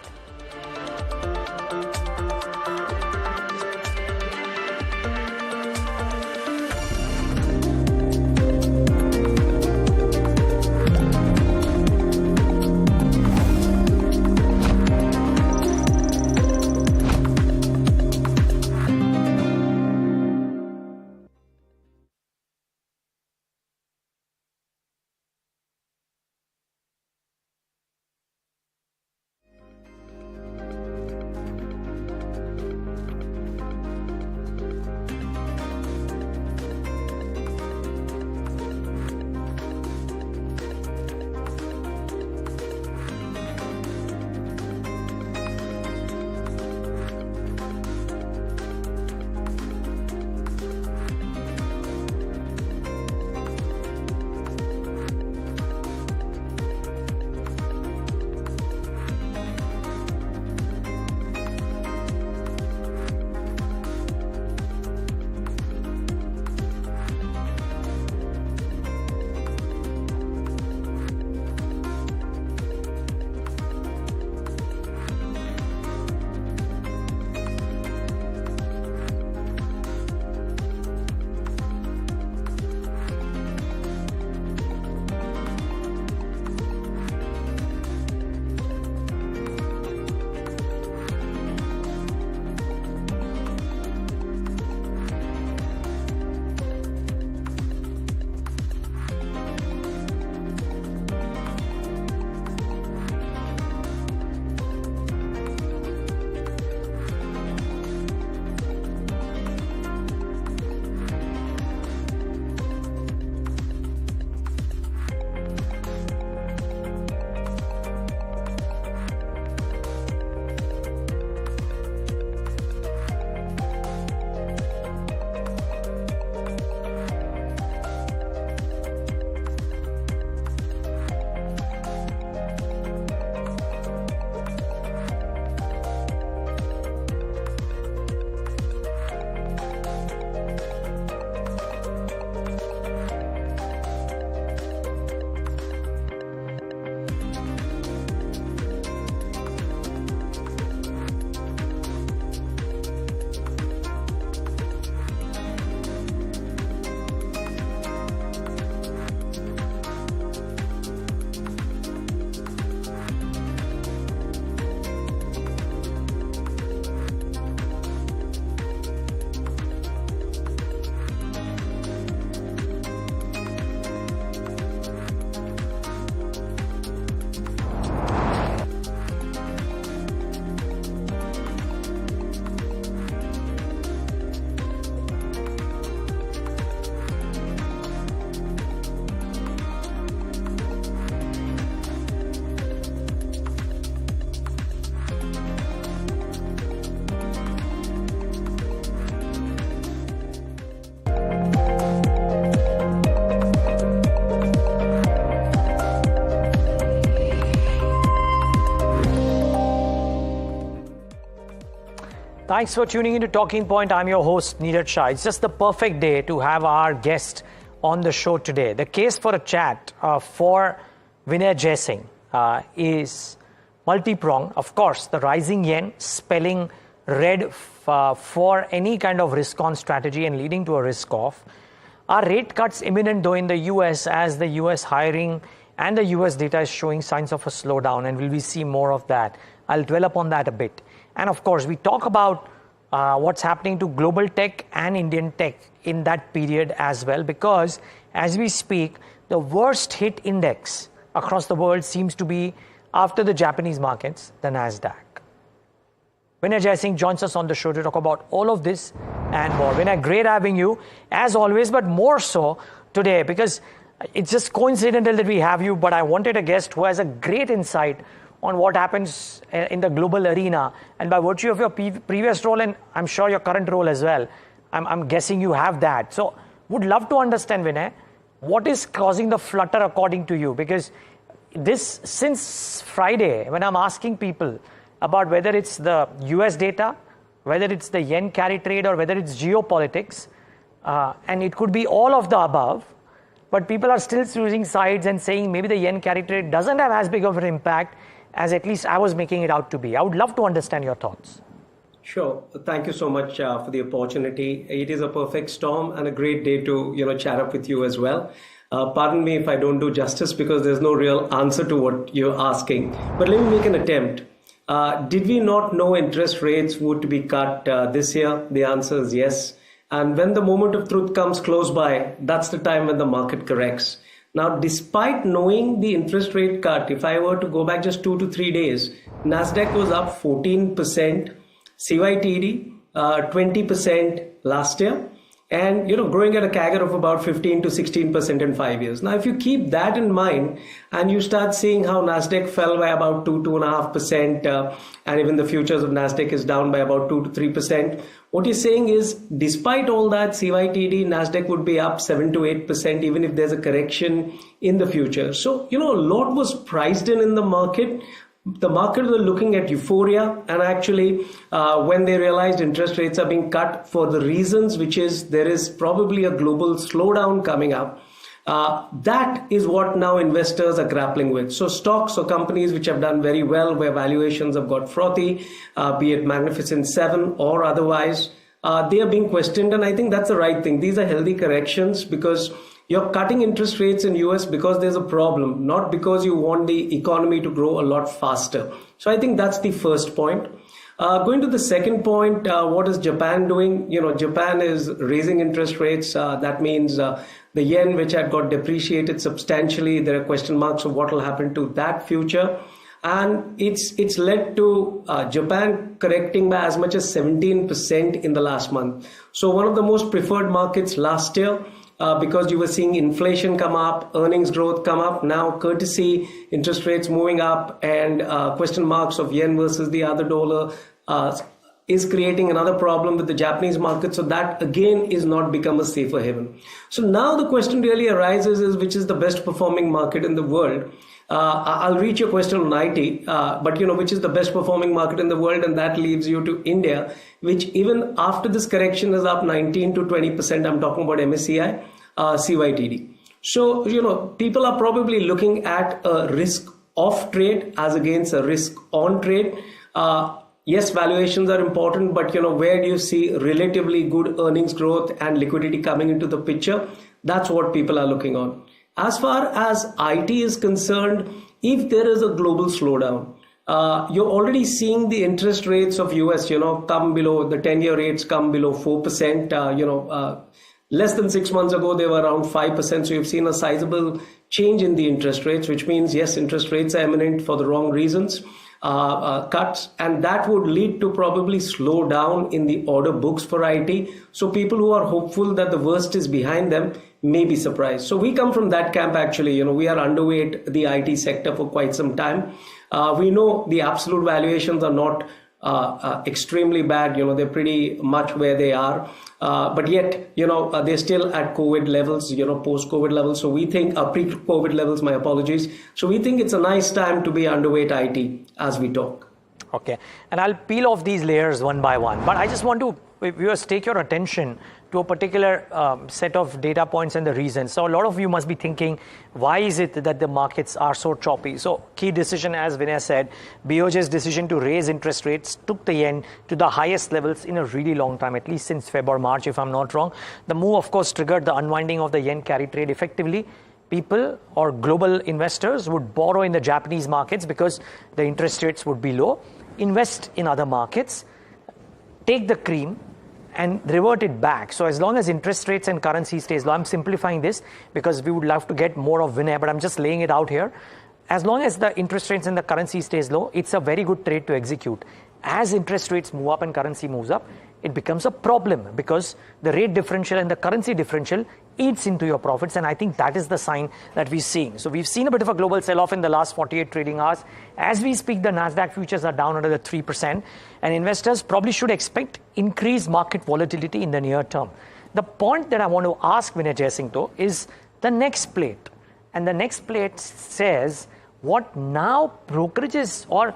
Thanks for tuning in to Talking Point. I'm your host, Niraj Shah. It's just the perfect day to have our guest on the show today. The case for a chat for Vinay Jaising is multi-pronged. Of course, the rising yen spelling red for any kind of risk-on strategy and leading to a risk-off. Are rate cuts imminent though in the US as the US hiring and the US data is showing signs of a slowdown, and will we see more of that? I'll dwell upon that a bit. And of course, we talk about what's happening to global tech and Indian tech in that period as well, because as we speak, the worst hit index across the world seems to be, after the Japanese markets, the Nasdaq. Vinay Jaising joins us on the show to talk about all of this and more. Vinay, great having you as always, but more so today because it's just coincidental that we have you, but I wanted a guest who has a great insight on what happens in the global arena. And by virtue of your previous role, and I'm sure your current role as well, I'm guessing you have that. So would love to understand, Vinay, what is causing the flutter according to you? Because this, since Friday, when I'm asking people about whether it's the US data, whether it's the yen carry trade, or whether it's geopolitics, and it could be all of the above, but people are still choosing sides and saying maybe the yen carry trade doesn't have as big of an impact as at least I was making it out to be. I would love to understand your thoughts. Sure. Thank you so much for the opportunity. It is a perfect storm and a great day to chat up with you as well. Pardon me if I don't do justice because there's no real answer to what you're asking. But let me make an attempt. Did we not know interest rates would be cut this year? The answer is yes. And when the moment of truth comes close by, that's the time when the market corrects. Now, despite knowing the interest rate cut, if I were to go back just 2 to 3 days, Nasdaq was up 14%, CYTD 20% last year, and growing at a CAGR of about 15 to 16% in 5 years. Now, if you keep that in mind and you start seeing how Nasdaq fell by about 2.5%, and even the futures of Nasdaq is down by about 2 to 3%, what you're saying is, despite all that, CYTD, Nasdaq would be up 7 to 8%, even if there's a correction in the future. So, a lot was priced in the market. The market were looking at euphoria, and actually when they realized interest rates are being cut for the reasons, which is there is probably a global slowdown coming up, that is what now investors are grappling with. So stocks or companies which have done very well, where valuations have got frothy, be it Magnificent Seven or otherwise, they are being questioned, and I think that's the right thing. These are healthy corrections because you're cutting interest rates in US because there's a problem, not because you want the economy to grow a lot faster. So I think that's the first point. Going to the second point, what is Japan doing? Japan is raising interest rates. That means the yen, which had got depreciated substantially, there are question marks of what will happen to that future. And it's led to Japan correcting by as much as 17% in the last month. So one of the most preferred markets last year, because you were seeing inflation come up, earnings growth come up. Now, courtesy interest rates moving up and question marks of yen versus the other dollar is creating another problem with the Japanese market. So that again is not become a safer haven. So now the question really arises is which is the best performing market in the world? I'll reach your question on IT, but which is the best performing market in the world, and that leaves you to India, which even after this correction is up 19 to 20%. I'm talking about MSCI, CYTD. So people are probably looking at a risk off trade as against a risk on trade. Yes, valuations are important, but where do you see relatively good earnings growth and liquidity coming into the picture? That's what people are looking on. As far as IT is concerned, if there is a global slowdown, you're already seeing the interest rates of US, come below, the 10-year rates come below 4%. Less than 6 months ago, they were around 5%. So you've seen a sizable change in the interest rates, which means, yes, interest rates are imminent for the wrong reasons, cuts, and that would lead to probably slow down in the order books for IT. So people who are hopeful that the worst is behind them may be surprised. So we come from that camp actually. We are underweight the IT sector for quite some time. We know the absolute valuations are not extremely bad. They're pretty much where they are. But yet, they're still at COVID levels, post-COVID levels. So we think, pre-COVID levels, my apologies. So we think it's a nice time to be underweight IT as we talk. Okay. And I'll peel off these layers one by one. But I just want to, viewers, take your attention to a particular set of data points and the reasons. So a lot of you must be thinking, why is it that the markets are so choppy? So key decision, as Vinay said, BOJ's decision to raise interest rates took the yen to the highest levels in a really long time, at least since February or March, if I'm not wrong. The move, of course, triggered the unwinding of the yen carry trade. Effectively, people or global investors would borrow in the Japanese markets because the interest rates would be low, invest in other markets, take the cream, and revert it back. So as long as interest rates and currency stays low, I'm simplifying this because we would love to get more of Vinay, but I'm just laying it out here. As long as the interest rates and the currency stays low, it's a very good trade to execute. as interest rates move up and currency moves up, it becomes a problem because the rate differential and the currency differential eats into your profits, and I think that is the sign that we're seeing. So we've seen a bit of a global sell-off in the last 48 trading hours. As we speak, the Nasdaq futures are down another 3%, and investors probably should expect increased market volatility in the near term. The point that I want to ask Vinay Jaisingh though is the next plate, and the next plate says what now brokerages or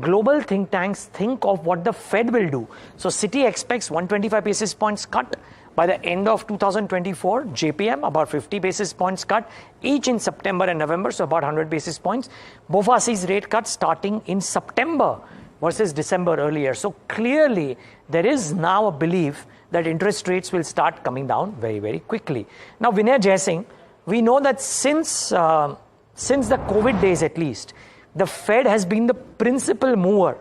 global think tanks think of what the Fed will do. So Citi expects 125 basis points cut by the end of 2024, JPM about 50 basis points cut, each in September and November, so about 100 basis points. BofA sees rate cuts starting in September versus December earlier. So clearly, there is now a belief that interest rates will start coming down very, very quickly. Now, Vinay Jaisingh, we know that since the COVID days at least, the Fed has been the principal mover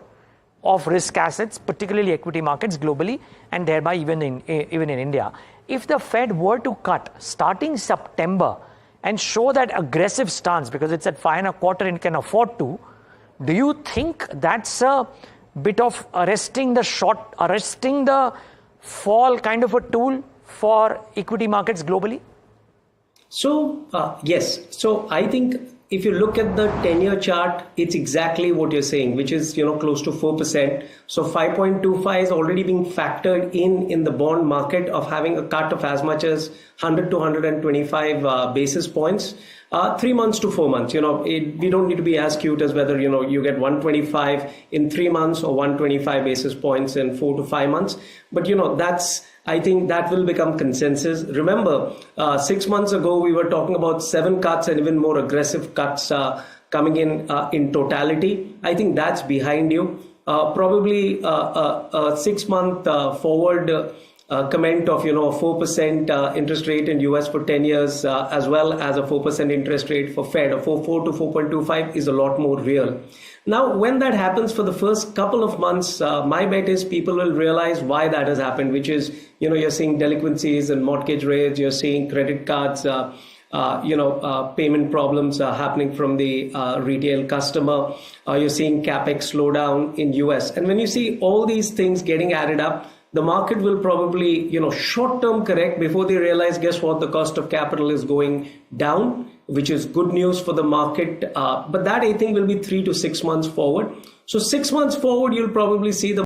of risk assets, particularly equity markets globally, and thereby even in India. If the Fed were to cut starting September and show that aggressive stance, because it's at 5.25 and can afford to, do you think that's a bit of arresting the fall kind of a tool for equity markets globally? So, yes. So I think if you look at the 10-year chart, it's exactly what you're saying, which is, close to 4%. So 5.25 is already being factored in the bond market of having a cut of as much as 100 to 125 basis points. 3 months to 4 months, we don't need to be as cute as whether, you get 125 in 3 months or 125 basis points in 4 to 5 months. But, I think that will become consensus. Remember, 6 months ago, we were talking about 7 cuts and even more aggressive cuts coming in totality. I think that's behind you. Probably a 6-month forward comment of 4% interest rate in US for 10 years as well as a 4% interest rate for Fed of 4 to 4.25 is a lot more real. Now, when that happens for the first couple of months, my bet is people will realize why that has happened, which is, you're seeing delinquencies and mortgage rates, you're seeing credit cards, payment problems happening from the retail customer, you're seeing capex slow down in US. And when you see all these things getting added up, the market will probably, short-term correct before they realize, guess what, the cost of capital is going down, which is good news for the market. But that, I think, will be 3 to 6 months forward. So 6 months forward, you'll probably see the